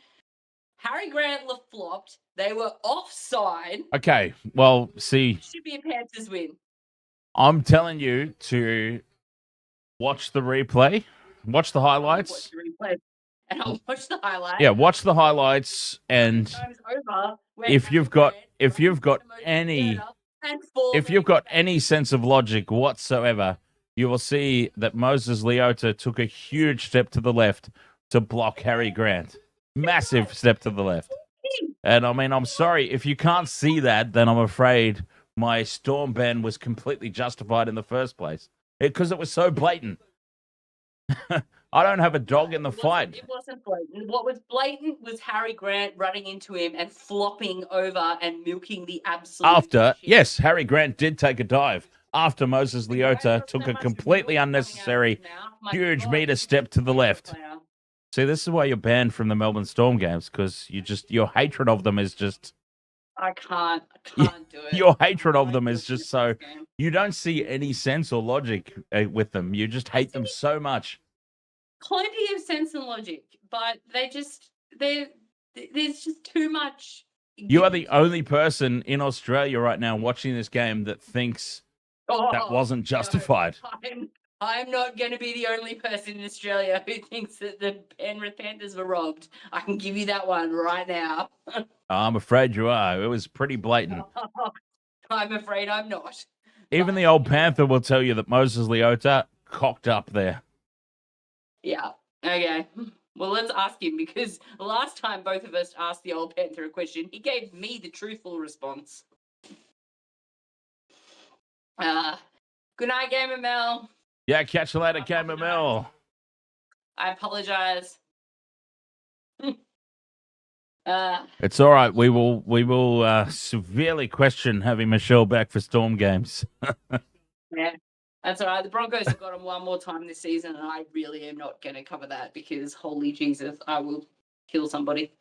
Harry Grant flopped. They were offside. Okay, well, see. It should be a Panthers win. I'm telling you to watch the replay, watch the highlights. And I'll watch the highlights. Yeah, watch the highlights, and if you've got any sense of logic whatsoever, you will see that Moses Leota took a huge step to the left to block Harry Grant. Massive step to the left. And I mean, I'm sorry, if you can't see that, then I'm afraid my Storm ban was completely justified in the first place. Because it was so blatant. I don't have a dog in the fight. It wasn't blatant. What was blatant was Harry Grant running into him and flopping over and milking the absolute shit. Yes, Harry Grant did take a dive. After Moses Leota took a completely unnecessary, huge meter step to the left. See, this is why you're banned from the Melbourne Storm games, because your hatred of them is just... I can't do it. Your hatred of them is just so... You don't see any sense or logic with them. You just hate them so much. Plenty of sense and logic, but there's just too much. You are the only person in Australia right now watching this game that thinks that wasn't justified. No, I'm not going to be the only person in Australia who thinks that the Penrith Panthers were robbed. I can give you that one right now. I'm afraid you are. It was pretty blatant. I'm afraid I'm not. Even the old Panther will tell you that Moses Leota cocked up there. Yeah. Okay. Well, let's ask him, because last time both of us asked the old Panther a question, he gave me the truthful response. Good night, Gamer Mel. Yeah, catch you later, Gamer Mel. I apologize. It's all right. We will severely question having Michelle back for Storm games. Yeah. That's all right. The Broncos have got him one more time this season, and I really am not going to cover that because, holy Jesus, I will kill somebody.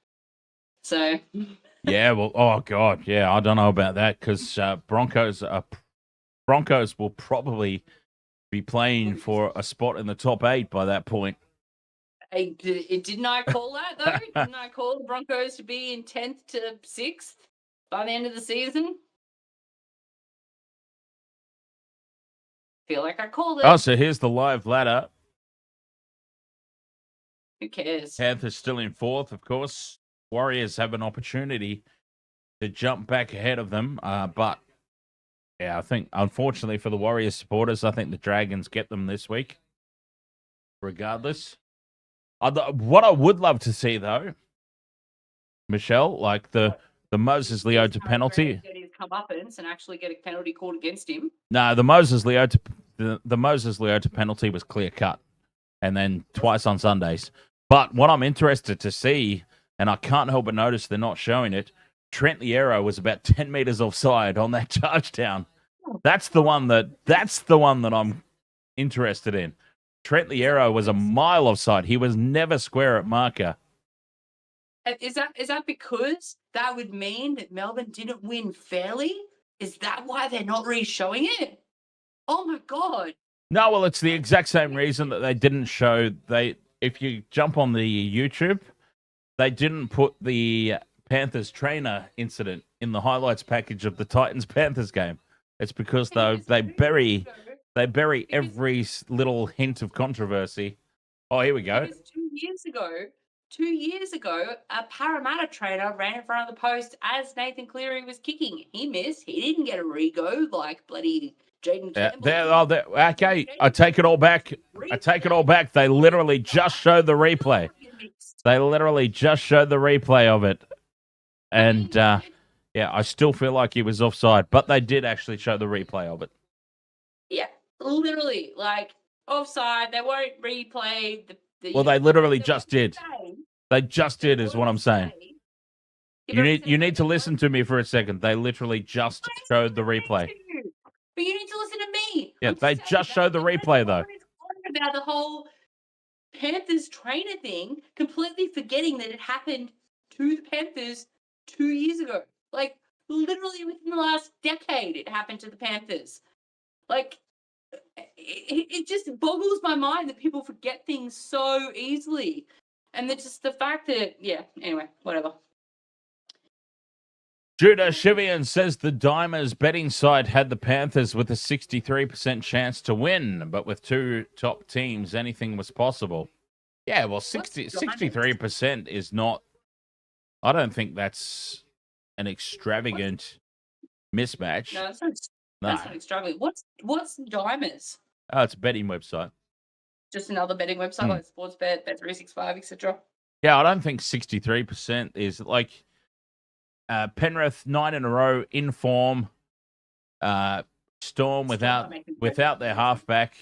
So Yeah, well, oh god, yeah, I don't know about that because Broncos will probably be playing for a spot in the top 8 by that point. didn't I call that though? Didn't I call the Broncos to be in 10th to 6th by the end of the season? Feel like I called it. Oh, so here's the live ladder. Who cares? Panthers still in 4th, of course. Warriors have an opportunity to jump back ahead of them, but yeah, I think unfortunately for the Warriors supporters, I think the Dragons get them this week, regardless. What I would love to see though, Michelle, like the Moses Leota penalty. Get his comeuppance and actually get a penalty called against him. No, the Moses Leota penalty was clear cut, and then twice on Sundays. But what I'm interested to see, and I can't help but notice they're not showing it, Trent Liero was about 10 meters offside on that charge down. That's the one that I'm interested in. Trent Liero was a mile offside. He was never square at marker. Is that because that would mean that Melbourne didn't win fairly? Is that why they're not re-showing it? Oh my god. No, well, it's the exact same reason that they didn't show. If you jump on the YouTube, they didn't put the Panthers trainer incident in the highlights package of the Titans-Panthers game. It's because they bury every little hint of controversy. Oh, here we go. Because 2 years ago, a Parramatta trainer ran in front of the post as Nathan Cleary was kicking. He missed. He didn't get a re-go like bloody Jaden Campbell. Okay, I take it all back. They literally just showed the replay. Of it. And, yeah, I still feel like he was offside, but they did actually show the replay of it. Yeah, literally, like, offside. They won't replay the Well, they literally just did. They just did, is what I'm saying. You need to listen to me for a second. They literally just showed the replay. But you need to listen to me. Yeah, they just showed the replay, though. About the whole Panthers trainer thing, completely forgetting that it happened to the Panthers 2 years ago. Like, literally within the last decade, it happened to the Panthers. Like, it just boggles my mind that people forget things so easily. And just the fact that, yeah, anyway, whatever. Judah Shivian says the Dimers betting side had the Panthers with a 63% chance to win, but with 2 top teams, anything was possible. Yeah, well, 63% is not... I don't think that's an extravagant mismatch. No, that's not extravagant. What's Dimers? Oh, it's a betting website. Just another betting website like Sportsbet, Bet365, etc. Yeah, I don't think 63% is like Penrith 9 in a row in form. Storm without their halfback.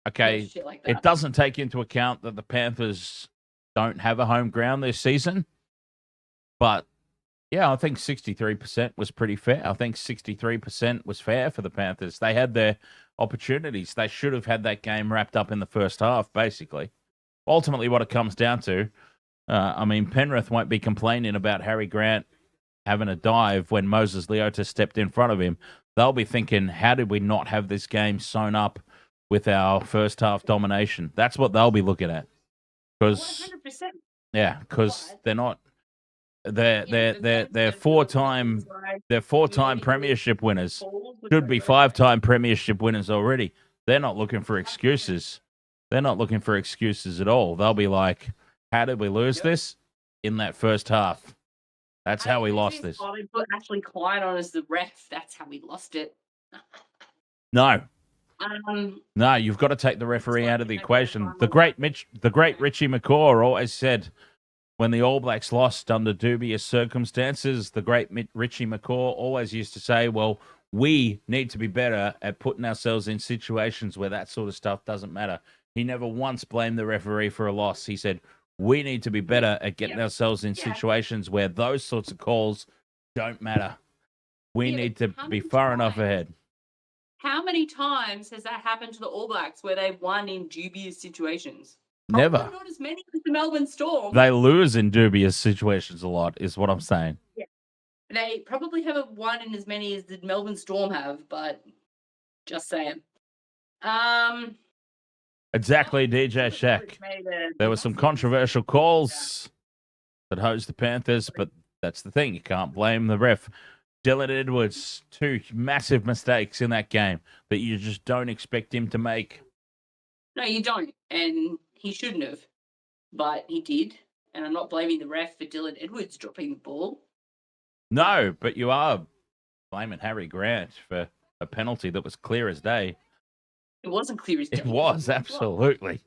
Okay, like that. It doesn't take into account that the Panthers don't have a home ground this season. But yeah, I think 63% was pretty fair. I think 63% was fair for the Panthers. They had their opportunities. They should have had that game wrapped up in the first half, basically. Ultimately, what it comes down to, I mean, Penrith won't be complaining about Harry Grant having a dive when Moses Leota stepped in front of him. They'll be thinking, how did we not have this game sewn up with our first half domination? That's what they'll be looking at. Because, yeah, because they're not... They're four-time premiership winners. Should be 5-time premiership winners already. They're not looking for excuses. They're not looking for excuses at all. They'll be like, how did we lose this? In that first half. That's how we lost this. They put Ashley Klein on as the ref. That's how we lost it. No. No, you've got to take the referee out of the equation. The great Richie McCaw always said, when the All Blacks lost under dubious circumstances, the great Richie McCaw always used to say, well, we need to be better at putting ourselves in situations where that sort of stuff doesn't matter. He never once blamed the referee for a loss. He said, we need to be better at getting ourselves in situations where those sorts of calls don't matter. We need to be far enough ahead. How many times has that happened to the All Blacks where they've won in dubious situations? Never. Probably not as many as the Melbourne Storm. They lose in dubious situations a lot, is what I'm saying. They probably haven't won in as many as the Melbourne Storm have, but just saying. Exactly, DJ Shaq. There were some controversial calls that hosed the Panthers, but that's the thing. You can't blame the ref. Dylan Edwards, 2 massive mistakes in that game that you just don't expect him to make. No, you don't. And he shouldn't have. But he did. And I'm not blaming the ref for Dylan Edwards dropping the ball. No, but you are blaming Harry Grant for a penalty that was clear as day. It wasn't clear as day. It was, absolutely.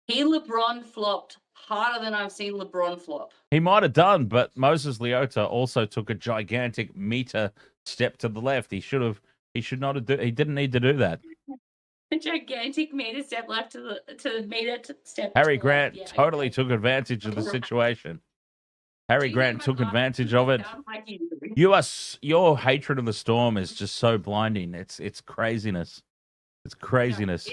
He LeBron flopped harder than I've seen LeBron flop. He might have done, but Moses Leota also took a gigantic meter step to the left. He should not have. He didn't need to do that. A gigantic meter step left to the meter step. Harry Grant totally took advantage of the situation. Harry Grant took advantage of it. Your hatred of the Storm is just so blinding. It's craziness. It's craziness.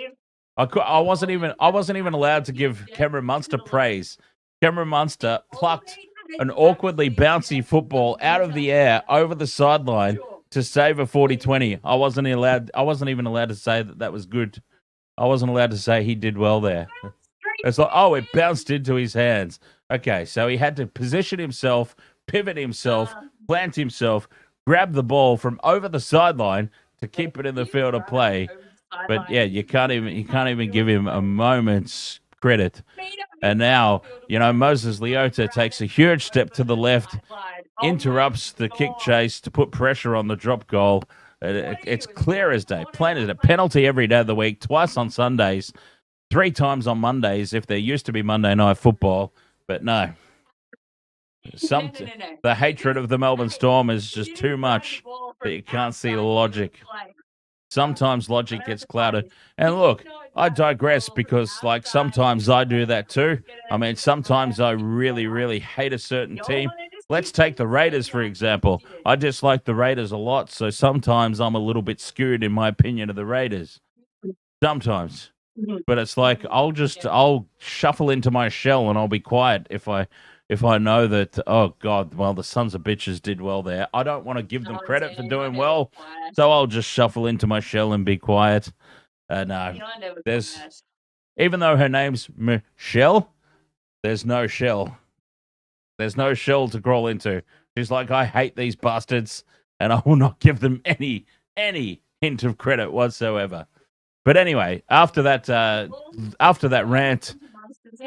I wasn't even allowed to give Cameron Munster praise. Cameron Munster plucked an awkwardly bouncy football out of the air over the sideline to save a 40-20. I wasn't even allowed to say that was good. I wasn't allowed to say he did well there. It's like, oh, it bounced into his hands. Okay, so he had to position himself, pivot himself, plant himself, grab the ball from over the sideline to keep it in the field of play. But yeah, you can't even give him a moment's credit. And now, Moses Leota takes a huge step to the left, interrupts the kick chase to put pressure on the drop goal. It's clear as day. Plain as a penalty every day of the week, twice on Sundays, 3 times on Mondays if there used to be Monday Night Football. But no. The hatred of the Melbourne Storm is just too much that you can't see the logic. Sometimes logic gets clouded. And look, I digress because, sometimes I do that too. I mean, sometimes I really, really hate a certain team. Let's take the Raiders, for example. I dislike the Raiders a lot, so sometimes I'm a little bit skewed in my opinion of the Raiders. Sometimes. But it's like I'll shuffle into my shell and I'll be quiet if I know that, oh, God, well, the sons of bitches did well there. I don't want to give them credit for doing well, so I'll just shuffle into my shell and be quiet. No, even though her name's Michelle, there's no shell. There's no shell to crawl into. She's like, I hate these bastards, and I will not give them any hint of credit whatsoever. But anyway, after that rant,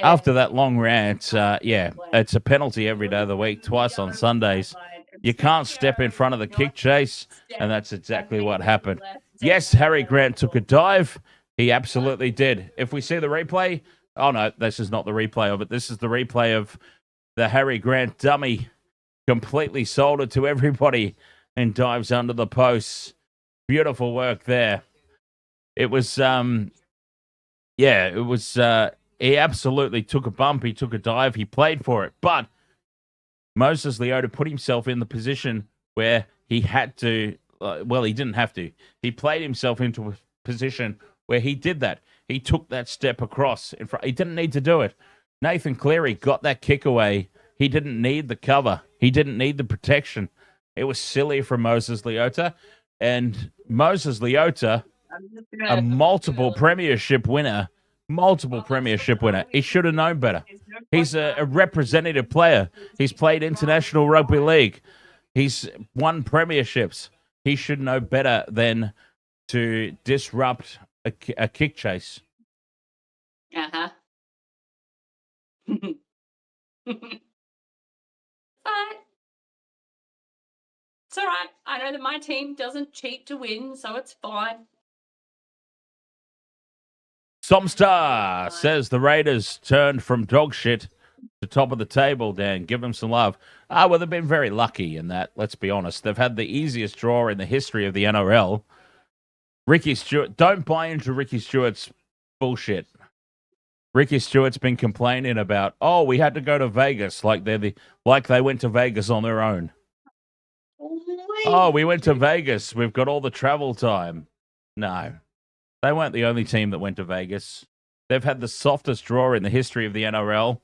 after that long rant, it's a penalty every day of the week, twice on Sundays. You can't step in front of the kick chase, and that's exactly what happened. Yes, Harry Grant took a dive. He absolutely did. If we see the replay, oh no, this is not the replay of it. This is the replay of the Harry Grant dummy completely sold it to everybody and dives under the posts. Beautiful work there. It was, he absolutely took a bump. He took a dive. He played for it. But Moses Leota put himself in the position where he had to, he didn't have to. He played himself into a position where he did that. He took that step across in front. He didn't need to do it. Nathan Cleary got that kick away. He didn't need the cover. He didn't need the protection. It was silly from Moses Leota. And Moses Leota, a multiple premiership winner. He should have known better. He's a representative player. He's played international rugby league. He's won premierships. He should know better than to disrupt a kick chase. Uh-huh. It's all right. I know that my team doesn't cheat to win, so it's fine. Somstar says the Raiders turned from dog shit to top of the table, Dan. Give them some love. Well, they've been very lucky in that, let's be honest. They've had the easiest draw in the history of the NRL. Ricky Stewart, don't buy into Ricky Stewart's bullshit. Ricky Stewart's been complaining about, we had to go to Vegas like they went to Vegas on their own. We went to Vegas. We've got all the travel time. No. They weren't the only team that went to Vegas. They've had the softest draw in the history of the NRL.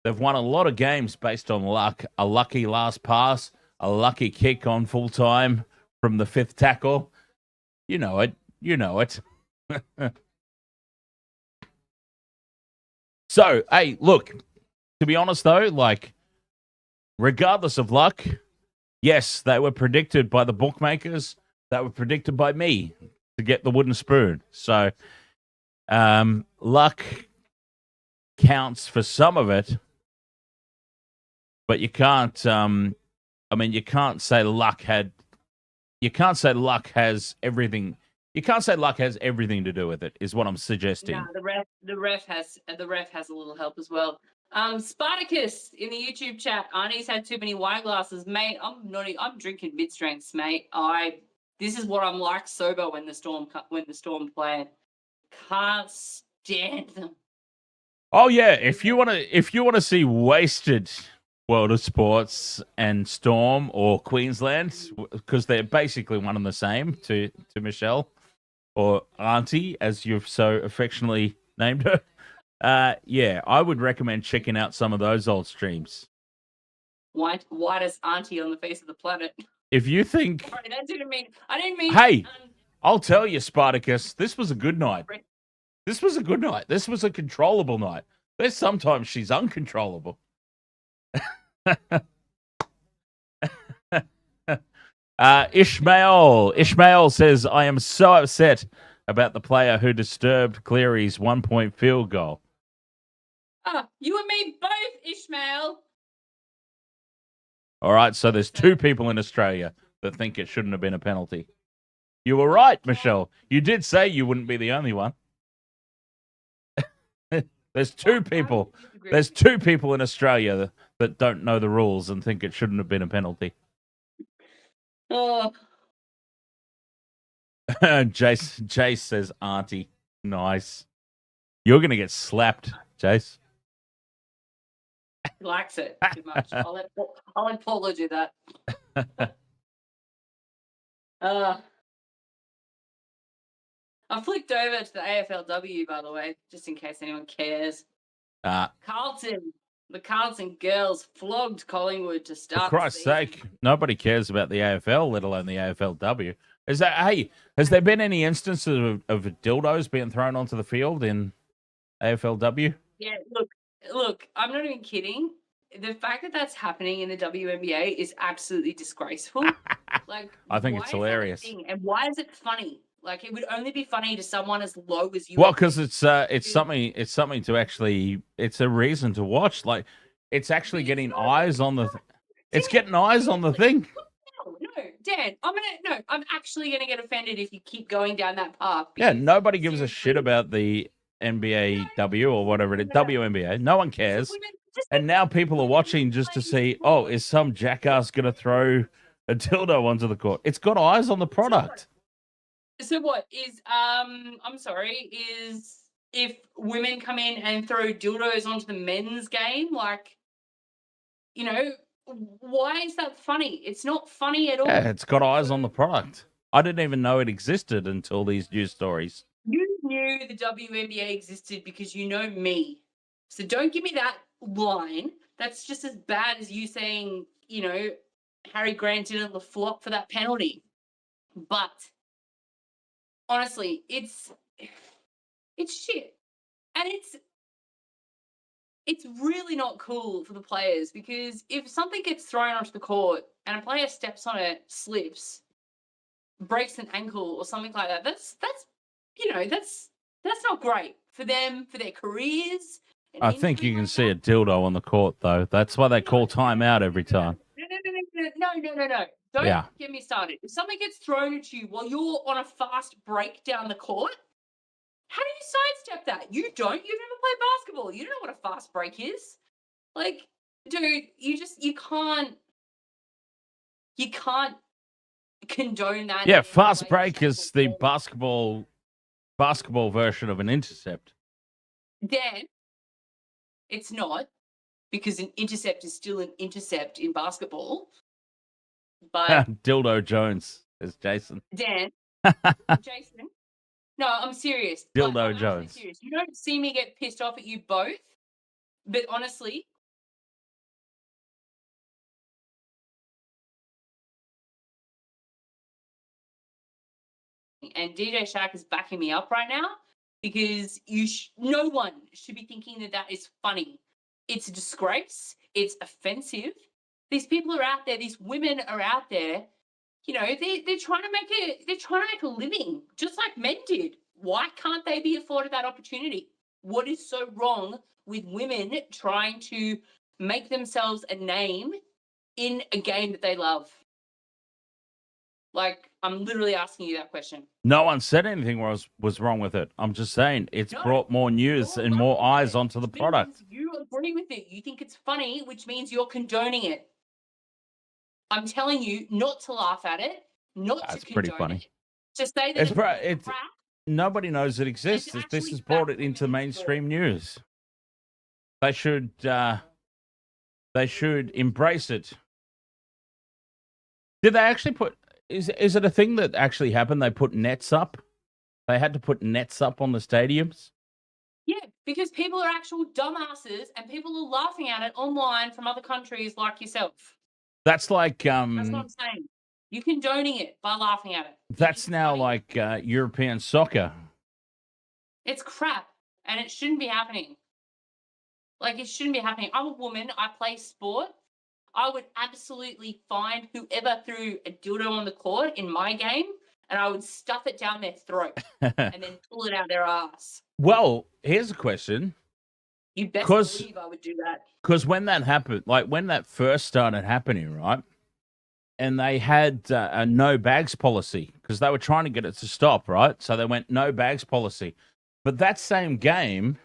They've won a lot of games based on luck. A lucky last pass, a lucky kick on full time from the fifth tackle. You know it. You know it. So, hey, look, to be honest, though, like, regardless of luck, yes, they were predicted by the bookmakers. They were predicted by me to get the wooden spoon. So, luck counts for some of it, but you can't. You can't say luck had. You can't say luck has everything. You can't say luck has everything to do with it. Is what I'm suggesting. No, the ref has a little help as well. Spartacus in the YouTube chat. Arnie's had too many wine glasses, mate. I'm drinking mid strengths, mate. This is what I'm like sober when the Storm play. Can't stand them. Oh yeah, if you want to see wasted World of Sports and Storm or Queensland, because they're basically one and the same to Michelle or Auntie, as you've so affectionately named her. Yeah, I would recommend checking out some of those old streams. Whitest auntie on the face of the planet. If you think, Sorry, I didn't mean. Hey, I'll tell you, Spartacus, this was a good night. This was a good night. This was a controllable night. There's sometimes she's uncontrollable. Ishmael says, I am so upset about the player who disturbed Cleary's 1-point field goal. You and me both, Ishmael. All right, so there's two people in Australia that think it shouldn't have been a penalty. You were right, Michelle. You did say you wouldn't be the only one. There's two people. There's two people in Australia that don't know the rules and think it shouldn't have been a penalty. Oh. Jace says, Auntie. Nice. You're going to get slapped, Jace. He likes it too much. I'll let Paula do that. I flicked over to the AFLW, by the way, just in case anyone cares. Carlton, the Carlton girls flogged Collingwood to start. For Christ's sake, nobody cares about the AFL, let alone the AFLW. Has there been any instances of dildos being thrown onto the field in AFLW? Yeah, look, I'm not even kidding. The fact that that's happening in the WNBA is absolutely disgraceful. Like, I think it's hilarious. And why is it funny? Like, it would only be funny to someone as low as you. Well, because it's something to actually. It's a reason to watch. Like, it's actually getting eyes on the. It's getting eyes on the thing. No, Dan, I'm actually gonna get offended if you keep going down that path. Yeah, nobody gives a shit about the NBAW or whatever it is. WNBA. No one cares. And now people are watching just to see, is some jackass going to throw a dildo onto the court? It's got eyes on the product. So what is, I'm sorry, is if women come in and throw dildos onto the men's game, like, why is that funny? It's not funny at all. Yeah, it's got eyes on the product. I didn't even know it existed until these news stories. You knew the WNBA existed because you know me. So don't give me that line. That's just as bad as you saying, Harry Grant didn't flop for that penalty. But honestly, it's shit. And it's really not cool for the players, because if something gets thrown onto the court and a player steps on it, slips, breaks an ankle or something like that, that's not great for them, for their careers. I think you can see a dildo on the court, though. That's why they call timeout every time. No. Don't get me started. If something gets thrown at you while you're on a fast break down the court, how do you sidestep that? You don't. You've never played basketball. You don't know what a fast break is. Like, dude, you can't condone that. Yeah, fast break is the basketball version of an intercept. Dan, it's not, because an intercept is still an intercept in basketball. But Dildo Jones is Jason. Dan, Jason, No, I'm serious. Dildo I'm actually Jones. serious. You don't see me get pissed off at you both, but honestly, and DJ Shaq is backing me up right now because no one should be thinking that that is funny. It's a disgrace. It's offensive. These people are out there. These women are out there. You know, they're trying to make a living, just like men did. Why can't they be afforded that opportunity? What is so wrong with women trying to make themselves a name in a game that they love? Like, I'm literally asking you that question. No one said anything was wrong with it. I'm just saying it's brought more news and more eyes onto the product. You agree with it. You think it's funny, which means you're condoning it. I'm telling you not to laugh at it, not That's to pretty condone funny. it. To say that it's crap. Nobody knows it exists. This has brought it into mainstream news. They should embrace it. Did they actually put? Is it a thing that actually happened? They put nets up. They had to put nets up on the stadiums. Yeah, because people are actual dumbasses, and people are laughing at it online from other countries like yourself. That's like That's what I'm saying. You're condoning it by laughing at it. That's now like European soccer. It's crap, and it shouldn't be happening. Like, it shouldn't be happening. I'm a woman. I play sport. I would absolutely find whoever threw a dildo on the court in my game, and I would stuff it down their throat and then pull it out their ass. Well, here's a question. You best believe I would do that. Because when that happened, like when that first started happening, right? And they had a no bags policy because they were trying to get it to stop, right? So they went no bags policy. But that same game,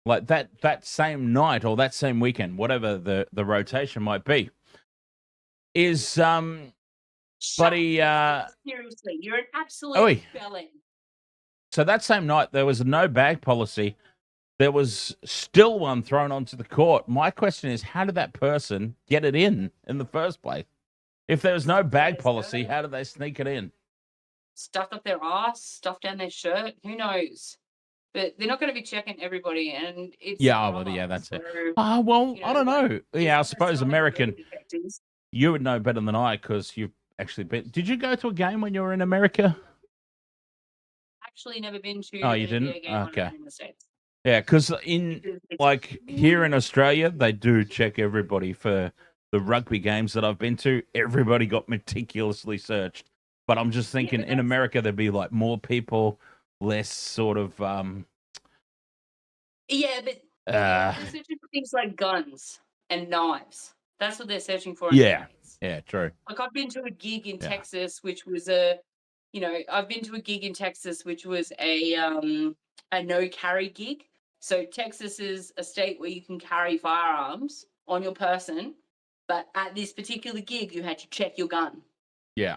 like that same night or that same weekend, whatever the rotation might be, is seriously, you're an absolute felon. So that same night there was a no bag policy. There was still one thrown onto the court. My question is, how did that person get it in the first place? If there was no bag policy, how did they sneak it in? Stuffed up their ass, stuffed down their shirt. Who knows? But they're not going to be checking everybody, and it's that's it. I don't know. Yeah, I suppose American. You would know better than I because you've actually been. Did you go to a game when you were in America? Actually, never been to. Oh, you didn't? Game okay. In the States. Yeah, because here in Australia, they do check everybody for the rugby games that I've been to. Everybody got meticulously searched. But I'm just thinking in America, there'd be like more people, less sort of. Yeah, but they're searching for things like guns and knives. That's what they're searching for. Yeah, true. Like I've been to a gig in Texas, which was a no carry gig. So Texas is a state where you can carry firearms on your person, but at this particular gig, you had to check your gun. Yeah.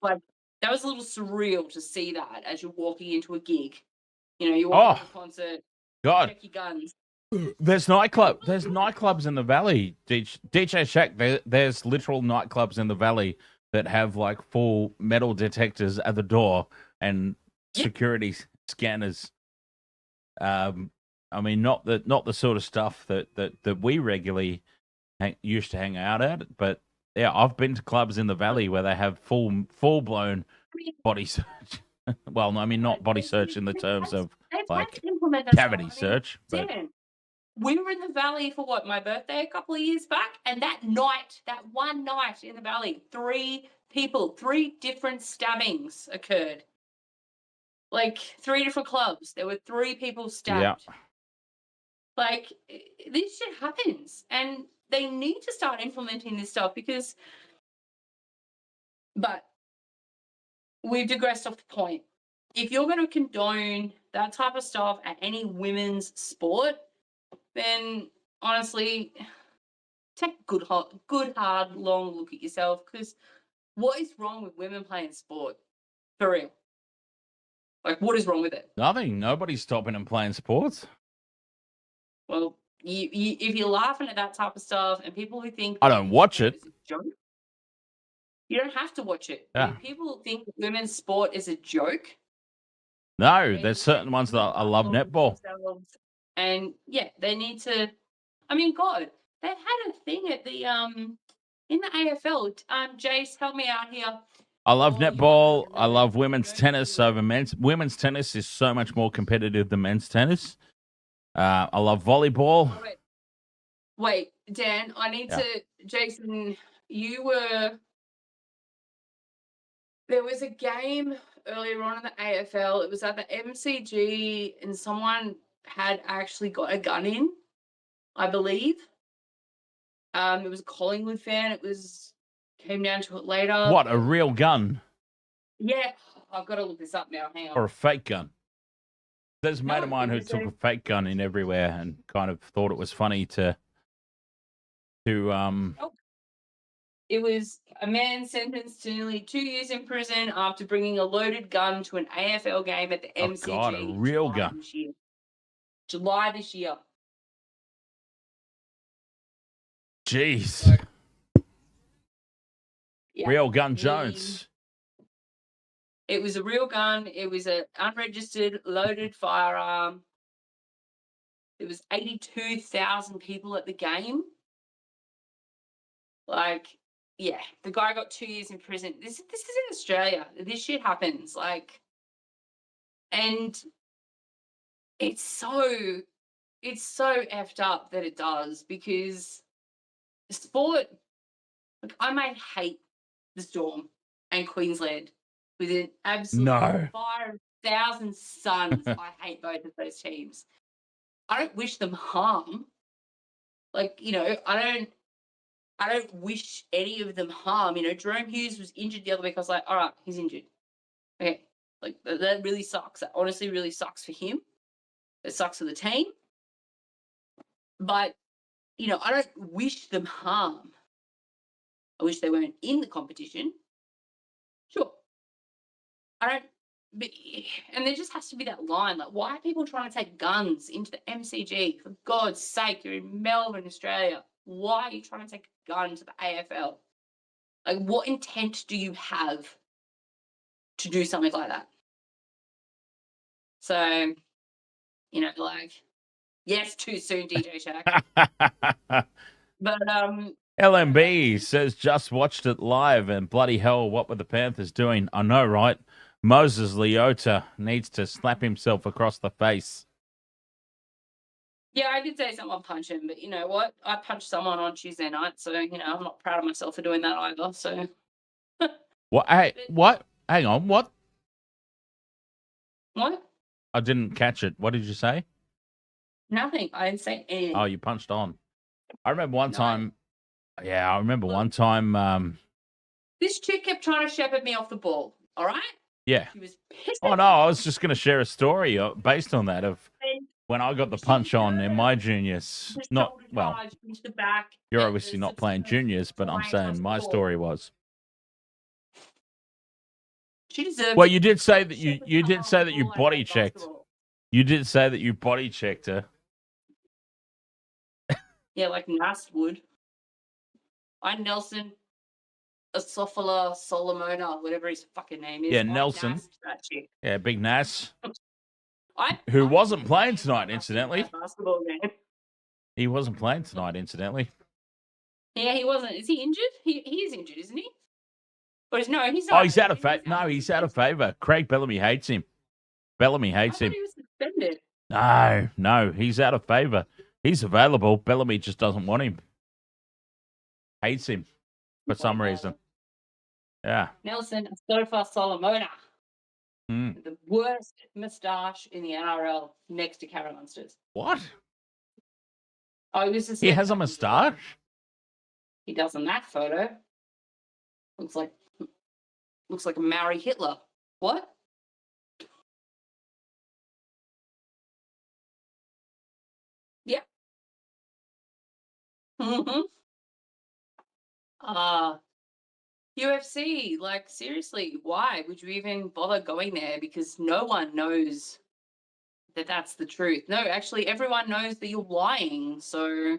Like, that was a little surreal to see that as you're walking into a gig. You know, you're walking to a concert, check your guns. There's nightclubs in the valley. DJ Shack, there's literal nightclubs in the valley that have like full metal detectors at the door and security scanners. I mean, not the sort of stuff that we regularly used to hang out at, but yeah, I've been to clubs in the valley where they have full blown body search. Well, I mean, not body search in the terms of like cavity search, but. We were in the valley for my birthday a couple of years back, and that one night in the valley, 3 different stabbings occurred. Like 3 different clubs. There were 3 people stabbed. Yeah. Like, this shit happens, and they need to start implementing this stuff but we've digressed off the point. If you're going to condone that type of stuff at any women's sport, then honestly, take a good, hard, long look at yourself, because what is wrong with women playing sport? For real. Like, what is wrong with it? Nothing. Nobody's stopping them playing sports. Well, if you're laughing at that type of stuff and people who think... I don't watch it. You don't have to watch it. Yeah. If people think women's sport is a joke, No, They there's need certain to ones that look I love after netball. themselves. And yeah, they need to. I mean, God, they had a thing at the in the AFL. Jace, help me out here. I love Oh, you might not netball. I remember. love You women's know tennis you over men's. Women's tennis is so much more competitive than men's tennis. I love volleyball. Wait, Dan, I need Yeah. to. Jason, you were. There was a game earlier on in the AFL. It was at the MCG, and someone had actually got a gun in, I believe. It was a Collingwood fan. It was came down to it later. What, a real gun Yeah, I've got to look this up now. Hang on. or a fake gun? There's a mate No, of mine it who was took a- a fake gun in everywhere and kind of thought it was funny to It was a man sentenced to nearly 2 years in prison after bringing a loaded gun to an AFL game at the oh MCG. God, a real July gun. this year. July this year. Jeez. Yeah. Real gun Jones. It was a real gun. It was an unregistered loaded firearm. There was 82,000 people at the game. Like, yeah, the guy got 2 years in prison. This is in Australia. This shit happens. Like, and it's so effed up that it does, because sport, like, I may hate the Storm and Queensland with an absolute fire of 1,000 suns. I hate both of those teams. I don't wish them harm. Like, you know, I don't wish any of them harm. You know, Jerome Hughes was injured the other week. I was like, all right, he's injured. Okay. Like, that really sucks. That honestly really sucks for him. It sucks for the team. But, you know, I don't wish them harm. I wish they weren't in the competition. Sure. I don't, but, and there just has to be that line. Like, why are people trying to take guns into the MCG? For God's sake, you're in Melbourne, Australia. Why are you trying to take a gun to the AFL? Like, what intent do you have to do something like that? So, you know, like, yes, too soon, DJ Shack. But LMB says just watched it live and bloody hell, what were the Panthers doing? I know, right? Moses Leota needs to slap himself across the face. yeah, I did say someone punch him, but you know what? I punched someone on Tuesday night, so you know I'm not proud of myself for doing that either. So What? Hey, what? Hang on, what? what? I didn't catch it. What did you say? Nothing. I didn't say anything. Oh, you punched on. I remember one No. time. Yeah, I remember one time. This chick kept trying to shepherd me off the ball. All right. Yeah. She was pissed. Oh no, I was just going to share a story based on that of when I got the punch on in my juniors. Not well. Into the back. You're obviously not playing juniors, but I'm saying my story was. She deserved. Well, you did say that you did say that you body checked. You did say that you body checked her. Yeah, like Nas would. I Nelson Asophila Solomona, whatever his fucking name is. Yeah, I Nelson. nassed that chick. Yeah, Big Nas. I wasn't playing tonight, incidentally. Basketball game. He wasn't playing tonight, incidentally. Yeah, he wasn't. Is he injured? He is injured, isn't he? Or is no? He's not. Oh, he's out of favor. No, he's out of favor. Craig Bellamy hates him. Bellamy I hates thought him. he was suspended. No, he's out of favor. He's available. Bellamy just doesn't want him. Hates him for some reason. Yeah. Nelson Asofa Solomona. Mm. The worst moustache in the NRL next to Karen Munster's. What? Oh, he was just. He has a moustache? He does in that photo. Looks like a Maori Hitler. What? Yeah. Mm-hmm. UFC, like, seriously, why would you even bother going there? Because no one knows that that's the truth. No, actually, everyone knows that you're lying. So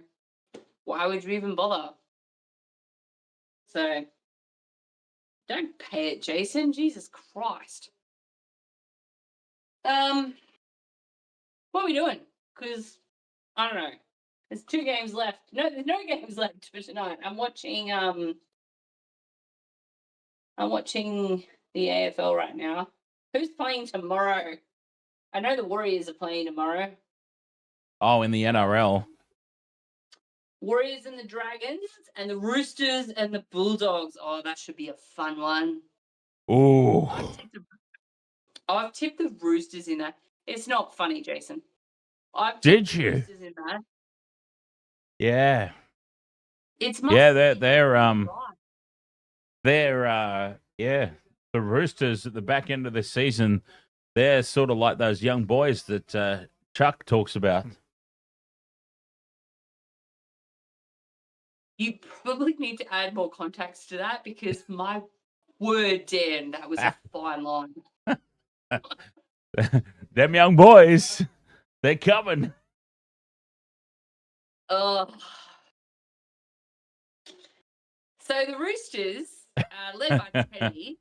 why would you even bother? So don't pay it, Jason. Jesus Christ. What are we doing? Because I don't know. There's 2 games left. No, there's no games left for tonight. I'm watching the AFL right now. Who's playing tomorrow? I know the Warriors are playing tomorrow. Oh, in the NRL. Warriors and the Dragons and the Roosters and the Bulldogs. Oh, that should be a fun one. Ooh. I've tipped the Roosters in that. It's not funny, Jason. Did tipped the you? Roosters in that. Yeah. It's the Roosters at the back end of the season, they're sort of like those young boys that Chuck talks about. You probably need to add more context to that because my word, Dan, that was a fine line. Them young boys, they're coming. So the Roosters, led by Teddy,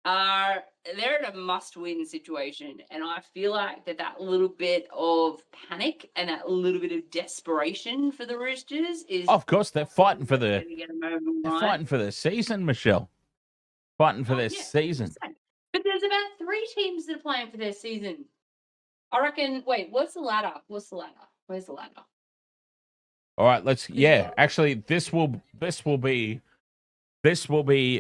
they're in a must-win situation, and I feel like that little bit of panic and that little bit of desperation for the Roosters is. Of course, they're fighting for the. They're fighting for the season, Michelle. Fighting for their season. 100%. But there's about 3 teams that are playing for their season. I reckon. Wait, what's the ladder? Where's the ladder? All right, let's. Yeah, actually, this will be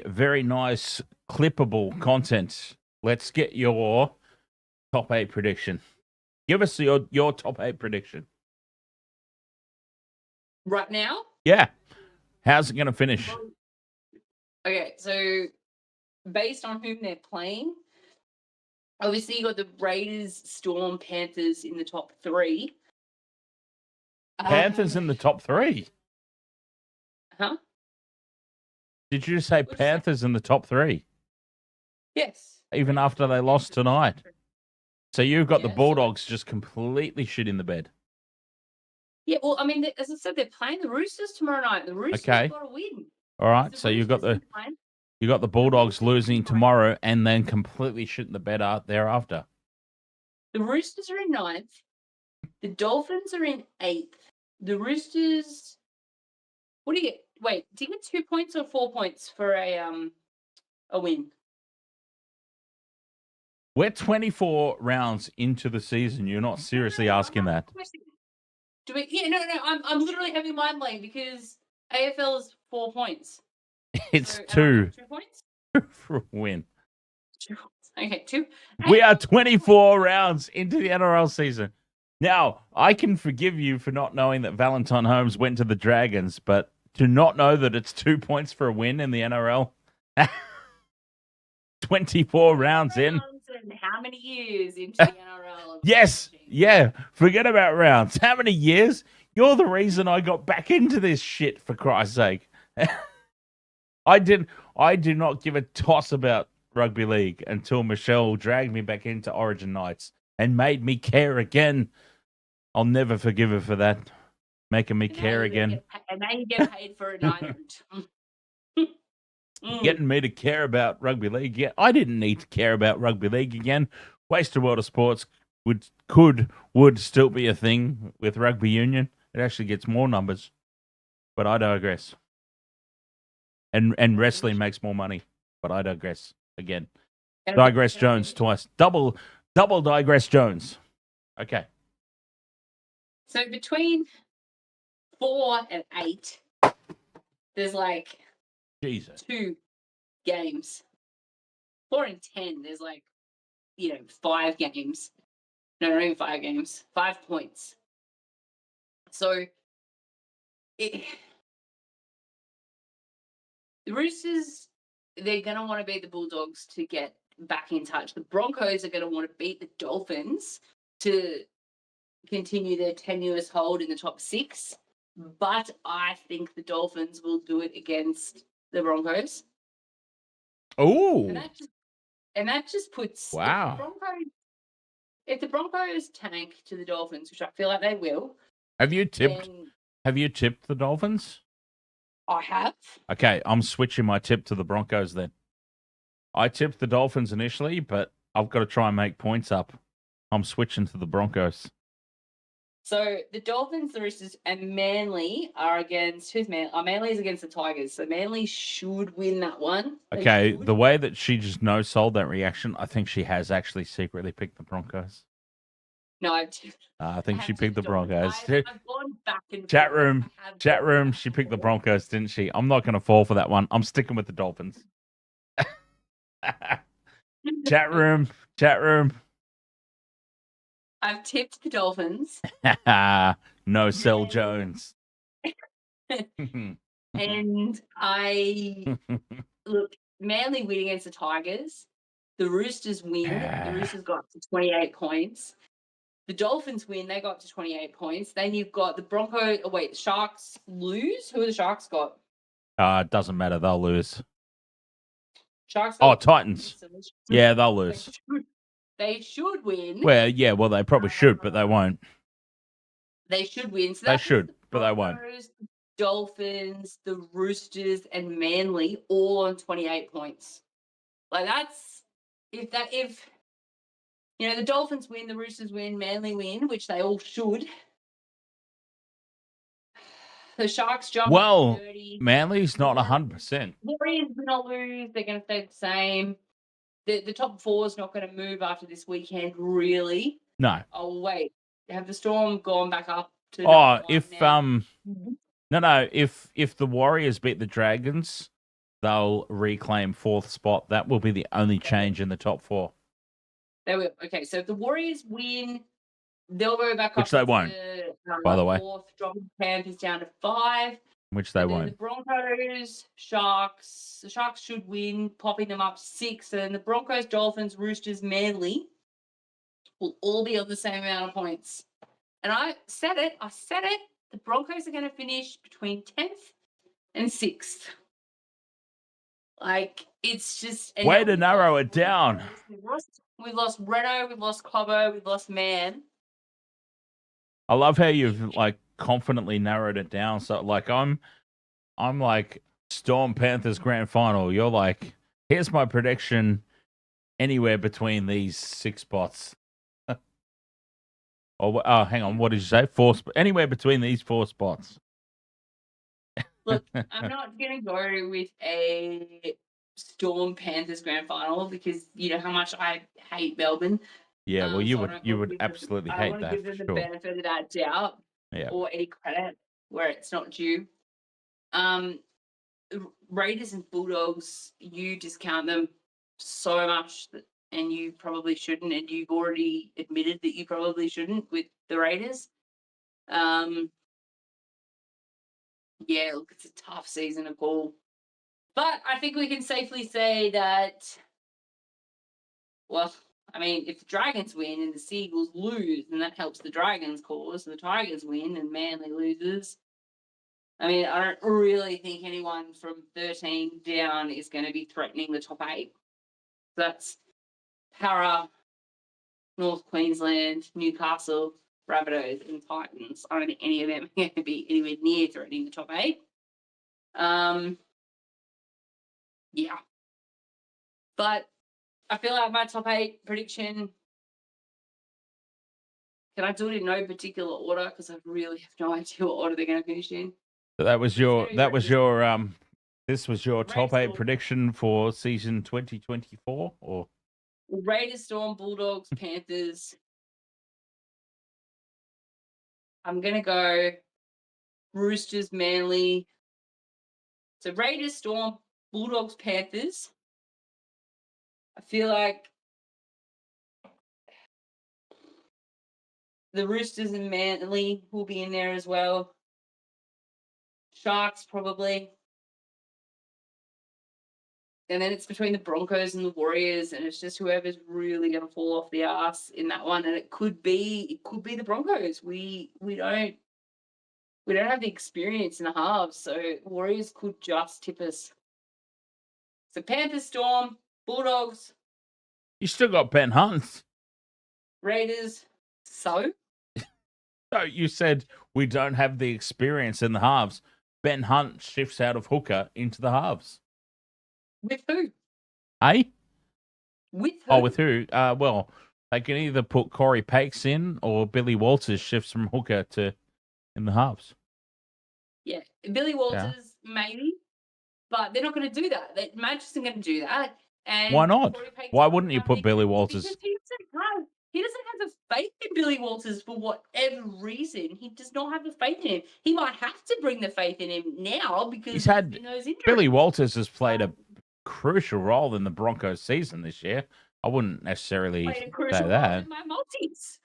very nice clippable content. Let's get your top 8 prediction. Give us your top 8 prediction. Right now? Yeah. How's it going to finish? Okay, so based on whom they're playing, obviously you got the Raiders, Storm, Panthers in the top 3. Panthers in the top 3? Huh? Did you say Panthers in the top 3? Yes. Even after they lost tonight. So you've got the Bulldogs just completely shit in the bed. Yeah, well, I mean, as I said, they're playing the Roosters tomorrow night. The Roosters got to win. All right, so you got the Bulldogs losing tomorrow and then completely shit in the bed thereafter. The Roosters are in 9th. The Dolphins are in 8th. The Roosters. What do you get? Wait, do you get 2 points or 4 points for a win? We're 24 rounds into the season. You're not seriously asking that. No. I'm literally having mind blank because AFL is 4 points. It's 2. 2 points? For a win. 2 points. Okay, 2. We are 24 rounds into the NRL season. Now, I can forgive you for not knowing that Valentine Holmes went to the Dragons, but to not know that it's 2 points for a win in the NRL. 24 rounds in. How many years into the NRL? Yes. Yeah. Forget about rounds. How many years? You're the reason I got back into this shit, for Christ's sake. I do not give a toss about rugby league until Michelle dragged me back into Origin nights and made me care again. I'll never forgive her for that. Making me care again. And now you get paid for a night. Getting me to care about rugby league. Yeah, I didn't need to care about rugby league again. Wasted World of Sports would still be a thing with rugby union. It actually gets more numbers. But I digress. And wrestling makes more money. But I digress again. Digress Jones twice. Double digress Jones. Okay. So between 4 and 8, there's like Jesus. 2 games. 4 and 10, there's 5 games. No, not even 5 games. 5 points. So the Roosters, they're going to want to beat the Bulldogs to get back in touch. The Broncos are going to want to beat the Dolphins to continue their tenuous hold in the top 6. But I think the Dolphins will do it against the Broncos. Oh. And that just puts wow. If the Broncos tank to the Dolphins, which I feel like they will. Have you tipped the Dolphins? I have. Okay, I'm switching my tip to the Broncos then. I tipped the Dolphins initially, but I've got to try and make points up. I'm switching to the Broncos. So the Dolphins, the Roosters, and Manly are against who's Manly? Manly is against the Tigers. So Manly should win that one. They Okay, should. the way that she just no-sold that reaction, I think she has actually secretly picked the Broncos. No, I think she have picked the tipped Dolphins. Broncos. I've gone back and Chat forth. room, I have chat gone room. back She and picked the forth. Broncos, didn't she? I'm not going to fall for that one. I'm sticking with the Dolphins. Chat room, chat room. I've tipped the Dolphins. No, sell Jones. And I look, Manly win against the Tigers. The Roosters win. The Roosters got up to 28 points. The Dolphins win. They got up to 28 points. Then you've got the Broncos. Oh, wait, Sharks lose. Who are the Sharks got? It doesn't matter. They'll lose. Sharks. Oh, Titans. Yeah, they'll lose. They should win. Well, yeah, well, they probably should, but they won't. They should win. So They that should, puts the but they won't. Broncos, the Dolphins, the Roosters, and Manly all on 28 points. Like that's if you know the Dolphins win, the Roosters win, Manly win, which they all should. The Sharks jump. Well, 30. Manly's not 100%. Warriors will not lose. They're going to stay the same. The top four is not going to move after this weekend, really. No. Oh wait, have the Storm gone back up to? Oh, if now? if the Warriors beat the Dragons, they'll reclaim fourth spot. That will be the only change in the top four. They will. Okay, so if the Warriors win, they'll go back up. Which they won't, by the way. Fourth, dropping the Panthers down to 5. Which they And then won't. The Broncos, Sharks. The Sharks should win, popping them up 6. And then the Broncos, Dolphins, Roosters, Manly will all be on the same amount of points. And I said it. The Broncos are going to finish between 10th and 6th. Like, it's just... Way to narrow it down. We've lost Renault, we've lost Cobbo, we've lost Mann. I love how you've like confidently narrowed it down. So like I'm like Storm Panthers grand final. You're like, here's my prediction. Anywhere between these 6 spots. Oh, hang on. What did you say? 4 anywhere between these 4 spots. Look, I'm not going to go with a Storm Panthers grand final because you know how much I hate Melbourne. Yeah, well, you so would absolutely I hate don't that want to give for them the sure. benefit of that doubt Yeah. or any credit where it's not due. Raiders and Bulldogs, you discount them so much, and you probably shouldn't, and you've already admitted that you probably shouldn't with the Raiders. Yeah, look, it's a tough season to call. But I think we can safely say that, well, I mean, if the Dragons win and the Seagulls lose, then that helps the Dragons' cause. The Tigers win and Manly loses. I mean, I don't really think anyone from 13 down is going to be threatening the top 8. That's Para, North Queensland, Newcastle, Rabbitohs, and Titans. I don't think any of them are going to be anywhere near threatening the top 8. Yeah. But I feel like my top 8 prediction, can I do it in no particular order? Because I really have no idea what order they're going to finish in. So this was your top 8 prediction for season 2024 or Raiders, Storm, Bulldogs, Panthers. I'm going to go Roosters, Manly. So Raiders, Storm, Bulldogs, Panthers. I feel like the Roosters and Manly will be in there as well. Sharks probably. And then it's between the Broncos and the Warriors, and it's just whoever's really going to fall off the arse in that one. And it could be the Broncos. We don't have the experience in the halves, so Warriors could just tip us. So Panthers, Storm, Bulldogs. you still got Ben Hunt. Raiders. So You said we don't have the experience in the halves. Ben Hunt shifts out of hooker into the halves. with who? Eh? With who? Oh, with who? Well, They can either put Corey Pakes in or Billy Walters shifts from hooker to in the halves. Yeah, Billy Walters maybe, but they're not going to do that. Madge isn't going to do that. And Why not? Corey Pakes Why doesn't wouldn't you have put the Billy experience Walters? because he doesn't have the faith in Billy Walters for whatever reason. He does not have the faith in him. He might have to bring the faith in him now because He's had in those injuries. Billy Walters has played a crucial role in the Broncos season this year. I wouldn't necessarily played a say crucial role that. in my multis.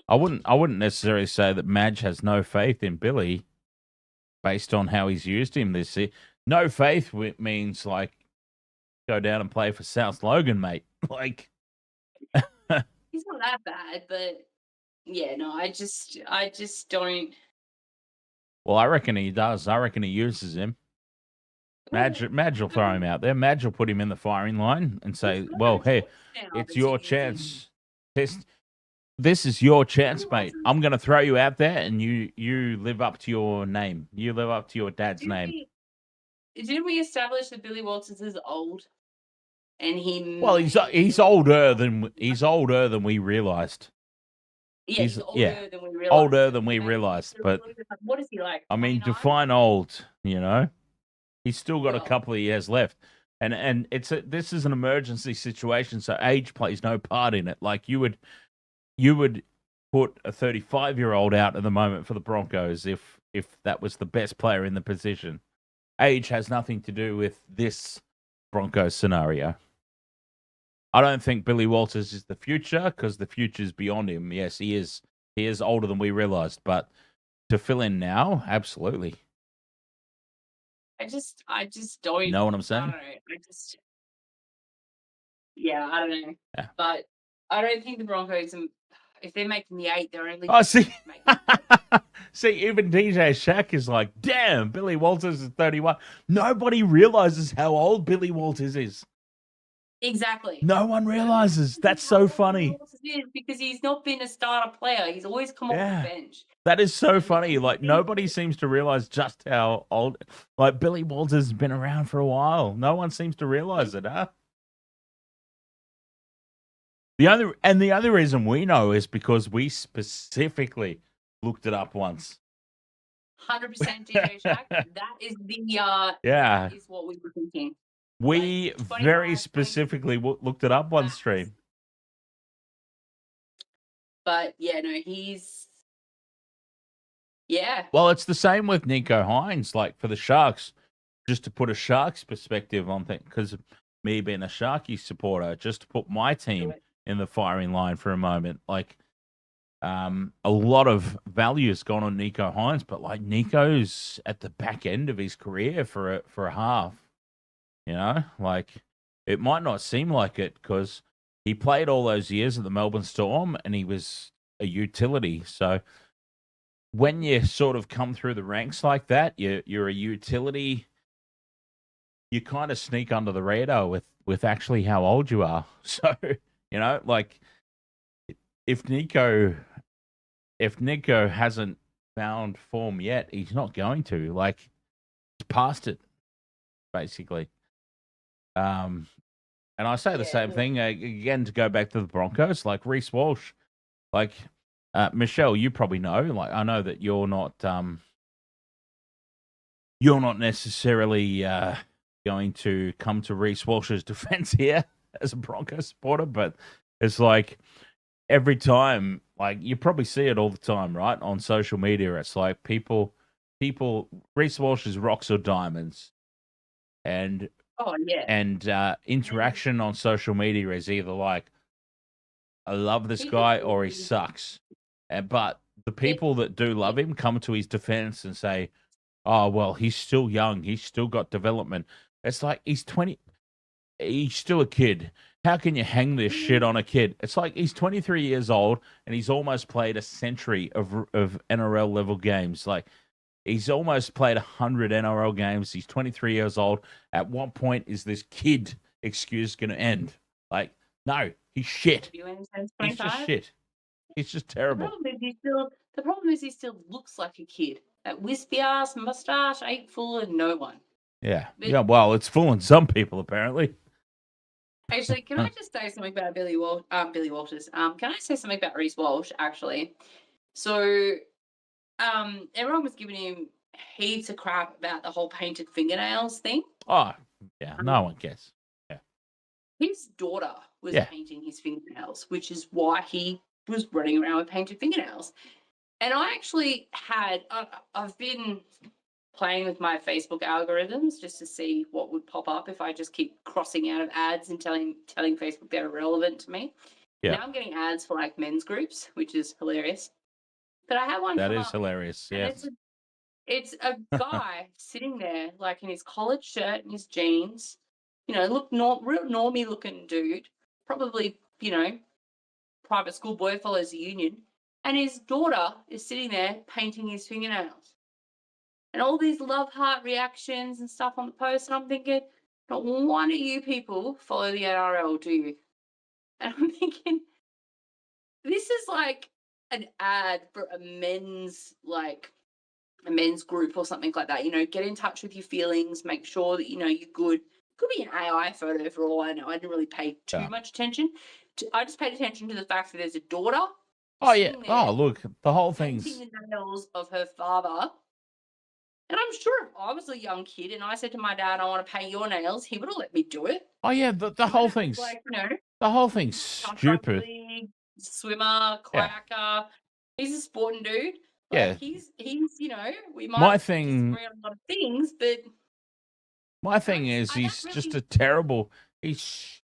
I wouldn't necessarily say that Madge has no faith in Billy based on how he's used him this year. No faith means like go down and play for South Logan, mate. Like He's not that bad, but yeah, no, I just don't. well, I reckon he does. I reckon he uses him. Madge will throw him out there. Madge will put him in the firing line and say, well, hey, it's your chance. This is your chance, mate. I'm going to throw you out there and you live up to your name. You live up to your dad's name. Didn't we establish that Billy Walters is old? And Well, he's older than we realized. Yeah, he's older than we realized. Older than we realized, but what is he like? I mean, 29? define old, you know? He's still got a couple of years left. And this is an emergency situation, so age plays no part in it. Like you would put a 35-year-old out at the moment for the Broncos if that was the best player in the position. Age has nothing to do with this Broncos scenario. I don't think Billy Walters is the future because the future is beyond him. Yes, he is. He is older than we realized, but to fill in now, absolutely. I just don't. You know what I'm saying? I don't know. I don't know. Yeah. But I don't think the Broncos, if they're making the 8, they're only. Oh, see. See, even DJ Shaq is like, damn, Billy Walters is 31. Nobody realizes how old Billy Walters is. Exactly. No one realizes. That's so funny. Because he's not been a starter player. He's always come off the bench. That is so funny. Like, nobody seems to realize just how old. Like, Billy Walters has been around for a while. No one seems to realize it, huh? The other reason we know is because we specifically looked it up once. 100% DJ Shaq. That is is what we were thinking. We very specifically looked it up one stream. But yeah, no, he's Well, it's the same with Nico Hines. Like for the Sharks, just to put a Sharks perspective on things, because me being a Sharky supporter, just to put my team in the firing line for a moment, like a lot of value has gone on Nico Hines, but like Nico's at the back end of his career for a half. You know, like it might not seem like it because he played all those years at the Melbourne Storm and he was a utility. So when you sort of come through the ranks like that, you're a utility. You kind of sneak under the radar with actually how old you are. So, you know, like if Nico hasn't found form yet, he's not going to. Like, he's past it, basically. And I say the same thing again to go back to the Broncos, like Reece Walsh, like Michelle, you probably know. Like I know that you're not necessarily going to come to Reece Walsh's defense here as a Broncos supporter, but it's like every time, like you probably see it all the time, right? On social media, it's like people, Reece Walsh is rocks or diamonds, and interaction on social media is either like, I love this guy or he sucks. But the people that do love him come to his defense and say, oh, well, he's still young. He's still got development. It's like he's 20. He's still a kid. How can you hang this shit on a kid? It's like he's 23 years old and he's almost played a century of NRL level games. Like, he's almost played 100 NRL games. He's 23 years old. At what point is this kid excuse going to end? Like, no, he's shit. He's just shit. He's just terrible. The problem is he still looks like a kid. That wispy ass mustache ain't fooling no one. Yeah. Well, it's fooling some people apparently. Actually, can I just say something about Billy Walters? Can I say something about Reece Walsh, actually? So, everyone was giving him heaps of crap about the whole painted fingernails thing. Oh, yeah, no one cares. His daughter was Yeah. painting his fingernails, which is why he was running around with painted fingernails. And I actually I've been playing with my Facebook algorithms just to see what would pop up if I just keep crossing out of ads and telling Facebook they're irrelevant to me. Yeah. Now I'm getting ads for like men's groups, which is hilarious. But I have one. That come is up, hilarious. and Yes. it's a guy sitting there, like in his collared shirt and his jeans. You know, real normie looking dude. Probably, private school boy, follows the union. And his daughter is sitting there painting his fingernails. And all these love heart reactions and stuff on the post. And I'm thinking, not one of you people follow the NRL, do you? And I'm thinking, this is like an ad for a men's group or something like that. Get in touch with your feelings, make sure that you're good. Could be an AI photo for all I know. I didn't really pay too much attention. I just paid attention to the fact that there's a daughter. Oh, yeah. sitting there Oh, look, the whole thing's... painting the nails of her father. And I'm sure if I was a young kid and I said to my dad, I want to paint your nails, he would have let me do it. Oh, yeah, the whole thing's... Like, the whole thing's stupid. League, swimmer, kayaker. He's a sporting dude. Yeah. He's we might My thing... disagree on a lot of things, but... My thing is, he's just a terrible...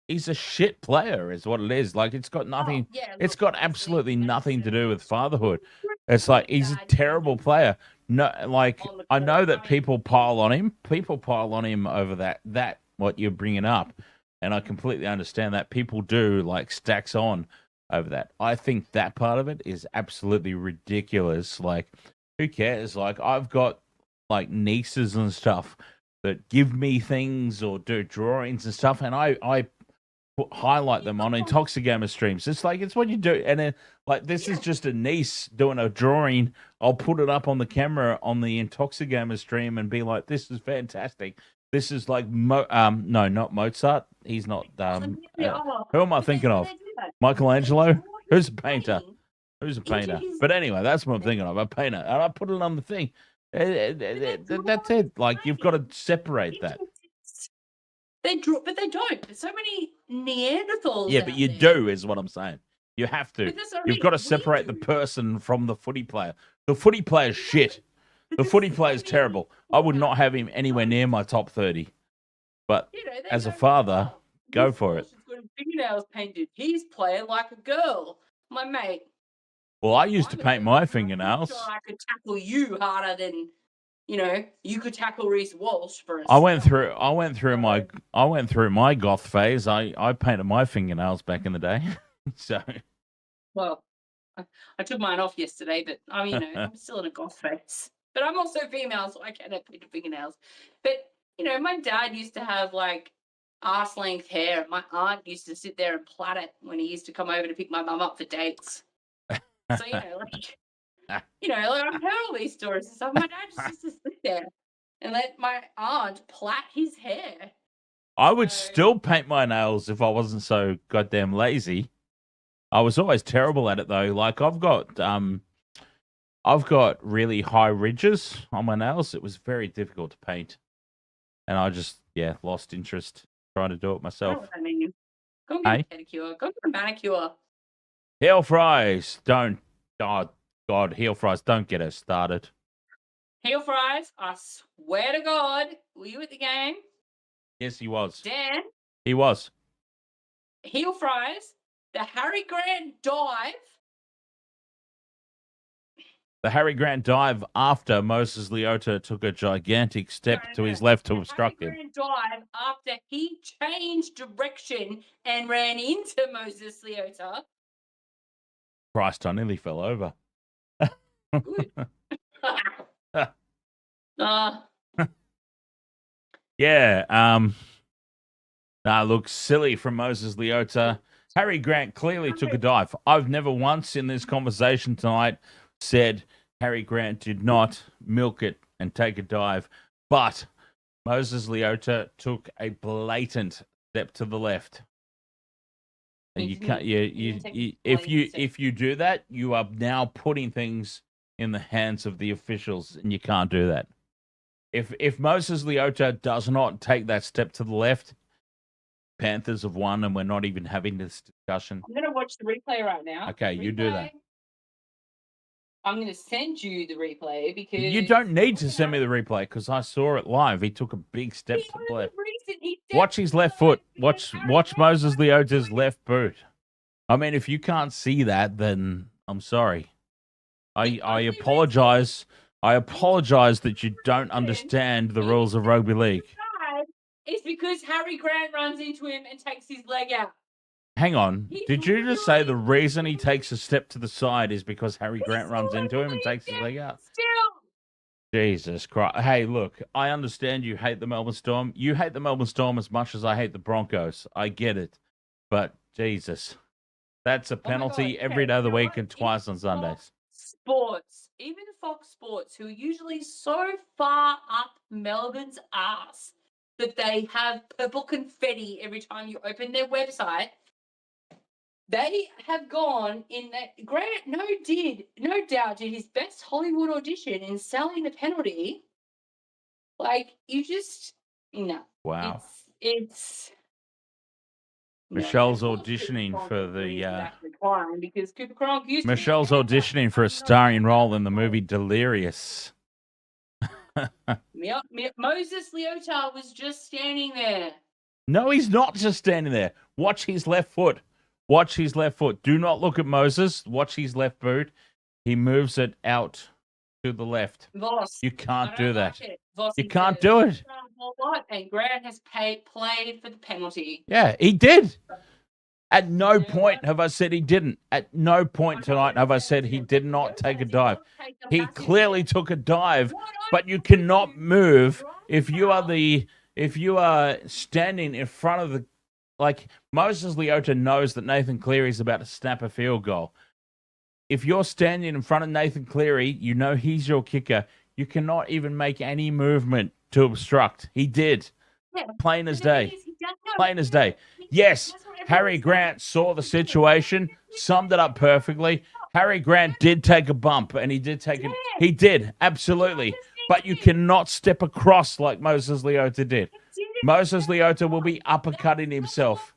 He's a shit player, is what it is. Like, it's got nothing... it's got absolutely nothing to do with fatherhood. It's like, he's a terrible player. No, like, I know that people pile on him. People pile on him over that what you're bringing up. And I completely understand that. People do, like, stacks on over that. I think that part of it is absolutely ridiculous. Like, who cares? Like, I've got, like, nieces and stuff that give me things or do drawings and stuff, and I highlight them on Intoxigamer streams. It's like, it's what you do. And then, like, this is just a niece doing a drawing. I'll put it up on the camera on the Intoxigamer stream and be like, this is fantastic. This is like, no, not Mozart. He's not, who am I thinking of? Michelangelo? Who's a painter? Who's a painter? But anyway, that's what I'm thinking of, a painter. And I put it on the thing. That's it. Like, you've got to separate that. They draw, but they don't. There's so many Neanderthals. Yeah, but you do, is what I'm saying. You have to. You've got to separate the do. person from the footy player. The footy player's shit. The footy player's terrible. I would not have him anywhere near my top 30. But as a father, go for it. He's got his fingernails painted. He's playing like a girl. My mate. Well, I used to paint my fingernails. I'm sure I could tackle you harder than you could tackle Reece Walsh for a I went through my goth phase. I painted my fingernails back in the day. So, well, I took mine off yesterday, but I'm still in a goth phase. But I'm also female, so I can't have painted fingernails. But my dad used to have like arse length hair. My aunt used to sit there and plait it when he used to come over to pick my mum up for dates. So I've heard all these stories and stuff. My dad just used to sit there and let my aunt plait his hair. I would still paint my nails if I wasn't so goddamn lazy. I was always terrible at it though. Like, I've got really high ridges on my nails. It was very difficult to paint, and I just lost interest trying to do it myself. I don't know what that means. Go and get a pedicure. Go and get a manicure. Heel fries, don't. Oh God, heel fries, don't get us started. Heel fries, I swear to God, were you at the game? Yes, he was. Dan? He was. Heel fries, the Harry Grant dive. The Harry Grant dive after Moses Leota took a gigantic step to his left to obstruct him. Harry Grant dive after he changed direction and ran into Moses Leota. Christ, I nearly fell over. Good. Look, silly from Moses Leota. Harry Grant clearly took a dive. I've never once in this conversation tonight said Harry Grant did not milk it and take a dive, but Moses Leota took a blatant step to the left And He you can't. didn't take You the blame. if you do that, you are now putting things in the hands of the officials, and you can't do that. If Moses Leota does not take that step to the left, Panthers have won, and we're not even having this discussion. I'm gonna watch the replay right now. Okay, you do that. I'm gonna send you the replay because You don't need to send me the replay because I saw it live. He took a big step to the left. Watch his left foot. Watch Moses Leota's left boot. I mean, if you can't see that, then I'm sorry. I apologize. I apologize that you don't understand the rules of rugby league. It's because Harry Grant runs into him and takes his leg out. Hang on. Did you just say the reason he takes a step to the side is because Harry Grant runs into him and takes his leg out? Still. Jesus Christ. Hey, look, I understand you hate the Melbourne Storm. You hate the Melbourne Storm as much as I hate the Broncos. I get it. But, Jesus, that's a penalty every day of the week and twice on Sundays. Sports, even Fox Sports, who are usually so far up Melbourne's ass that they have purple confetti every time you open their website, they have gone in that. Grant, no doubt, did his best Hollywood audition in selling the penalty. Like, you just, no. Wow. It's Michelle's no, auditioning for the. Because Cooper Cronk used Michelle's auditioning for a starring role in the movie Delirious. Moses Leota was just standing there. No, he's not just standing there. Watch his left foot. Watch his left foot. Do not look at Moses. Watch his left boot. He moves it out to the left. Voss, You can't do that. Voss, You can't do it. And Grant has played for the penalty. Yeah, he did. At no point have I said he didn't. At no point tonight have I said he did not take a dive. He clearly took a dive, but you cannot move if you are standing in front of the. Like, Moses Leota knows that Nathan Cleary is about to snap a field goal. If you're standing in front of Nathan Cleary, you know he's your kicker. You cannot even make any movement to obstruct. He did. Plain as day. Plain as day. Yes, Harry Grant saw the situation, summed it up perfectly. Harry Grant did take a bump, and he did take it. He did, absolutely. But you cannot step across like Moses Leota did. Moses Leota will be uppercutting himself.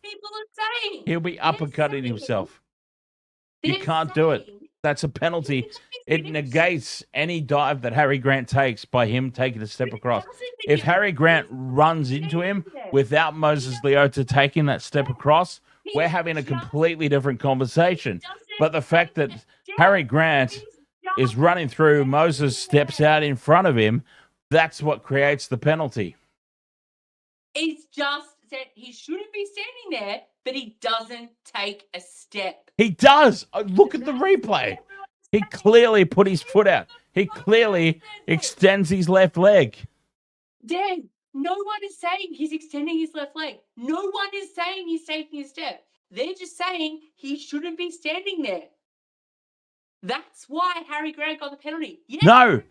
He'll be uppercutting himself. You can't do it. That's a penalty. It negates any dive that Harry Grant takes by him taking a step across. If Harry Grant runs into him without Moses Leota taking that step across, we're having a completely different conversation. But the fact that Harry Grant is running through, Moses steps out in front of him, that's what creates the penalty. It's just that he shouldn't be standing there, but he doesn't take a step. He does. Look at the replay. He clearly put his foot out. He clearly extends his left leg. Dan, no one is saying he's extending his left leg. No one is saying he's taking a step. They're just saying he shouldn't be standing there. That's why Harry Grant got the penalty. Yes, No,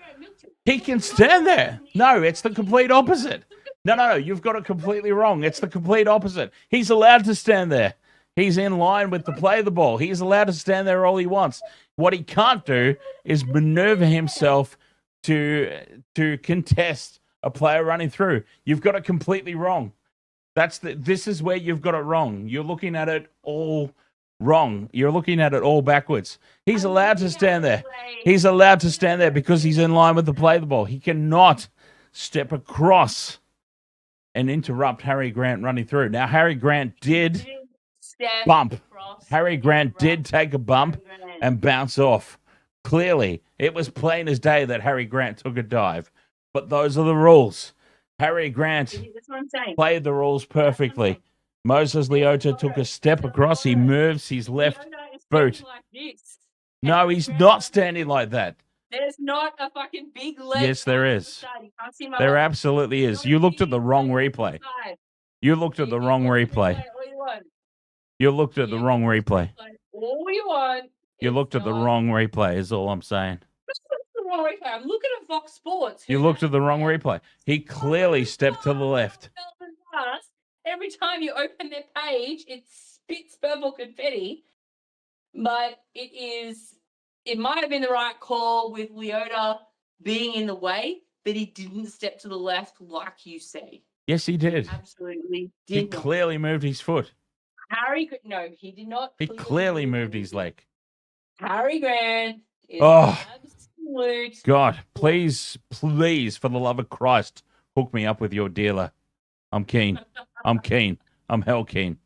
he can stand there. No, it's the complete opposite. No, you've got it completely wrong. It's the complete opposite. He's allowed to stand there. He's in line with the play of the ball. He's allowed to stand there all he wants. What he can't do is maneuver himself to contest a player running through. You've got it completely wrong. This is where you've got it wrong. You're looking at it all wrong. You're looking at it all backwards. He's allowed to stand there. He's allowed to stand there because he's in line with the play of the ball. He cannot step across and interrupt Harry Grant running through. Now, Harry Grant did bump. Harry Grant did take a bump and bounce off. Clearly, it was plain as day that Harry Grant took a dive. But those are the rules. Harry Grant played the rules perfectly. Moses Leota took a step across. He moves his left boot. No, he's not standing like that. There's not a fucking big leg. Yes, there is. There absolutely is. You looked at the wrong replay. You looked at the wrong replay. You looked at the wrong replay. All you want. You looked at the wrong replay is all I'm saying. I'm looking at Fox Sports. You looked at the wrong replay. He clearly stepped to the left. Every time you open their page, it's spits purple confetti, but it might have been the right call with Leota being in the way, but he didn't step to the left like you say. Yes, he did. Absolutely He did not. clearly moved his foot. No, he did not. He clearly moved his leg. Harry Grant is Oh, absolute. God, please, for the love of Christ, hook me up with your dealer. I'm keen. I'm keen. I'm hell keen.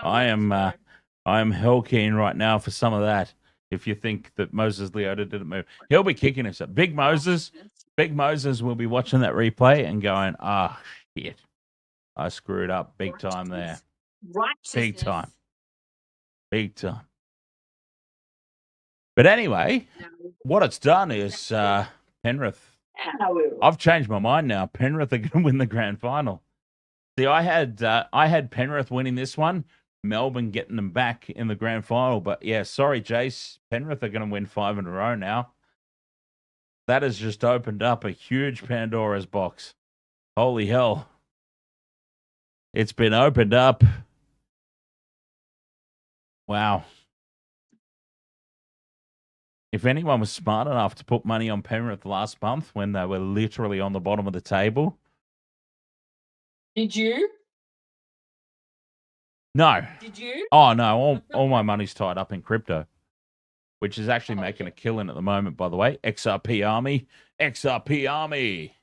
I am hell keen right now for some of that. If you think that Moses Leota didn't move, he'll be kicking us up. Big Moses will be watching that replay and going, shit, I screwed up big time there. Big time. Big time. But anyway, what it's done is Penrith. I've changed my mind now. Penrith are going to win the grand final. See, I had Penrith winning this one, Melbourne getting them back in the grand final. But yeah, sorry, Jace. Penrith are going to win 5 in a row now. That has just opened up a huge Pandora's box. Holy hell. It's been opened up. Wow. If anyone was smart enough to put money on Penrith last month when they were literally on the bottom of the table. Did you? No. Did you? Oh, no. All my money's tied up in crypto, which is actually making a killing at the moment, by the way. XRP Army. XRP Army.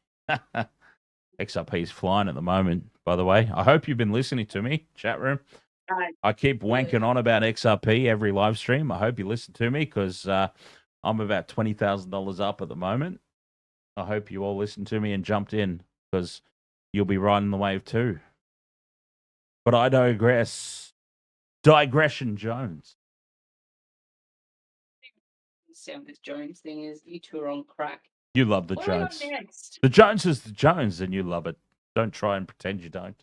XRP's flying at the moment, by the way. I hope you've been listening to me, chat room. I keep wanking on about XRP every live stream. I hope you listen to me because I'm about $20,000 up at the moment. I hope you all listened to me and jumped in because you'll be riding the wave too. But I digress. Digression Jones. This Jones thing is you two are on crack. You love the what Jones. Do we got next? The Jones is the Jones, and you love it. Don't try and pretend you don't.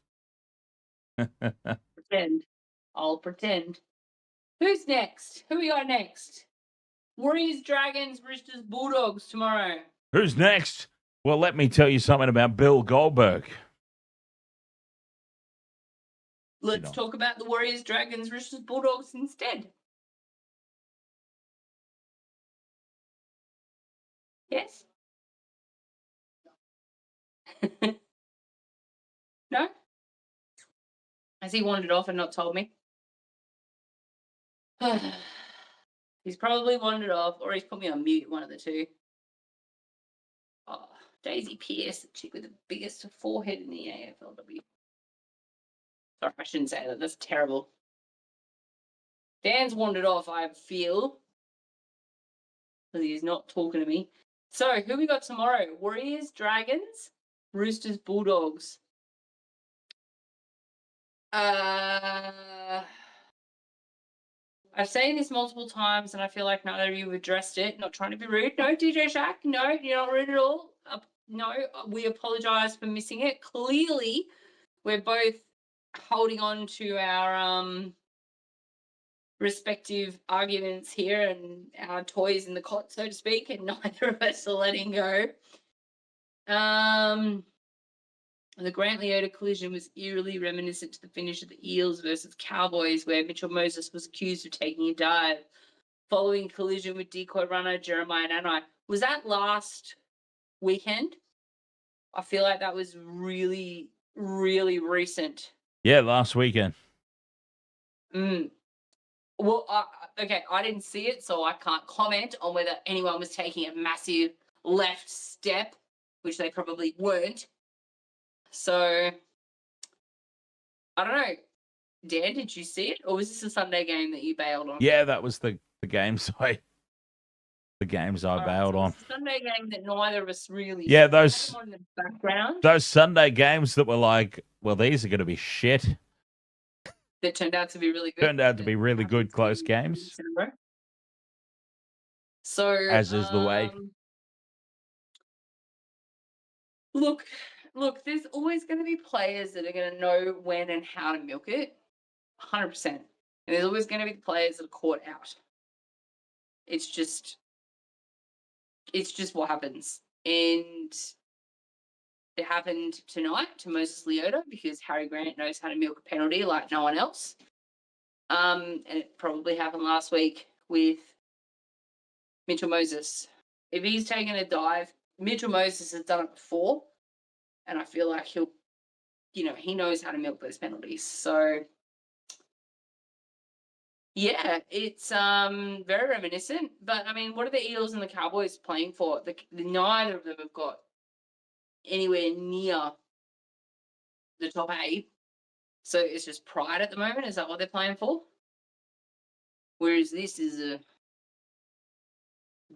Pretend. I'll pretend. Who's next? Who we got next? Warriors, Dragons, Roosters, Bulldogs tomorrow. Who's next? Well, let me tell you something about Bill Goldberg. Let's talk about the Warriors, Dragons, Roosters, Bulldogs instead. Yes? No? Has he wandered off and not told me? He's probably wandered off, or he's put me on mute, one of the two. Oh, Daisy Pierce, the chick with the biggest forehead in the AFLW. Sorry, I shouldn't say that. That's terrible. Dan's wandered off, I feel. Because he's not talking to me. So, who we got tomorrow? Warriors, Dragons, Roosters, Bulldogs. I've said this multiple times, and I feel like neither of you have addressed it. Not trying to be rude. No, DJ Shaq. No, you're not rude at all. No, we apologise for missing it. Clearly, we're both holding on to our respective arguments here and our toys in the cot, so to speak, and neither of us are letting go. The Grant Leota collision was eerily reminiscent to the finish of the Eels versus Cowboys, where Mitchell Moses was accused of taking a dive following collision with decoy runner Jeremiah Nanai. Was that last weekend? I feel like that was really, really recent. Yeah, last weekend. Well, okay, I didn't see it, so I can't comment on whether anyone was taking a massive left step, which they probably weren't. So, I don't know. Dan, did you see it? Or was this a Sunday game that you bailed on? Yeah, that was the games I bailed on. It's a Sunday game that neither of us really Yeah, those in the background. Those Sunday games that were like, well, these are going to be shit. That turned out to be really good. Turned out to be really good, close games. So, as is the way. Look, there's always going to be players that are going to know when and how to milk it, 100%. And there's always going to be players that are caught out. It's just what happens. And it happened tonight to Moses Leota because Harry Grant knows how to milk a penalty like no one else. And it probably happened last week with Mitchell Moses. If he's taken a dive, Mitchell Moses has done it before, and I feel like he'll, he knows how to milk those penalties. So, yeah, it's very reminiscent. But, I mean, what are the Eels and the Cowboys playing for? Neither of them have got anywhere near the top 8. So it's just pride at the moment. Is that what they're playing for? Whereas this is a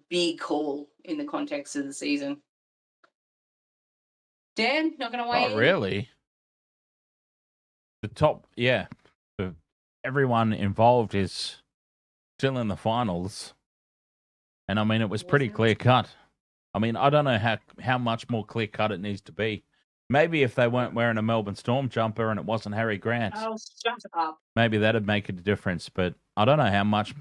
big call in the context of the season. Dan, not going to weigh in? Not really. The top, yeah. Everyone involved is still in the finals. And, I mean, it was pretty clear-cut. I mean, I don't know how much more clear-cut it needs to be. Maybe if they weren't wearing a Melbourne Storm jumper and it wasn't Harry Grant. Oh, shut up. Maybe that'd make a difference, but I don't know how much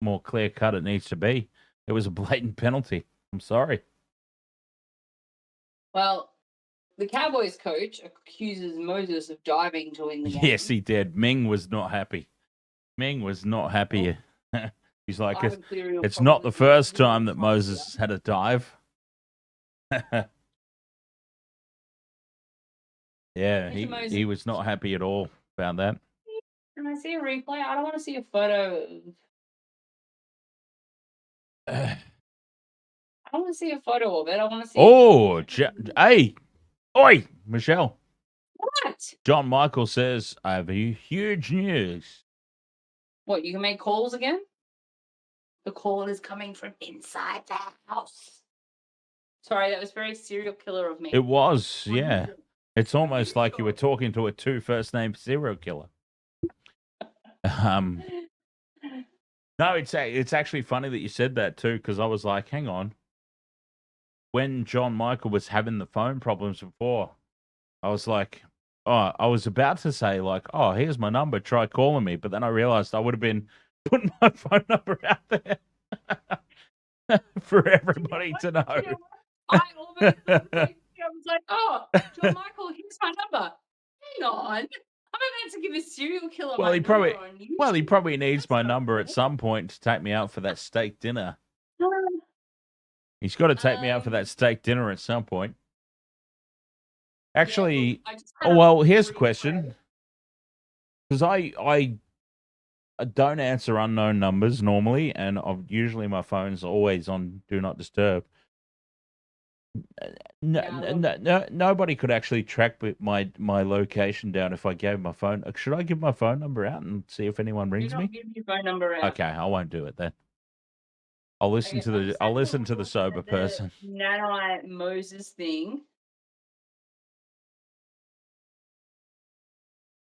more clear-cut it needs to be. It was a blatant penalty. I'm sorry. Well, the Cowboys coach accuses Moses of diving to win the game. Yes, he did. Ming was not happy. He's like, it's not the first time that Moses had a dive. Yeah, he was not happy at all about that. Can I see a replay? I don't want to see a photo of... I don't want to see a photo of it. I want to see... Oh, hey! Oi, Michelle. What? John Michael says, I have huge news. What, you can make calls again? The call is coming from inside the house. Sorry, that was very serial killer of me. It was, yeah. It's almost like you were talking to a 2 first-name serial killer. No, it's actually funny that you said that too, because I was like, hang on. When John Michael was having the phone problems before, I was like, oh, I was about to say like, oh, here's my number, try calling me. But then I realized I would have been putting my phone number out there for everybody to know. I almost I was like, oh, John Michael, here's my number. Hang on. I'm about to give a serial killer Well, he number probably, on YouTube. well, he probably needs my number at some point to take me out for that steak dinner. He's got to take me out for that steak dinner at some point. Actually, Yeah, well, here's a question. Because I don't answer unknown numbers normally, and usually my phone's always on Do Not Disturb. Nobody could actually track my location down if I gave my phone. Should I give my phone number out and see if anyone rings me? Give your phone number out. Okay, I won't do it then. I'll listen to the sober person. Nanai Moses thing.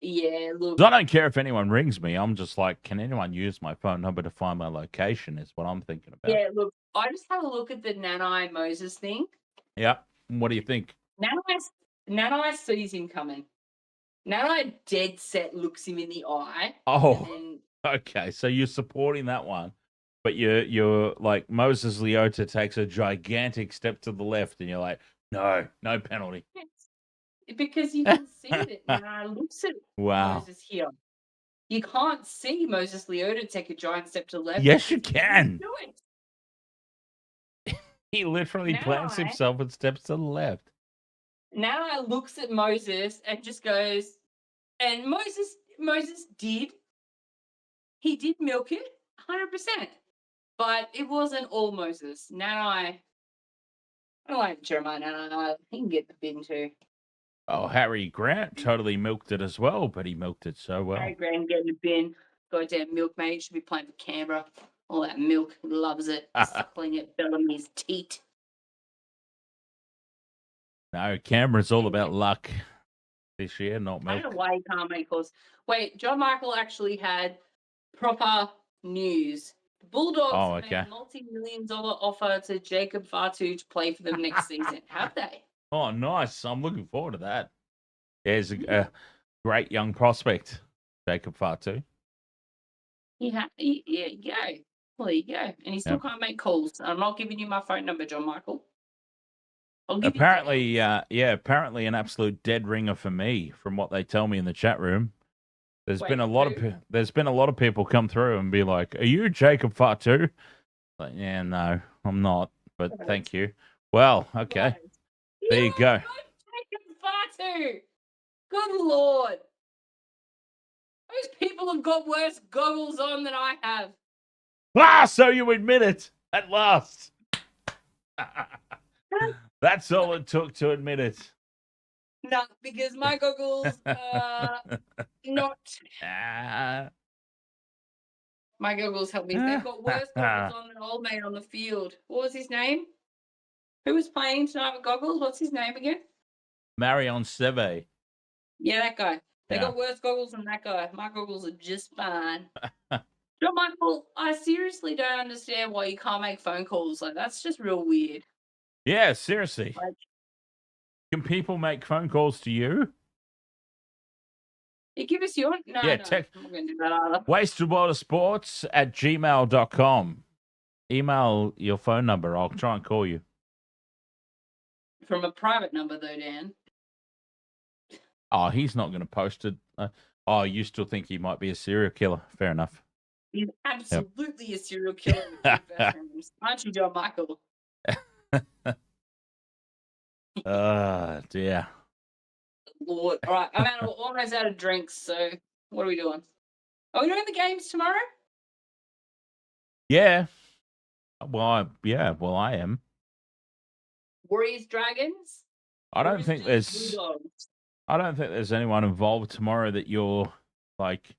Yeah, look. 'Cause I don't care if anyone rings me. I'm just like, can anyone use my phone number to find my location? Is what I'm thinking about. Yeah, look. I just had a look at the Nanai Moses thing. Yeah. What do you think? Nanai sees him coming. Nanai dead set looks him in the eye. Oh, okay. So you're supporting that one, but you're like Moses Leota takes a gigantic step to the left, and you're like, no penalty. Because you can see that Nanai looks at Moses here. You can't see Moses Leota take a giant step to the left. Yes, you can. Do it. He literally plants himself and steps to the left. Nanai looks at Moses and just goes, and Moses did. He did milk it, 100%. But it wasn't all Moses. Nanai, I don't like Jeremiah Nanai. He can get the bin too. Oh, Harry Grant totally milked it as well, but he milked it so well. Harry Grant getting the bin. Goddamn milkmaid. Should be playing for Canberra. All that milk. Loves it. Suckling at Bellamy's teat. No, Canberra's all about luck this year, not milk. I don't know why he can't make calls. Wait, John Michael actually had proper news. The Bulldogs made a multi-million-dollar offer to Jacob Fatu to play for them next season. Have they? Oh, nice. I'm looking forward to that. There's a great young prospect, Jacob Fatu. Yeah, you go. Well, there you go. And he still can't make calls. I'm not giving you my phone number, John Michael. I'll give you Apparently, days. apparently an absolute dead ringer for me, from what they tell me in the chat room. There's Wait, been a lot who? of people come through and be like, "Are you Jacob Fatu?" Like, yeah, no, I'm not, but Right. thank you. Well, okay, Right. there you go. Jacob Fatu. Good lord. Those people have got worse goggles on than I have. Ah, so you admit it at last. That's all it took to admit it. No, because my goggles are not. Ah. My goggles help me. They've got worse goggles on than old mate on the field. What was his name? Who was playing tonight with goggles? What's his name again? Marion Seve. Yeah, that guy. They Yeah. got worse goggles than that guy. My goggles are just fine. John Michael, I seriously don't understand why you can't make phone calls. Like, that's just real weird. Yeah, seriously. Like, Can people make phone calls to you? you give us your... No, Yeah, no, I'm not going to do that either. wastedwatersports@gmail.com. Email your phone number. I'll try and call you. From a private number, though, Dan. Oh, he's not going to post it. You still think he might be a serial killer? Fair enough. He's absolutely a serial killer with good veterans. Aren't you, John Michael? Dear. Lord. All right, I'm almost out of drinks, so what are we doing? Are we doing the games tomorrow? Yeah. Well, I am. Warriors, Dragons? I don't think Roosters, there's Bulldogs? anyone involved tomorrow that you're like.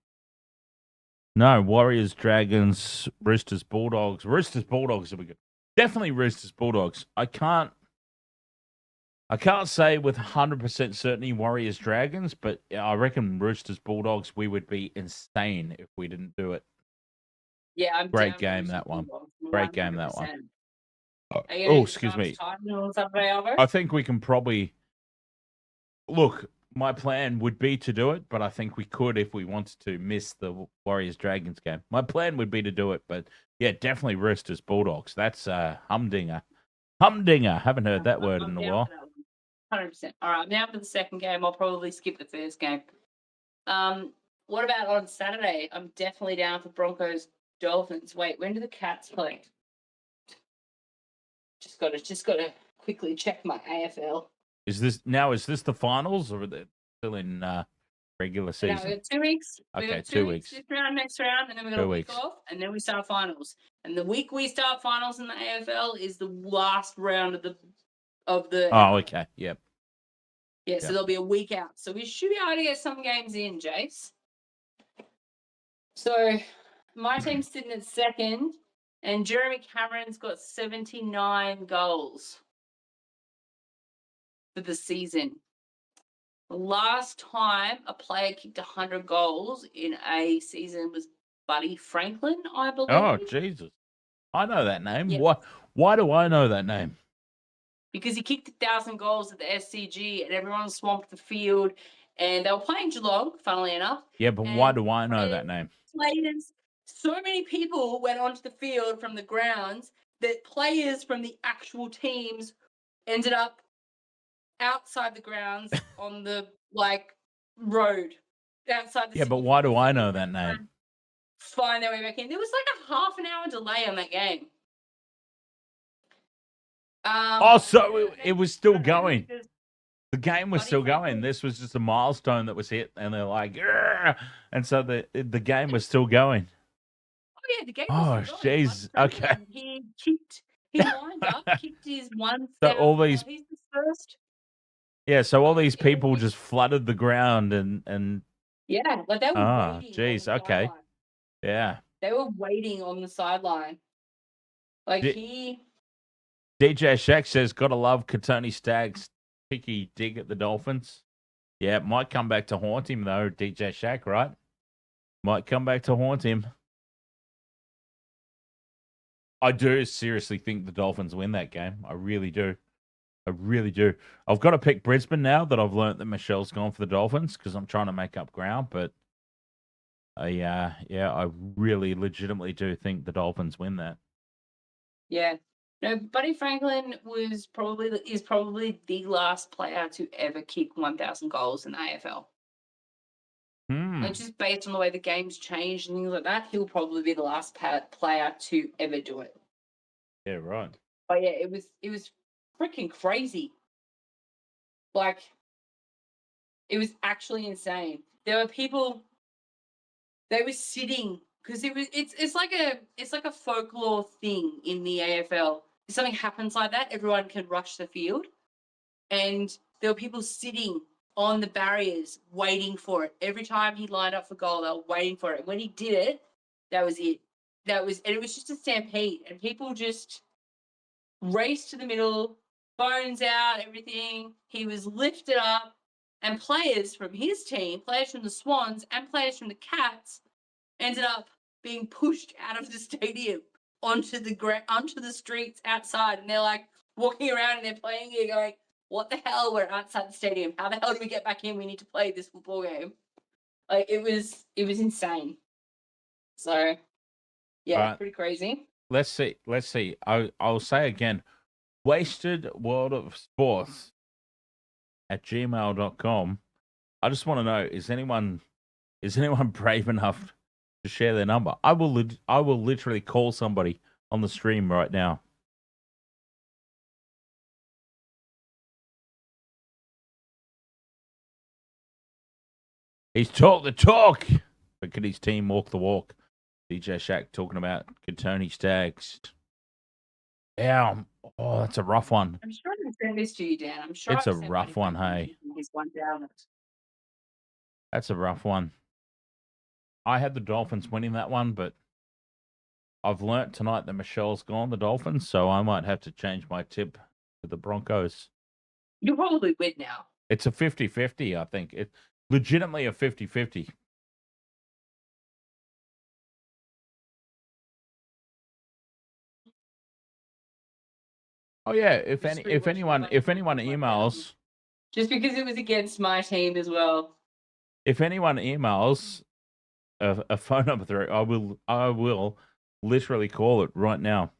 No, Warriors, Dragons, Roosters, Bulldogs. Roosters, Bulldogs will be good. Definitely Roosters, Bulldogs. I can't say with 100% certainty Warriors, Dragons, but I reckon Roosters, Bulldogs, we would be insane if we didn't do it. Yeah, I'm Great down game, Roosters, that one. Bulldogs, Great game, that one. 100%. Are you Oh, gonna excuse me. On Saturday, Alvo? I think we can probably look. My plan would be to do it, but I think we could, if we wanted to, miss the Warriors Dragons game. My plan would be to do it, but yeah, definitely Roosters Bulldogs. That's humdinger. Humdinger. Haven't heard that word in a while. 100%. All right, now for the second game. I'll probably skip the first game. What about on Saturday? I'm definitely down for Broncos Dolphins. Wait, when do the Cats play? Just gotta quickly check my AFL. Is this the finals, or are they still in regular season? No, we got 2 weeks. Okay, We got 2 weeks. This round, next round, and then we got 2 a week weeks. off, and then we start finals. And the week we start finals in the AFL is the last round of the. Oh, okay. Yep. Yeah, so there'll be a week out. So we should be able to get some games in, Jace. So my team's sitting at second, and Jeremy Cameron's got 79 goals for the season. The last time a player kicked 100 goals in a season was Buddy Franklin, I believe. Oh, Jesus. I know that name. Yeah. Why do I know that name? Because he kicked 1,000 goals at the SCG and everyone swamped the field, and they were playing Geelong, funnily enough. Yeah, but why do I know that name? Players, so many people went onto the field from the grounds that players from the actual teams ended up outside the grounds on the road outside the Yeah, city. but why do I know that name? Find their way back in. There was like a half an hour delay on that game. So it was still going. The game was still going. This was just a milestone that was hit, and they're like, "Grr!" And so the game was still going. Oh yeah, the game was still going. Jeez. Okay. He lined up, kicked his one. So all these, he's the first. yeah. So all these people just flooded the ground and. Yeah, like they were waiting. Jeez. Okay. Yeah. They were waiting on the sideline. DJ Shaq says, "Gotta love Katoni Stagg's picky dig at the Dolphins." Yeah, it might come back to haunt him though, DJ Shaq, right? Might come back to haunt him. I do seriously think the Dolphins win that game. I really do. I really do. I've got to pick Brisbane now that I've learnt that Michelle's gone for the Dolphins because I'm trying to make up ground. But I really legitimately do think the Dolphins win that. Yeah. No, Buddy Franklin is probably the last player to ever kick 1,000 goals in the AFL. Hmm. And just based on the way the game's changed and things like that, he'll probably be the last player to ever do it. Yeah, right. But yeah, it was freaking crazy. Like, it was actually insane. There were people. They were sitting because it's like a folklore thing in the AFL. If something happens like that, everyone can rush the field, and there were people sitting on the barriers waiting for it. Every time he lined up for goal, they were waiting for it. And when he did it, that was it. And it was just a stampede, and people just raced to the middle, phones out, everything. He was lifted up, and players from his team, players from the Swans, and players from the Cats ended up being pushed out of the stadium onto the streets outside, and they're like walking around and they're playing here, going, "What the hell? We're outside the stadium. How the hell do we get back in? We need to play this football game." Like it was insane. So, yeah, pretty crazy. Let's see. I'll say again, wasted world of sports at gmail.com. I just want to know, is anyone brave enough to share their number? I will literally call somebody on the stream right now. He's talk the talk, but can his team walk the walk? DJ Shack talking about Katoni Stags. Yeah, oh, that's a rough one. I'm sure I can send this to you, Dan. I'm sure it's a rough one, hey. That's a rough one. I had the Dolphins winning that one, but I've learnt tonight that Michelle's gone the Dolphins, so I might have to change my tip to the Broncos. You'll probably win now. It's a 50-50, I think. It's legitimately a 50-50. Oh yeah, if anyone emails, just because it was against my team as well. If anyone emails a phone number through, I will literally call it right now.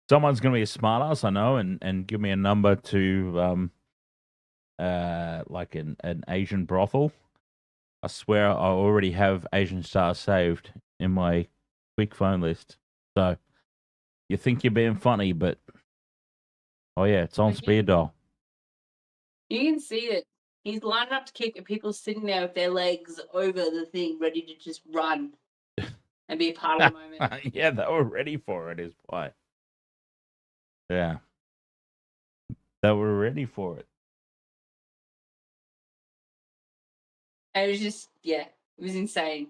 Someone's going to be a smartass, I know, and give me a number to like an Asian brothel. I swear I already have Asian stars saved in my quick phone list. So you think you're being funny, but oh yeah, it's on speed dial. You can see it. He's lined up to kick, and people sitting there with their legs over the thing, ready to just run and be a part of the moment. Yeah, they were ready for it, is why. Yeah. They were ready for it. And it was just, yeah, it was insane.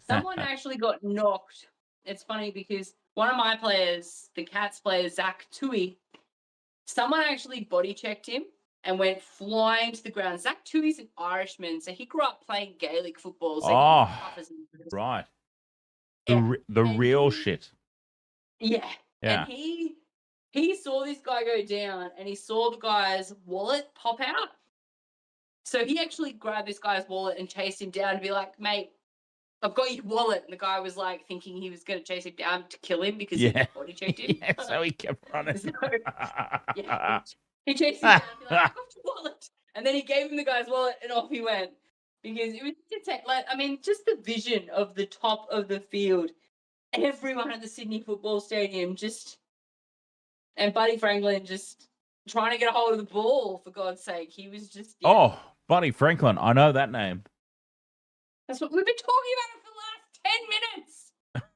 Someone actually got knocked. It's funny because one of my players, the Cats player, Zach Tui, someone actually body checked him and went flying to the ground. Zach Tui's an Irishman, so he grew up playing Gaelic football. So right. Yeah. The real shit. Yeah. And he saw this guy go down, and he saw the guy's wallet pop out. So he actually grabbed this guy's wallet and chased him down to be like, "Mate, I've got your wallet." And the guy was like thinking he was going to chase him down to kill him because he body checked him. Yeah, so he kept running. He chased him down and be like, "I got your wallet." And then he gave him the guy's wallet and off he went. Because it was just the vision of the top of the field. Everyone at the Sydney Football Stadium and Buddy Franklin just trying to get a hold of the ball, for God's sake. He was just... Yeah. Oh, Buddy Franklin. I know that name. That's what we've been talking about for the last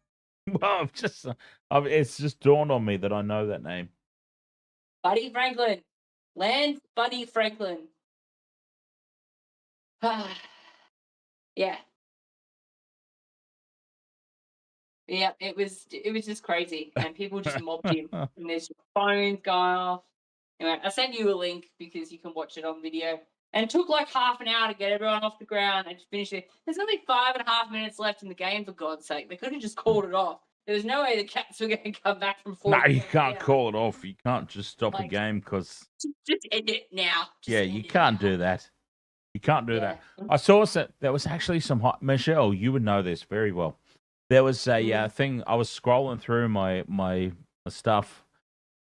10 minutes. Well, it's just dawned on me that I know that name. Buddy Franklin. Land Buddy Franklin. Yeah. Yeah, it was just crazy, and people just mobbed him, and there's phones going off. Anyway, I sent you a link because you can watch it on video. And it took like half an hour to get everyone off the ground and to finish it. There's only 5.5 minutes left in the game, for God's sake. They could have just called it off. There was no way the Cats were going to come back from 4. No, you can't call it off. You can't just stop a game because... Just end it now. You can't do that. You can't do that. I saw that there was actually some... Michelle, you would know this very well. There was a thing... I was scrolling through my stuff,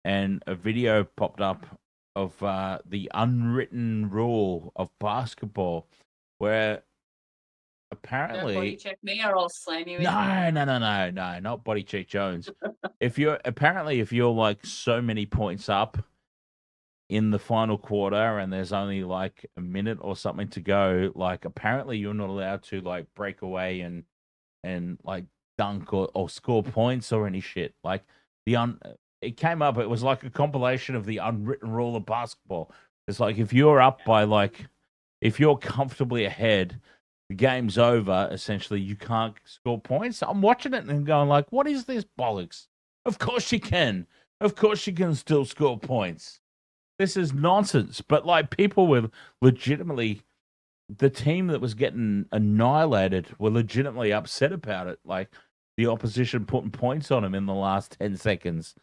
and a video popped up of the unwritten rule of basketball, where Don't apparently body check me or I'll slam you in. no, not body check Jones. if you're like so many points up in the final quarter and there's only like a minute or something to go, like apparently you're not allowed to like break away and like dunk or score points or any shit. Like it came up, it was like a compilation of the unwritten rule of basketball. It's like if you're up by like, if you're comfortably ahead, the game's over, essentially, you can't score points. I'm watching it and going like, what is this bollocks? Of course you can. Of course you can still score points. This is nonsense. But like people were legitimately, the team that was getting annihilated were legitimately upset about it. Like the opposition putting points on them in the last 10 seconds.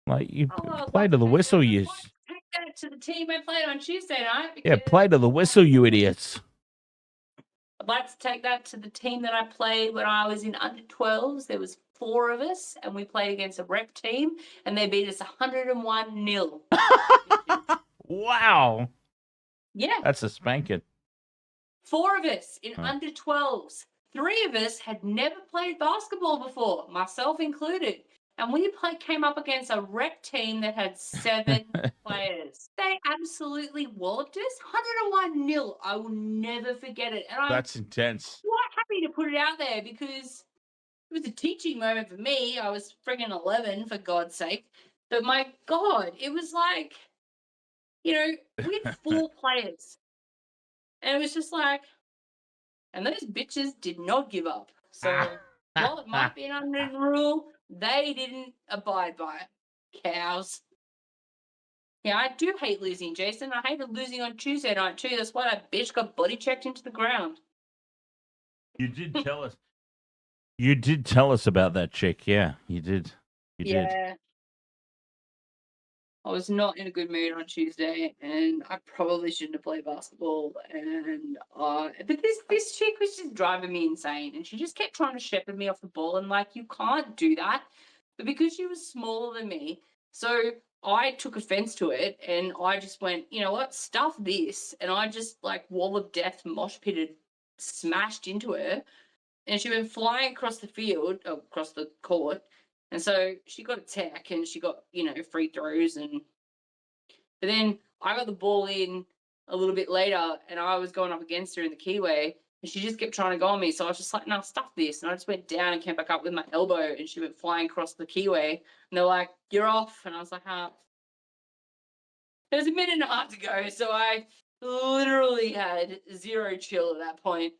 Like you play to the whistle, you. Take that to the team I played on Tuesday night. Yeah, play to the whistle, you idiots. I'd like to take that to the team that I played when I was in under 12s. There was 4 of us, and we played against a rep team, and they beat us 101-0. Wow. Yeah. That's a spanking. 4 of us in under 12s. 3 of us had never played basketball before, myself included. And we came up against a rep team that had 7 players. They absolutely walloped us. 101-0. I will never forget it. And That's intense. Quite happy to put it out there because it was a teaching moment for me. I was friggin' 11, for God's sake. But my God, it was like, we had 4 players. And it was just like, and those bitches did not give up. So while it might be an unwritten rule, they didn't abide by it. Cows. Yeah, I do hate losing, Jason. I hated losing on Tuesday night too. That's why that bitch got body checked into the ground. You did tell us. You did tell us about that chick. Yeah, you did. You did. I was not in a good mood on Tuesday, and I probably shouldn't have played basketball. And but this chick was just driving me insane, and she just kept trying to shepherd me off the ball, and like, you can't do that. But because she was smaller than me, so I took offense to it, and I just went, you know what, stuff this, and I just like wall of death mosh pitted, smashed into her, and she went flying across the field, across the court. And so she got a tech and she got, free throws. But then I got the ball in a little bit later and I was going up against her in the keyway and she just kept trying to go on me. So I was just like, no, stuff this. And I just went down and came back up with my elbow and she went flying across the keyway. And they're like, you're off. And I was like, There's a minute and a half to go. So I literally had 0 chill at that point.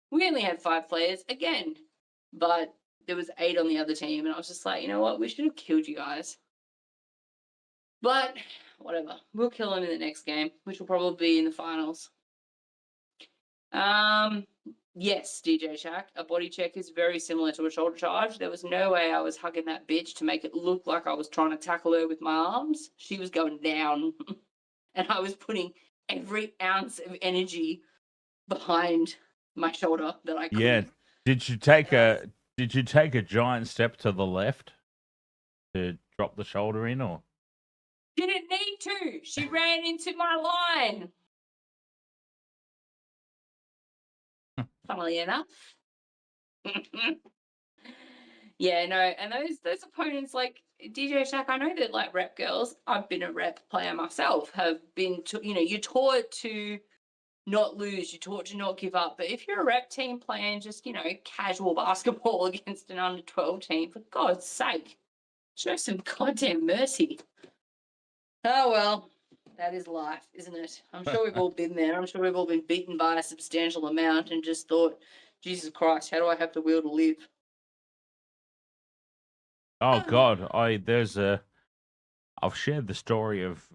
We only had 5 players again, but there was 8 on the other team, and I was just like, you know what? We should have killed you guys. But whatever. We'll kill them in the next game, which will probably be in the finals. Yes, DJ Shaq, a body check is very similar to a shoulder charge. There was no way I was hugging that bitch to make it look like I was trying to tackle her with my arms. She was going down, and I was putting every ounce of energy behind my shoulder that I could. Yeah. Did you take a giant step to the left to drop the shoulder in, or? Didn't need to. She ran into my line. Funnily enough. Yeah, no, and those opponents, like DJ Shaq, I know that like rep girls, I've been a rep player myself, have been, you're taught to not lose, you're taught to not give up. But if you're a rep team playing just, casual basketball against an under 12 team, for God's sake, show some goddamn mercy. Oh, well, that is life, isn't it? I'm sure we've all been there. I'm sure we've all been beaten by a substantial amount and just thought, Jesus Christ, how do I have the will to live? Oh God, I've shared the story of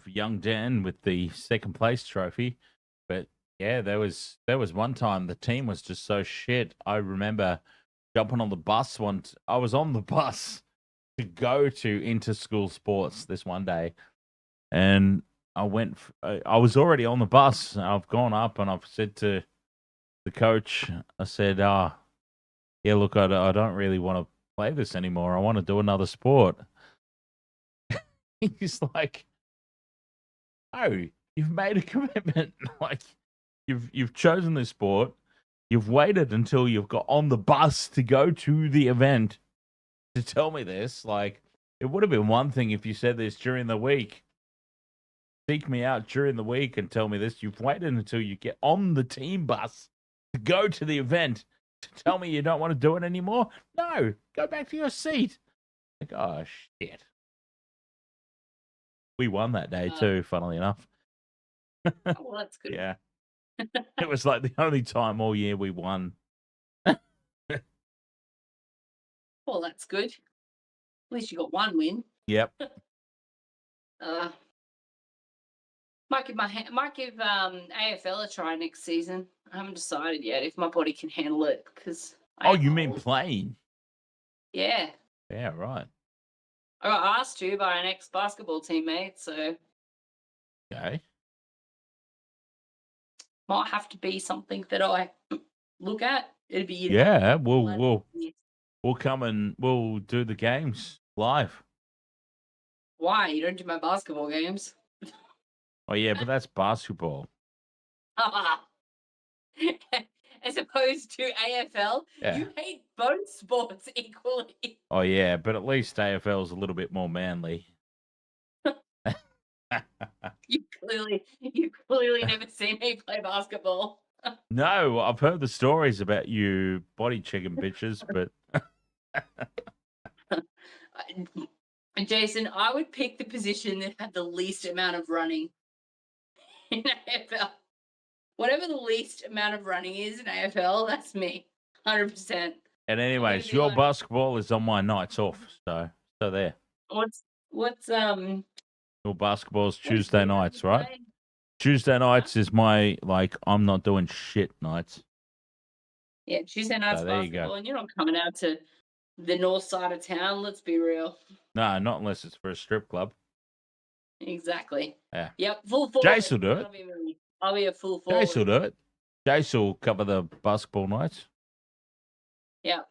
young Dan with the second place trophy, but yeah, there was one time the team was just so shit. I remember jumping on the bus I was on the bus to go to inter-school sports this one day, and I was already on the bus. I've gone up and I've said to the coach, I said, yeah, look, I don't really want to play this anymore. I want to do another sport. He's like, oh, you've made a commitment. Like, you've chosen this sport. You've waited until you've got on the bus to go to the event to tell me this. Like, it would have been one thing if you said this during the week. Seek me out during the week and tell me this. You've waited until you get on the team bus to go to the event to tell me you don't want to do it anymore. No, go back to your seat. Like, oh, shit. We won that day too, funnily enough. Oh, well, that's good. Yeah. It was like the only time all year we won. Well, that's good. At least you got one win. Yep. Might give AFL a try next season. I haven't decided yet if my body can handle it. Because Oh, you mean playing? Yeah, Yeah, right. I got asked to by an ex-basketball teammate, so Okay. might have to be something that I look at. It'd be Yeah, we'll come and we'll do the games live. Why you don't do my basketball games? Oh yeah, but that's basketball. As opposed to AFL, Yeah. you hate both sports equally. Oh yeah, but at least AFL is a little bit more manly. You clearly never seen me play basketball. No, I've heard the stories about you body checking bitches, but Jason, I would pick the position that had the least amount of running in AFL. Whatever the least amount of running is in AFL, that's me, 100%. and anyways, your basketball is on my nights off, so there. What's Your basketball's Tuesday nights, right? Tuesday nights is my I'm not doing shit nights. Yeah, Tuesday nights there you basketball, go. and you're not coming out to the north side of town. Let's be real. No, not unless it's for a strip club. Exactly. Yeah. Yep. Full forward. Jace will do it. I'll be a full forward. Jace will do it. Jace will cover the basketball nights. Yeah.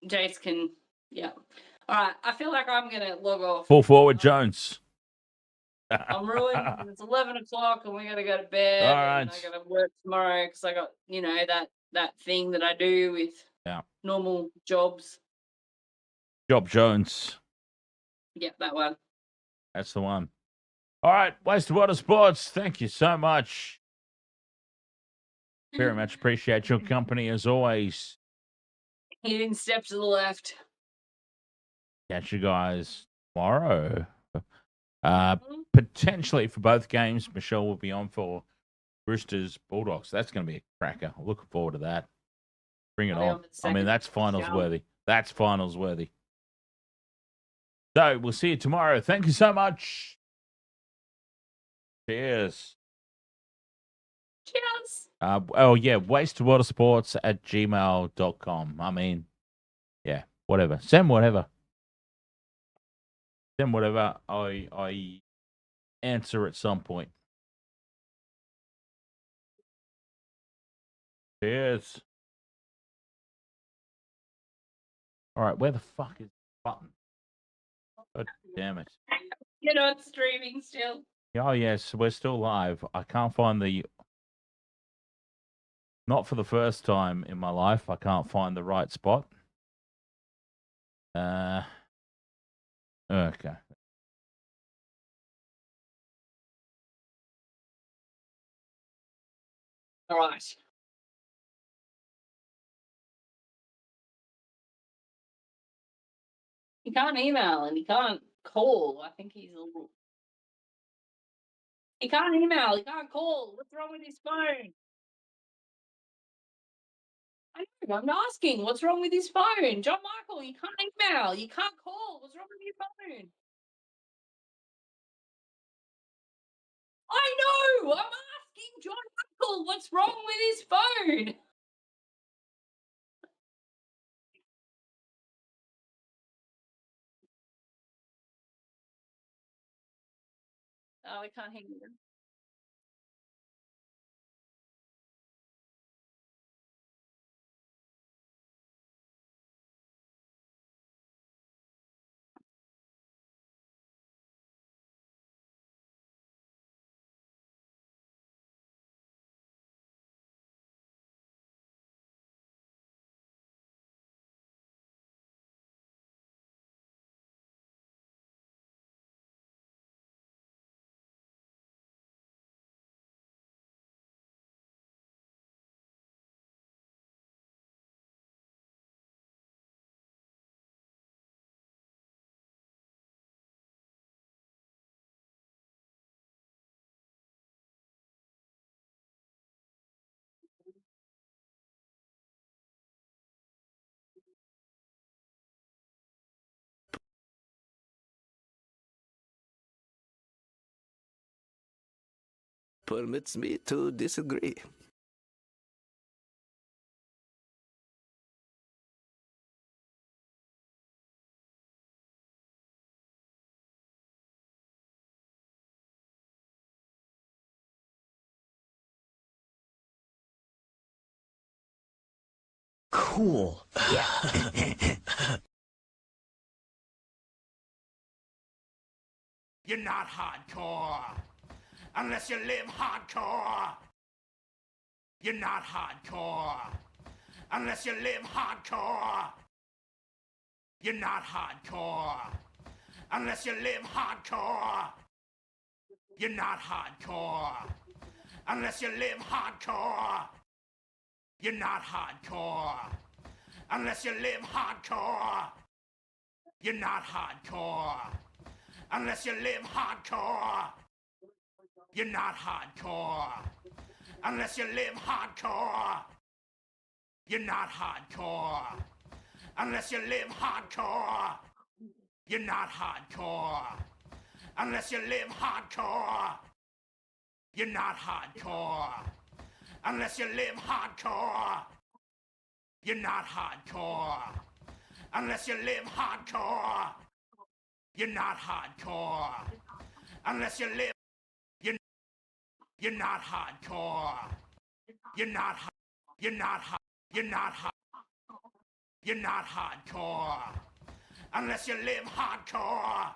Jace can. Yeah. All right. I feel like I'm gonna log off. Full forward, Jones. I'm ruined. It's 11 o'clock, and we gotta go to bed. All right. And I gotta work tomorrow because I got that thing that I do with normal jobs. Job Jones. Yep, that one. That's the one. All right, Wasted Water Sports. Thank you so much. Very much appreciate your company as always. He didn't step to the left. Catch you guys tomorrow. Potentially for both games, Michelle will be on for Roosters Bulldogs. That's going to be a cracker. Looking forward to that. Bring it on. I mean, that's finals worthy. That's finals worthy. So we'll see you tomorrow. Thank you so much. Cheers. Cheers. wastedwatersports@gmail.com. I mean, yeah, whatever. Send whatever. Send whatever. I answer at some point. Cheers. All right, where the fuck is the button? God damn it. You're not streaming still. Oh, yes, we're still live. I can't find the... Not for the first time in my life, I can't find the right spot. Okay. All right. He can't email and he can't call. I think he's a little... He can't email. He can't call. What's wrong with his phone? I know. I'm asking. What's wrong with his phone? John Michael, you can't email. You can't call. What's wrong with your phone? I know. I'm asking John Michael what's wrong with his phone. Oh, I can't hear you. permits me to disagree. Cool. You're not hardcore unless you live hardcore. You're not hardcore unless you live hardcore. You're not hardcore unless you live hardcore. You're not hardcore unless you live hardcore. You're not hardcore unless you live hardcore. You're not hardcore unless you live hardcore. You're not hardcore unless you live hardcore. You're not hardcore unless you live hardcore. You're not hardcore unless you live hardcore. You're not hardcore unless you live hardcore. You're not hardcore unless you live hardcore. You're not hardcore unless you live. You're not hardcore. You're not. You're not. You're not. You're not hardcore unless you live hardcore.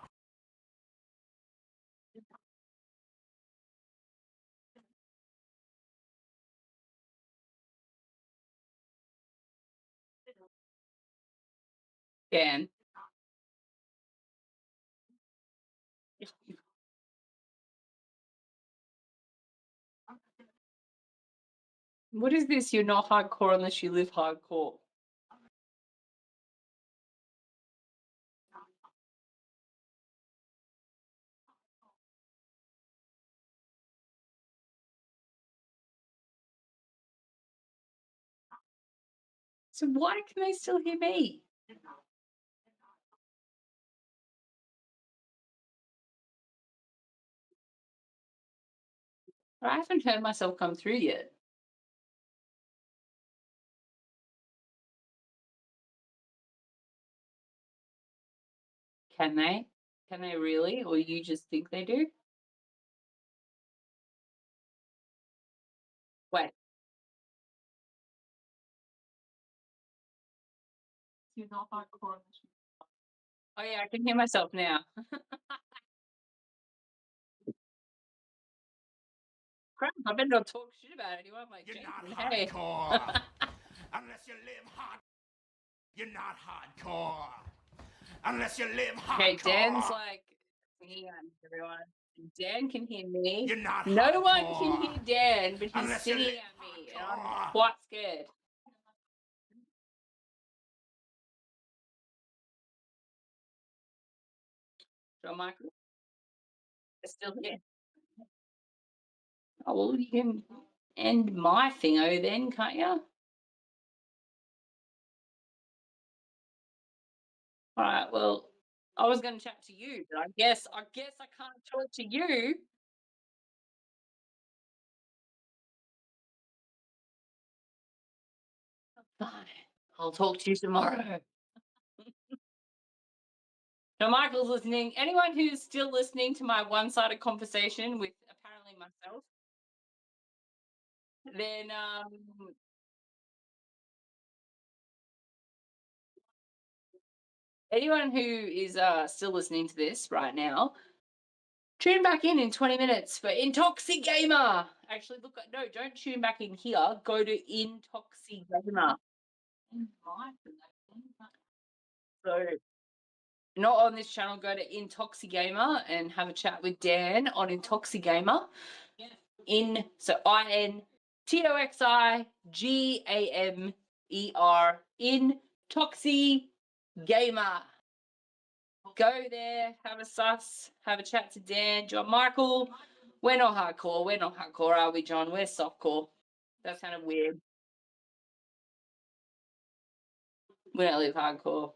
Dan. What is this? You're not hardcore unless you live hardcore. So why can they still hear me? I haven't heard myself come through yet. Can they? Can they really? Or you just think they do? Wait. You're not hardcore. Oh yeah, I can hear myself now. Crap, I better not talk shit about anyone. I'm like, You're Jason, not hey. hardcore unless you live hard. You're not hardcore unless you live hardcore. Okay, Dan's like, hang on, everyone. Dan can hear me. You're not No one hardcore can hear Dan, but he's unless you singing live at me, and hardcore. I'm quite scared. John Michael, it's still here. Oh well, you can end my thingo then, can't you? All right. Well, I was going to chat to you, but I guess I can't talk to you. Fine. I'll talk to you tomorrow. Now, Michael's listening. Anyone who's still listening to my one-sided conversation with apparently myself, then anyone who is still listening to this right now, tune back in 20 minutes for Intoxi Gamer. Actually, look, no, don't tune back in here. Go to Intoxi Gamer. So, not on this channel, go to Intoxi Gamer and have a chat with Dan on Intoxi Gamer. So INTOXI GAMER Intoxi Gamer. Go there, have a suss, have a chat to Dan, John Michael. We're not hardcore. We're not hardcore, are we, John? We're softcore. That's kind of weird. We don't live hardcore.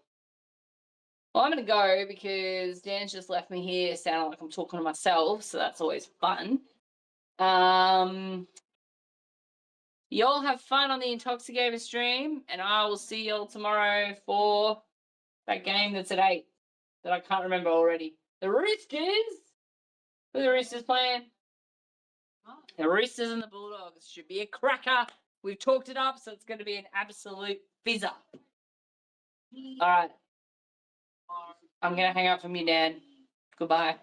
Well, I'm going to go because Dan's just left me here sounding like I'm talking to myself, so that's always fun. Y'all have fun on the Intoxicator stream, and I will see y'all tomorrow for that game that's at 8 that I can't remember already. The Roosters? Who are the Roosters playing? The Roosters and the Bulldogs. Should be a cracker. We've talked it up, so it's going to be an absolute fizzer. All right. I'm going to hang up from you, Dan. Goodbye.